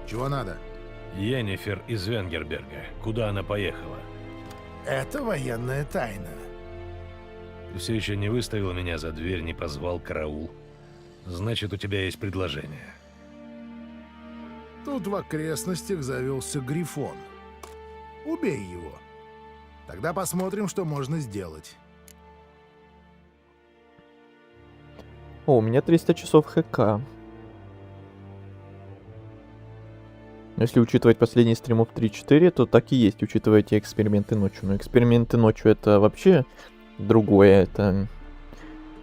Чего надо? Йеннифер из Венгерберга. Куда она поехала? Это военная тайна. Ты все еще не выставил меня за дверь, не позвал караул. Значит, у тебя есть предложение. Тут в окрестностях завелся Грифон. Убей его. Тогда посмотрим, что можно сделать. О, у меня 300 часов ХК. Если учитывать последние стримов 3-4, то так и есть, учитывая эти эксперименты ночью. Но эксперименты ночью это вообще другое, это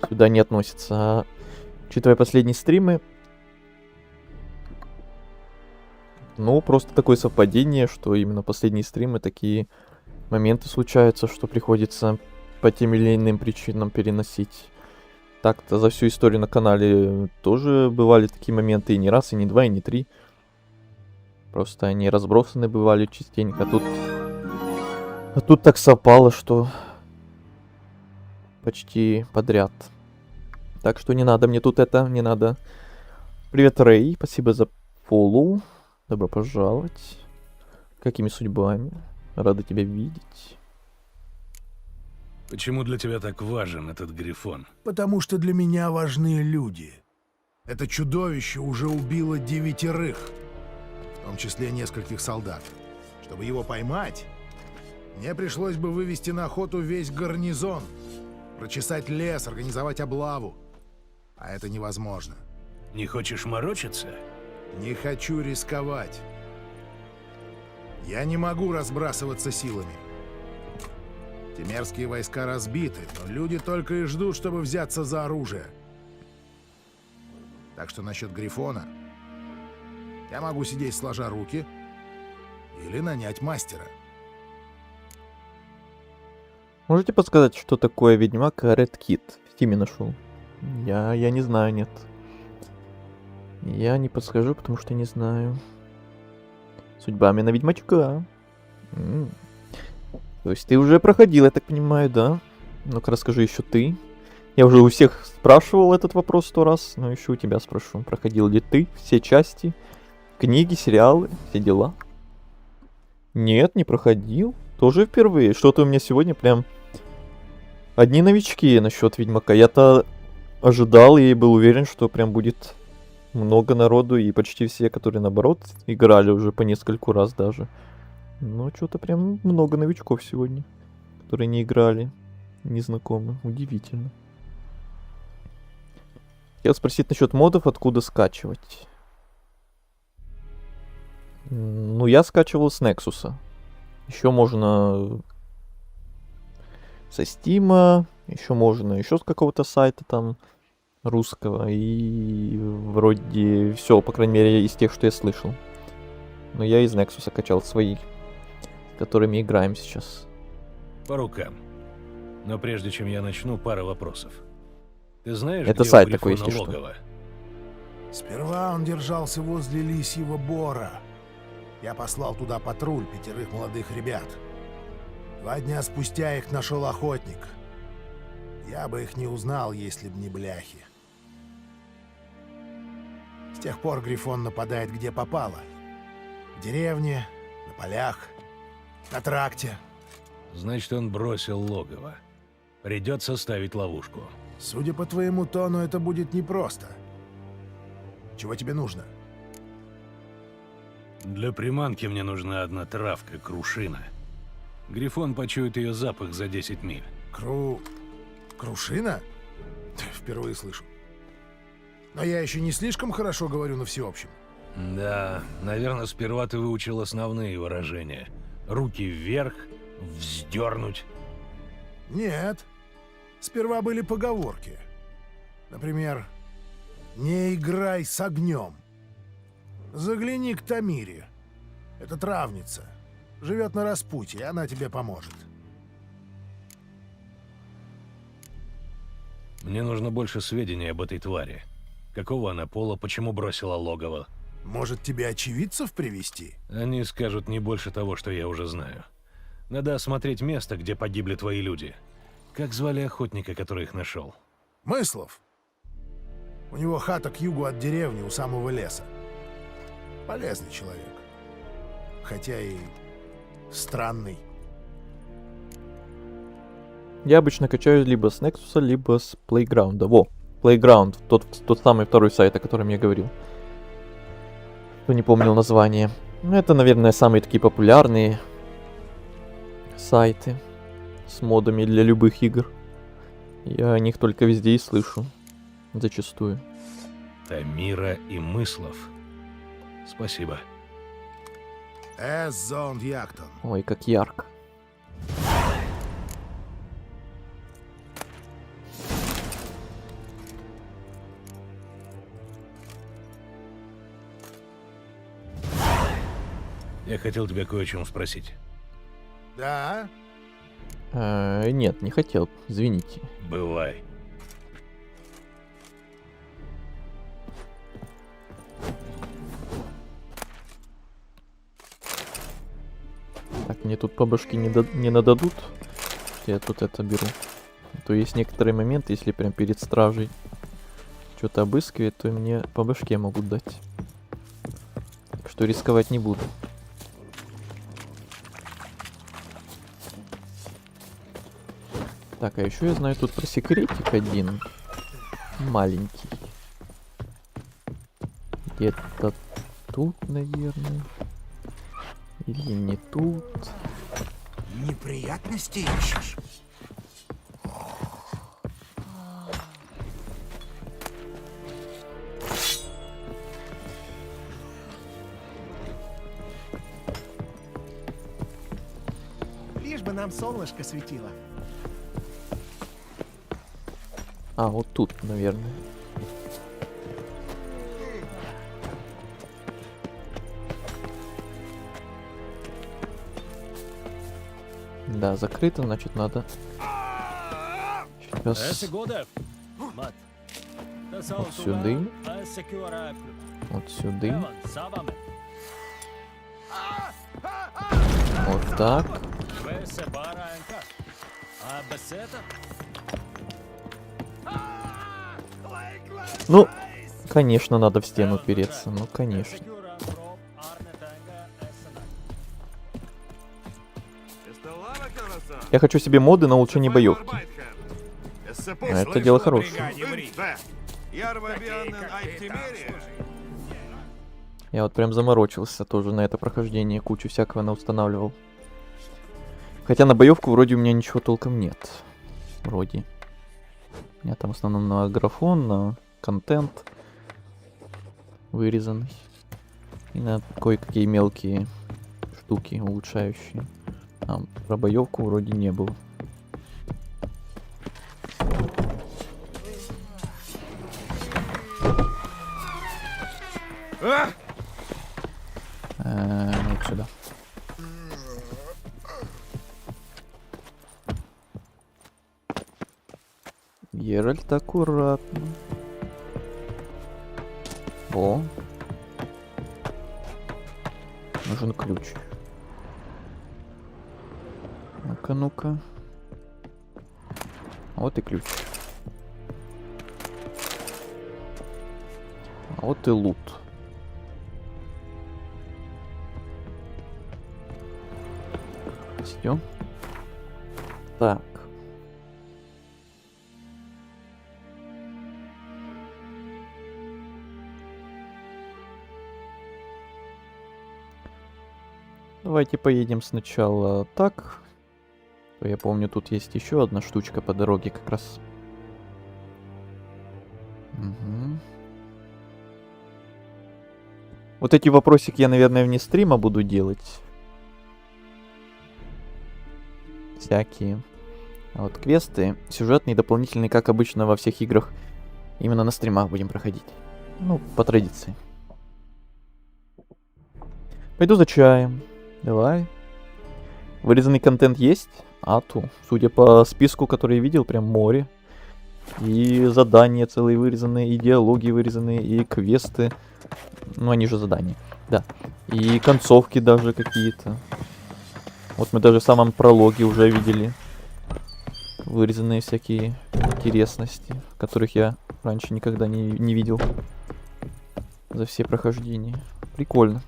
сюда не относится. А учитывая последние стримы, ну, просто такое совпадение, что именно последние стримы такие моменты случаются, что приходится по тем или иным причинам переносить. Так-то за всю историю на канале тоже бывали такие моменты, и не раз, и не два, и не три. Просто они разбросаны бывали частенько. А тут так совпало, что почти подряд. Так что не надо мне тут это, не надо. Привет, Рэй, спасибо за фоллоу. Добро пожаловать. Какими судьбами? Рада тебя видеть. Почему для тебя так важен этот Грифон? Потому что для меня важны люди. Это чудовище уже убило 9, в том числе нескольких солдат. Чтобы его поймать, мне пришлось бы вывести на охоту весь гарнизон, прочесать лес, организовать облаву. А это невозможно. Не хочешь морочиться? Не хочу рисковать. Я не могу разбрасываться силами. Темерские войска разбиты, но люди только и ждут, чтобы взяться за оружие. Так что насчет Грифона я могу сидеть сложа руки или нанять мастера. Можете подсказать, что такое ведьмак Red Kit? В Стиме нашел. Я не знаю, нет. Я не подскажу, потому что не знаю. Судьбами на ведьмачка. То есть ты уже проходил, я так понимаю, да? Ну-ка расскажи еще ты. Я уже у всех спрашивал этот вопрос 100 раз, но еще у тебя спрошу. Проходил ли ты все части, книги, сериалы, все дела? Нет, не проходил. Тоже впервые. Что-то у меня сегодня прям одни новички насчет Ведьмака. Я-то ожидал и был уверен, что прям будет много народу, и почти все, которые наоборот играли уже по нескольку раз даже. Но что-то прям много новичков сегодня, которые не играли, не знакомы. Удивительно. Хотел спросить насчет модов, откуда скачивать. Ну, я скачивал с Nexus. Еще можно со Steam, еще можно еще с какого-то сайта там русского. И вроде все, по крайней мере, из тех, что я слышал. Но я из Nexus качал свои, с которыми играем сейчас. По рукам. Но прежде чем я начну, пара вопросов. Ты знаешь, это где сайт у такой, Грифона если логово? Сперва он держался возле Лисьего Бора. Я послал туда патруль 5 молодых ребят. 2 дня спустя их нашел охотник. Я бы их не узнал, если б не бляхи. С тех пор Грифон нападает где попало. В деревне, на полях, на тракте. Значит, он бросил логово. Придется ставить ловушку. Судя по твоему тону, это будет непросто. Чего тебе нужно? Для приманки мне нужна одна травка, крушина. Грифон почует ее запах за 10 миль. Крушина? Впервые слышу. Но я еще не слишком хорошо говорю на всеобщем. Да, наверное, сперва ты выучил основные выражения. Руки вверх, вздернуть. Нет. Сперва были поговорки. Например, «Не играй с огнем». Загляни к Тамире. Это травница. Живет на распутье, она тебе поможет. Мне нужно больше сведений об этой твари. Какого она пола, почему бросила логово? Может, тебе очевидцев привести? Они скажут не больше того, что я уже знаю. Надо осмотреть место, где погибли твои люди. Как звали охотника, который их нашел? Мыслов. У него хата к югу от деревни, у самого леса. Полезный человек. Хотя и странный. Я обычно качаю либо с Nexus, либо с Playground. Во, Playground, тот самый второй сайт, о котором я говорил. Кто не помнил название. Это, наверное, самые такие популярные сайты с модами для любых игр. Я о них только везде и слышу. Зачастую. Тамира и Мыслов. Спасибо. Эзон Яктон. Ой, как ярко. Я хотел тебя кое о чем спросить. Да? Нет, не хотел, извините. Бывай. Так, мне тут по башке не нададут. Я тут это беру. А то есть некоторые моменты, если прям перед стражей что-то обыскивает, то мне по башке могут дать. Так что рисковать не буду. Так, а еще я знаю тут про секретик один. Маленький. Где-то тут, наверное. Или не тут. Неприятности ищешь? Лишь бы нам солнышко светило. А, вот тут, наверное. Да, закрыто, значит надо. Сейчас. Вот сюда. Вот сюда. Вот так. Ну, конечно, надо в стену переться. Ну, конечно. Я хочу себе моды на улучшение боевки. А это дело хорошее. Я вот прям заморочился тоже на это прохождение, кучу всякого наустанавливал. Хотя на боевку вроде у меня ничего толком нет. Вроде. У меня там в основном на графон, на контент вырезанный. И на кое-какие мелкие штуки улучшающие. А про боевку вроде не было. Вот сюда. Геральт, аккуратно. О. Нужен ключ. Ну-ка, ну-ка. Вот и ключ. А вот и лут. Все. Так. Давайте поедем сначала так. Я помню, тут есть еще одна штучка по дороге как раз. Угу. Вот эти вопросики я, наверное, вне стрима буду делать. Всякие. А вот квесты, сюжетные, дополнительные, как обычно во всех играх, именно на стримах будем проходить. Ну, по традиции. Пойду за чаем. Давай. Вырезанный контент есть? А то, судя по списку, который я видел, прям море. И задания целые вырезанные, и диалоги вырезанные, и квесты. Ну, они же задания. Да. И концовки даже какие-то. Вот мы даже в самом прологе уже видели вырезанные всякие интересности, которых я раньше никогда не видел за все прохождения. Прикольно.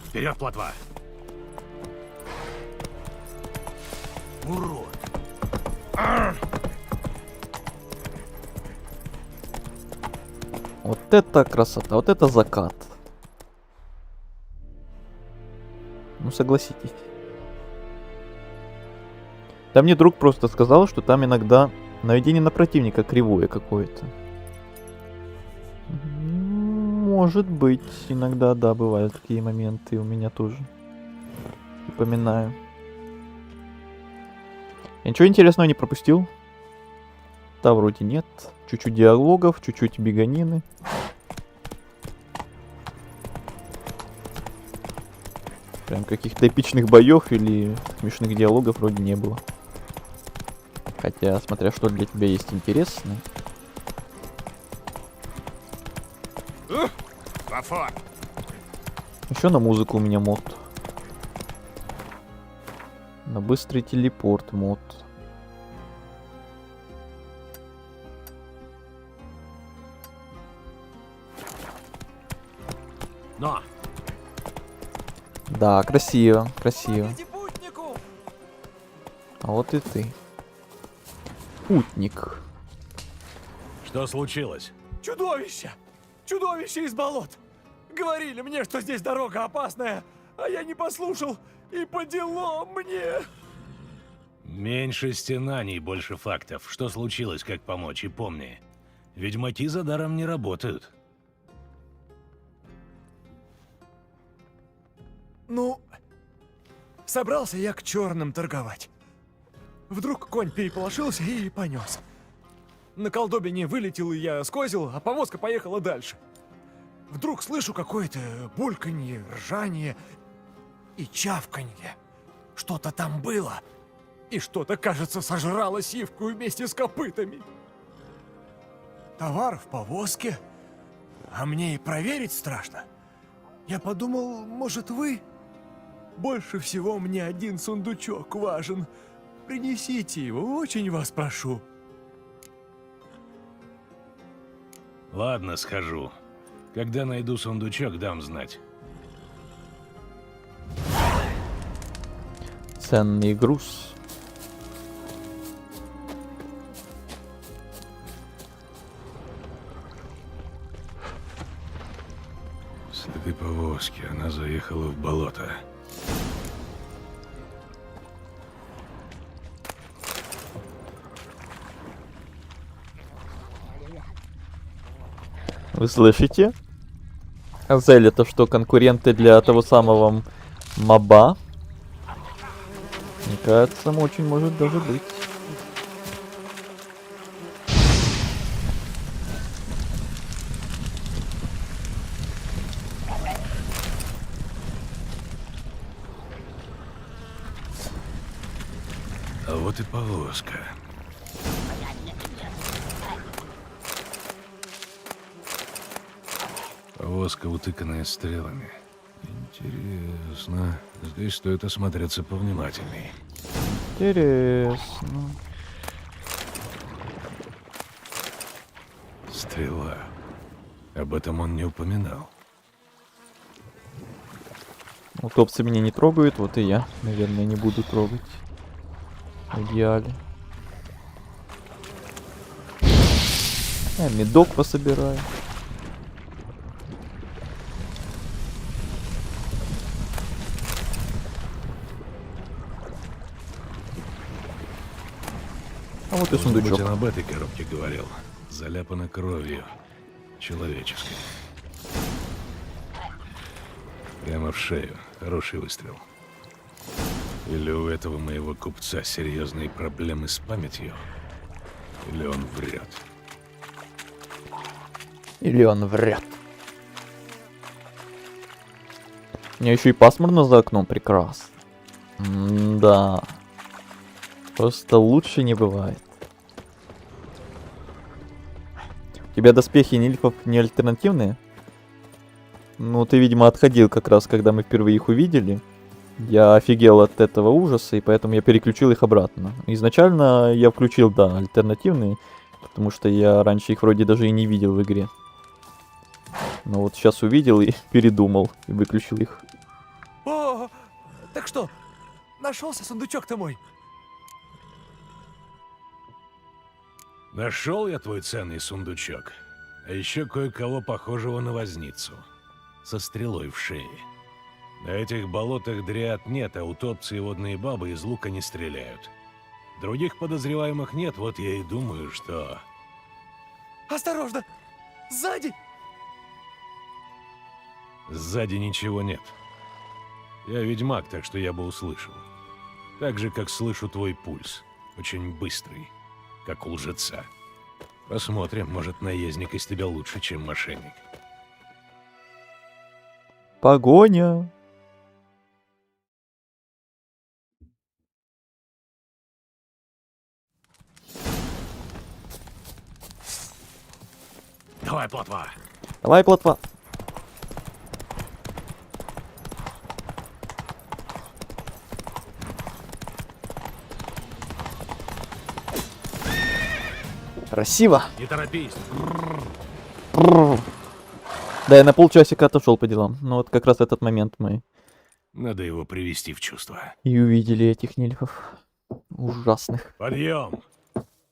Вперед, плотва! Урод! Вот это красота, вот это закат. Ну, согласитесь. Да мне друг просто сказал, что там иногда наведение на противника кривое какое-то. Может быть, иногда, да, бывают такие моменты, у меня тоже. Припоминаю. Я ничего интересного не пропустил? Да, вроде нет. Чуть-чуть диалогов, чуть-чуть беганины. Прям каких-то эпичных боев или смешных диалогов вроде не было. Хотя, смотря что для тебя есть интересно. Еще на музыку у меня мод. На быстрый телепорт мод. Но! Да, красиво, красиво. А вот и ты. Путник. Что случилось? Чудовище! Чудовище из болот! Говорили мне, что здесь дорога опасная, а я не послушал, и по делам мне! Меньше стенаний, больше фактов. Что случилось, как помочь, и помни. Ведьмаки за даром не работают. Ну, собрался я к черным торговать. Вдруг конь переполошился и понес. На колдобине вылетел, и я скозил, а повозка поехала дальше. Вдруг слышу какое-то бульканье, ржание и чавканье. Что-то там было. И что-то, кажется, сожрало сивку вместе с копытами. Товар в повозке, А мне и проверить страшно. Я подумал, может, вы? Больше всего мне один сундучок важен. Принесите его, очень вас прошу. Ладно, схожу. Когда найду сундучок, дам знать. Ценный груз. Следы повозки. Она заехала в болото. Вы слышите? Азель, это что, конкуренты для того самого моба? Мне кажется, очень может даже быть. А вот и повозка. Повозка, утыканная стрелами. Интересно. Здесь стоит осмотреться повнимательней. Интересно. Стрела. Об этом он не упоминал. Утопцы меня не трогают, вот и я, наверное, не буду трогать. В идеале. Я медок пособираю. А вот и Может быть, сундучок. он об этой коробке говорил. Заляпана кровью. Человеческой. Прямо в шею. Хороший выстрел. Или у этого моего купца серьезные проблемы с памятью? Или он врет? Или он врет. У меня еще и пасмурно за окном, прекрасно. Да. Просто лучше не бывает. У тебя доспехи нильфов не альтернативные? Ну, ты, видимо, отходил как раз, когда мы впервые их увидели. Я офигел от этого ужаса, и поэтому я переключил их обратно. Изначально я включил, да, альтернативные, потому что я раньше их вроде даже и не видел в игре. Но вот сейчас увидел и передумал, и выключил их. О, так что, нашелся сундучок-то мой? Нашел я твой ценный сундучок. А еще кое-кого похожего на возницу. Со стрелой в шее. На этих болотах дриад нет, а утопцы и водные бабы из лука не стреляют. Других подозреваемых нет, вот я и думаю, что... Осторожно! Сзади! Сзади ничего нет. Я ведьмак, так что я бы услышал. Так же, как слышу твой пульс. Очень быстрый. Как у лжеца. Посмотрим, может, наездник из тебя лучше, чем мошенник. Погоня! Давай, плотва! Давай, плотва! Красиво! Не торопись! Да, я на полчасика отошел по делам. Но вот как раз этот момент мы Надо его привести в чувство. и увидели этих нильфов. Ужасных. Подъем!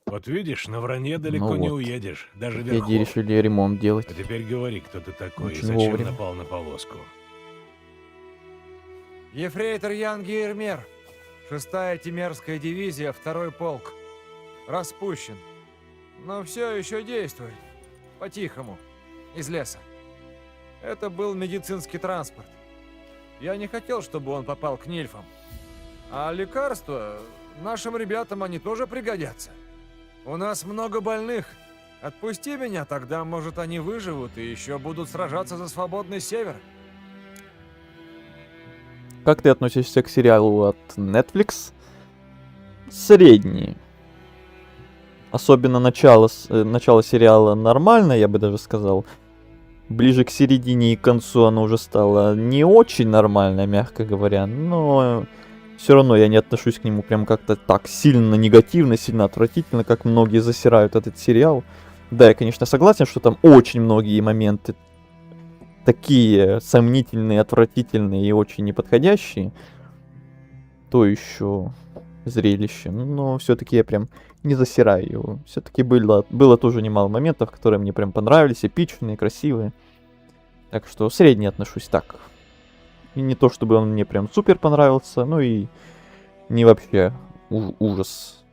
Вот видишь, на вранье далеко Ну не вот. уедешь, даже Эти верхом. решили ремонт делать. А теперь говори, кто ты такой и Очень зачем вовремя. напал на повозку. Ефрейтор Ян Гейрмер. 6-я Тимерская дивизия, 2-й полк. Распущен. Но все еще действует. По-тихому. Из леса. Это был медицинский транспорт. Я не хотел, чтобы он попал к нильфам. А лекарства нашим ребятам они тоже пригодятся. У нас много больных. Отпусти меня, тогда, может, они выживут и еще будут сражаться за свободный север. Как ты относишься к сериалу от Netflix? Средний. Особенно начало сериала нормально, я бы даже сказал. ближе к середине и к концу оно уже стало не очень нормально, мягко говоря, но все равно я не отношусь к нему прям как-то так сильно негативно, сильно отвратительно, как многие засирают этот сериал. Да, я, конечно, согласен, что там очень многие моменты такие сомнительные, отвратительные и очень неподходящие. То еще зрелище. Но все-таки я прям не засираю его. Все-таки было тоже немало моментов, которые мне прям понравились, эпичные, красивые. Так что средне отношусь так. И не то, чтобы он мне прям супер понравился, но и не вообще ужас.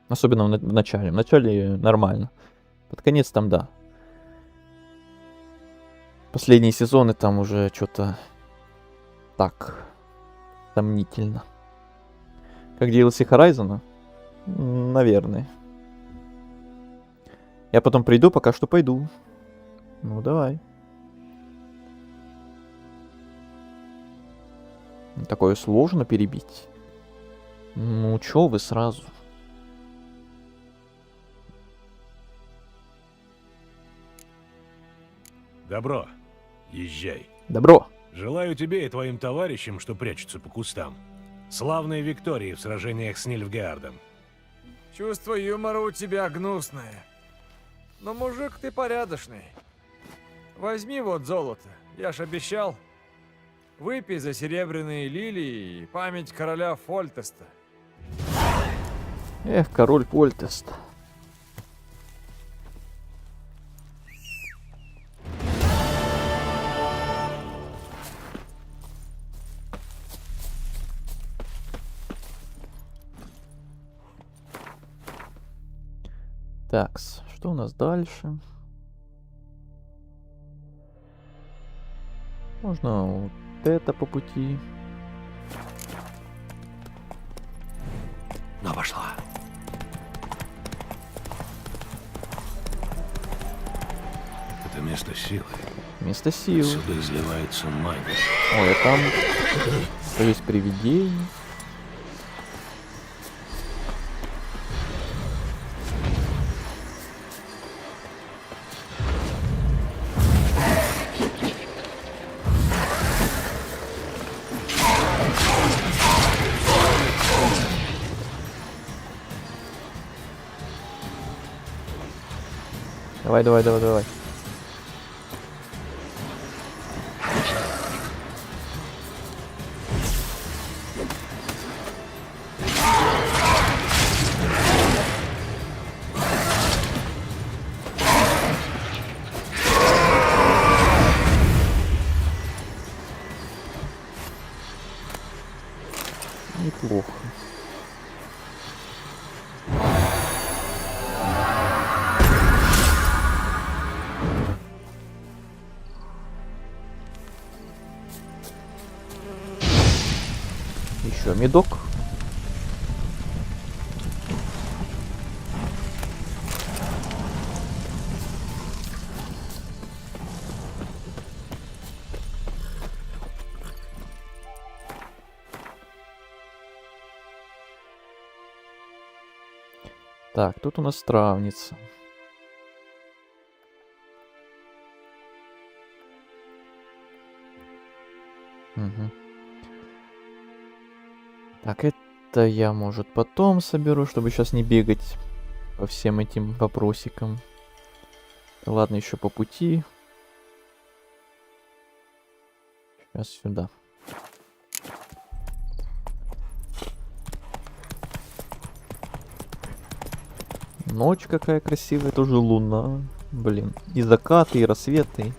Особенно в начале. В начале нормально. Под конец там да. Последние сезоны там уже что-то так сомнительно. Как DLC Horizon? Наверное. Я потом приду, пока что пойду. Ну, давай. Такое сложно перебить. Ну, чё вы сразу? Добро. Езжай. Добро. Желаю тебе и твоим товарищам, что прячутся по кустам, славной виктории в сражениях с Нильфгаардом. Чувство юмора у тебя гнусное. Но мужик ты порядочный. Возьми вот золото, я ж обещал. Выпей за серебряные лилии и память короля Фольтеста. Эх, король Фольтест. Такс, что у нас дальше? Можно вот это по пути. Но пошла. Это место силы. Место силы. Сюда изливается магия. Ой, а там есть привидение. Давай, давай, давай, давай. Неплохо. Еще медок. Так, тут у нас травница. Угу. Так, это я, может, потом соберу, чтобы сейчас не бегать по всем этим вопросикам. Ладно, еще по пути. Сейчас сюда. Ночь какая красивая, тоже луна. Блин, и закаты, и рассветы,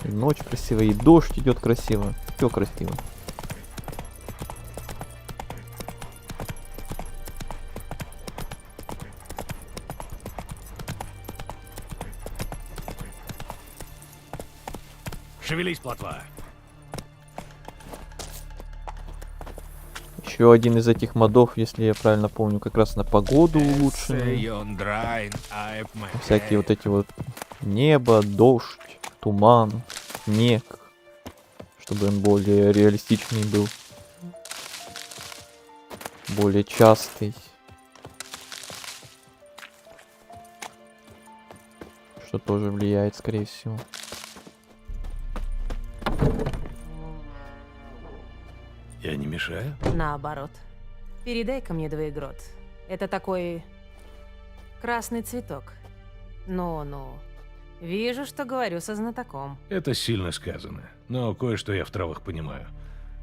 и ночь красивая, и дождь идет красиво. Все красиво. Шевелись, плотва. Еще один из этих модов, если я правильно помню, как раз на погоду улучшенный. Всякие вот эти вот небо, дождь, туман, снег. Чтобы он более реалистичный был. Более частый. Что тоже влияет, скорее всего. Я не мешаю? Наоборот. Передай-ка мне двоегрот. Это такой... красный цветок. Ну-ну. Вижу, что говорю со знатоком. Это сильно сказано, но кое-что я в травах понимаю.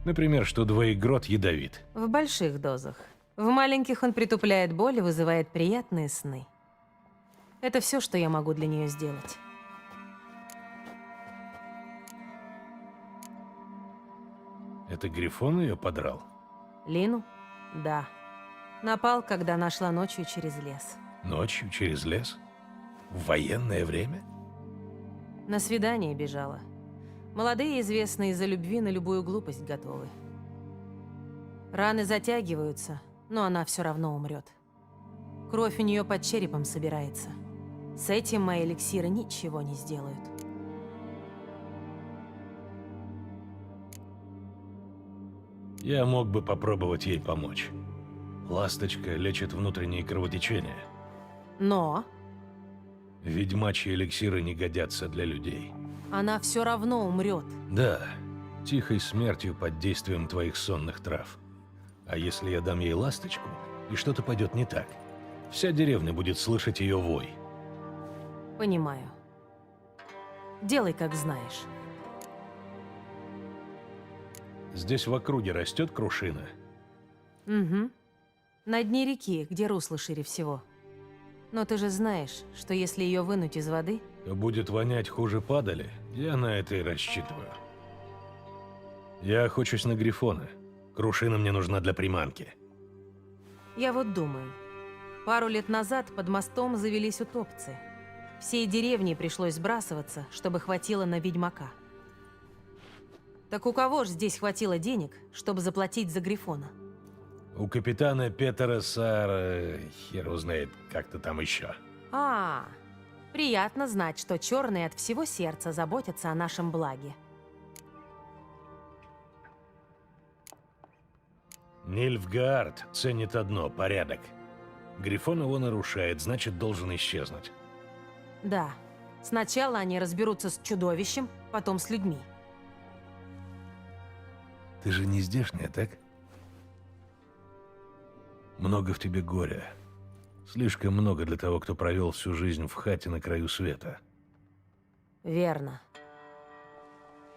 Например, что двоегрот ядовит. В больших дозах. В маленьких он притупляет боль и вызывает приятные сны. Это все, что я могу для нее сделать. Это Грифон ее подрал? Лину? Да. Напал, когда нашла ночью через лес. Ночью через лес? В военное время? На свидание бежала. Молодые, известные из-за любви, на любую глупость готовы. Раны затягиваются, но она все равно умрет. Кровь у нее под черепом собирается. С этим мои эликсиры ничего не сделают. Я мог бы попробовать ей помочь. Ласточка лечит внутренние кровотечения. Но Ведьмачьи эликсиры не годятся для людей. она все равно умрет. Да, тихой смертью под действием твоих сонных трав. А если я дам ей ласточку, и что-то пойдет не так, вся деревня будет слышать ее вой. Понимаю. Делай, как знаешь. Здесь в округе растет крушина. Угу. На дне реки, где русло шире всего. Но ты же знаешь, что если ее вынуть из воды... То будет вонять хуже падали, я на это и рассчитываю. Я охочусь на Грифона. Крушина мне нужна для приманки. Я вот думаю. Пару лет назад под мостом завелись утопцы. Всей деревне пришлось сбрасываться, чтобы хватило на ведьмака. Так у кого ж здесь хватило денег, чтобы заплатить за Грифона? У капитана Петера Сара... хер узнает, как-то там еще. Приятно знать, что черные от всего сердца заботятся о нашем благе. Нильфгаард ценит одно — порядок. Грифон его нарушает, значит, должен исчезнуть. Да. Сначала они разберутся с чудовищем, потом с людьми. Ты же не здешняя, так? Много в тебе горя. Слишком много для того, кто провел всю жизнь в хате на краю света. Верно.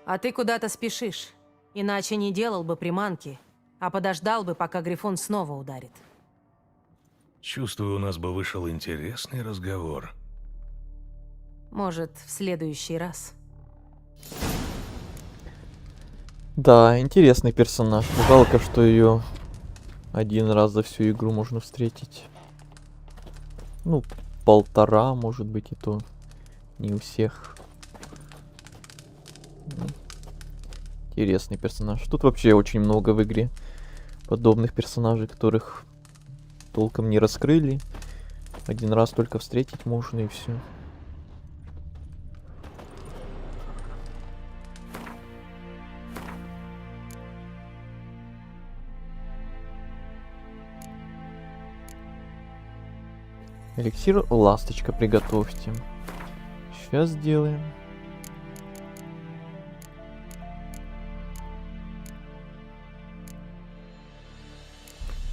А ты куда-то спешишь, иначе не делал бы приманки, а подождал бы, пока Грифон снова ударит. Чувствую, у нас бы вышел интересный разговор. Может, в следующий раз. Да, интересный персонаж. Жалко, что ее один раз за всю игру можно встретить. Ну, 1,5, может быть, и то. Не у всех. Интересный персонаж. Тут вообще очень много в игре подобных персонажей, которых толком не раскрыли. Один раз только встретить можно, и все. Эликсир ласточка приготовьте. Сейчас сделаем.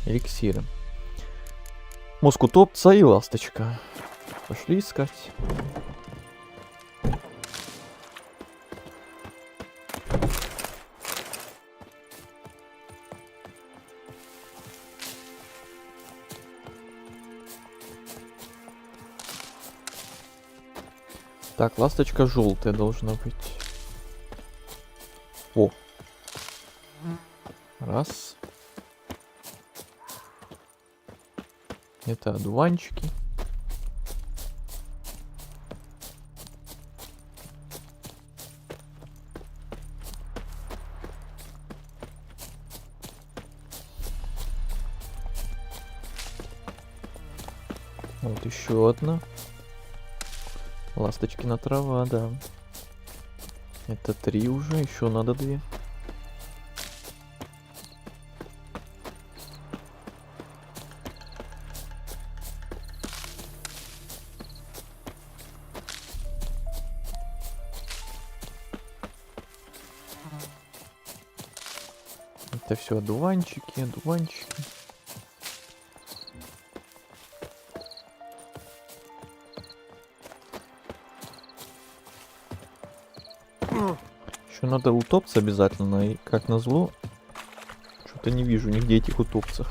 Эликсиры. Мозг утопца и ласточка. Пошли искать. Так, ласточка желтая должна быть. О. Раз. Это одуванчики. Вот еще одна. Ласточкина трава, да. Это 3 уже, еще надо 2. Это все одуванчики, одуванчики. Еще надо утопца обязательно, и как назло, что-то не вижу нигде этих утопцев.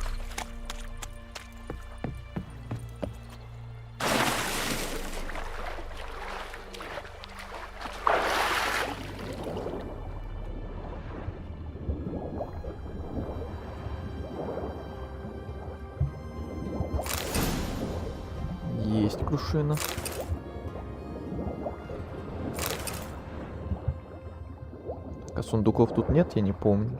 Есть крушина. А сундуков тут нет, я не помню.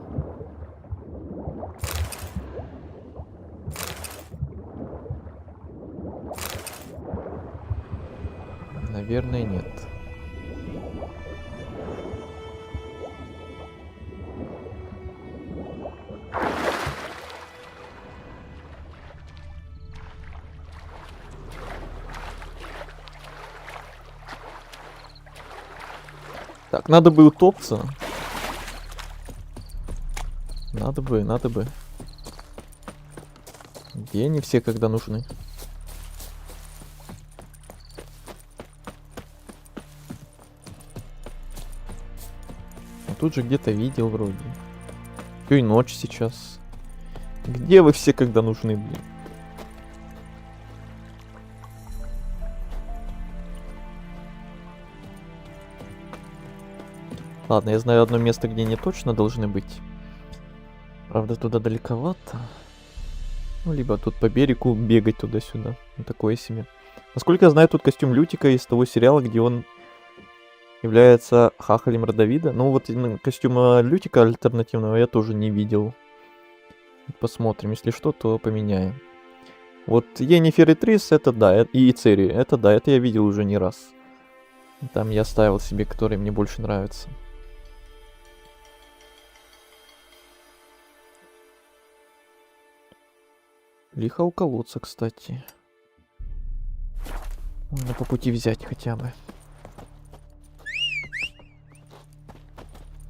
Наверное, нет. Так, надо бы утопца. Надо бы, надо бы. Где они все, когда нужны? А тут же где-то видел вроде. Всё и ночь сейчас. Где вы все, когда нужны, блин? Ладно, я знаю одно место, где они точно должны быть. Правда, туда далековато. Ну, либо тут по берегу бегать туда-сюда. Ну, такое себе. Насколько я знаю, тут костюм Лютика из того сериала, где он является хахалем Родовида. Ну, вот костюма Лютика альтернативного я тоже не видел. Посмотрим. Если что, то поменяем. Вот Йеннифер и Трис, это да. И Цири, это да. Это я видел уже не раз. Там я ставил себе, которые мне больше нравятся. Лихо у колодца, кстати. Можно по пути взять хотя бы.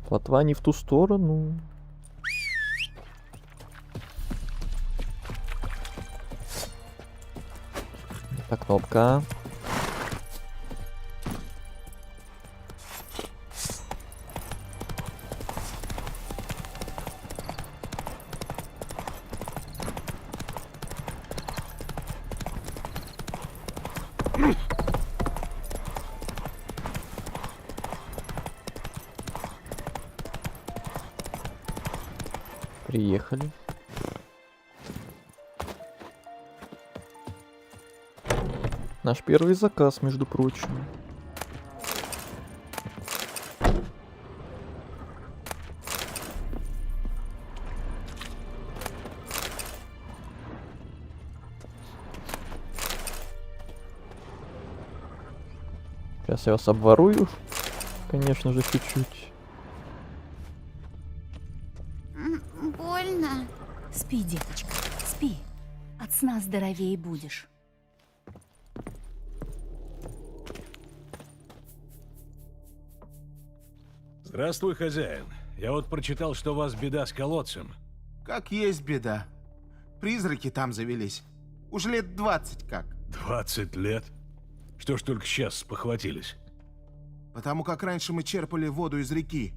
Плотва не в ту сторону. Так, кнопка. Приехали. Наш первый заказ, между прочим. Сейчас я вас обворую. Конечно же, чуть-чуть. Больно. Спи, деточка, спи. От сна здоровее будешь. Здравствуй, хозяин. Я вот прочитал, что у вас беда с колодцем. Как есть беда. Призраки там завелись. Уж лет 20 как. 20 лет? Что ж только сейчас спохватились? Потому как раньше мы черпали воду из реки.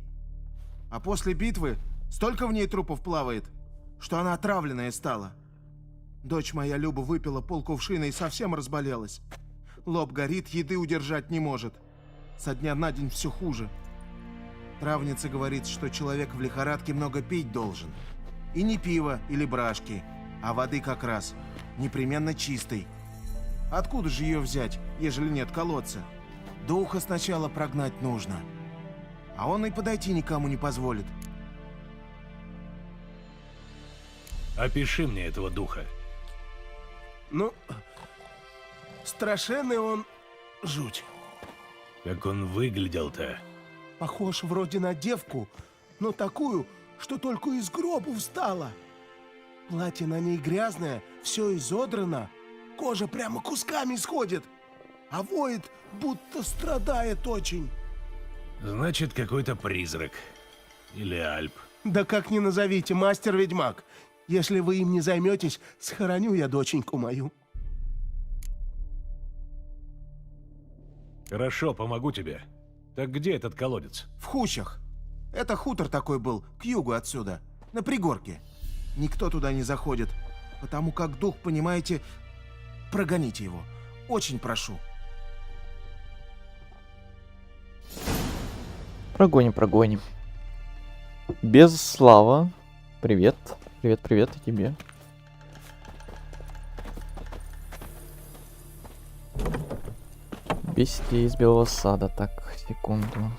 А после битвы столько в ней трупов плавает, что она отравленная стала. Дочь моя Люба выпила полкувшина и совсем разболелась. Лоб горит, еды удержать не может. Со дня на день все хуже. Травница говорит, что человек в лихорадке много пить должен. И не пиво или брашки, а воды как раз, непременно чистой. Откуда же ее взять, ежели нет колодца? Духа сначала прогнать нужно. А он и подойти никому не позволит. Опиши мне этого духа. Ну, страшенный он жуть. Как он выглядел-то? Похож вроде на девку, но такую, что только из гроба встала. Платье на ней грязное, все изодрано, кожа прямо кусками сходит, а воет, будто страдает очень. Значит, какой-то призрак. Или Альп. Да как ни назовите, мастер-ведьмак. Если вы им не займетесь, схороню я доченьку мою. Хорошо, помогу тебе. Так где этот колодец? В Хущах. Это хутор такой был, к югу отсюда, на пригорке. Никто туда не заходит, потому как дух, понимаете, прогоните его. Очень прошу. Прогоним, прогоним. Без Слава. Привет. Привет, привет и тебе. Бестия из Белого Сада. Так, секунду.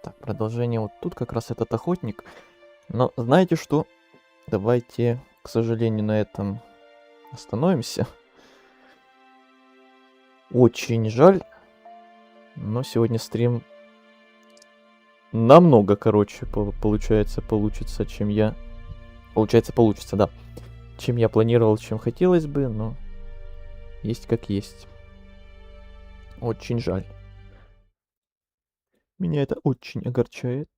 Так, продолжение вот тут как раз этот охотник. Но знаете что? Давайте, к сожалению, на этом остановимся. Очень жаль. Но сегодня стрим намного короче получится, чем я... Получится, да. Чем я планировал, чем хотелось бы, но... Есть как есть. Очень жаль. Меня это очень огорчает.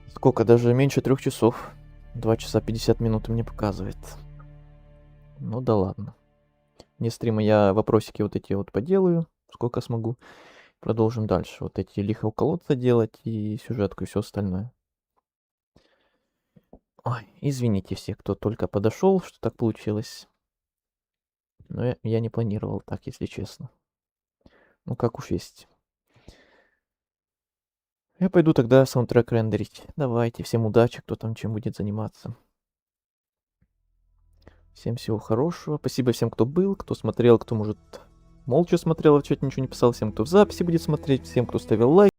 Сколько? Даже меньше 3 часов. 2 часа 50 минут мне показывает. Ну да ладно. Вне стрима я вопросики вот эти вот поделаю. Сколько смогу. Продолжим дальше. Вот эти лихо у колодца делать и сюжетку и все остальное. Ой, извините все, кто только подошел, что так получилось. Но я не планировал так, если честно. Ну, как уж есть. Я пойду тогда саундтрек рендерить. Давайте, всем удачи, кто там чем будет заниматься. Всем всего хорошего. Спасибо всем, кто был, кто смотрел, кто, может, молча смотрел, а в чате ничего не писал. Всем, кто в записи будет смотреть, всем, кто ставил лайк.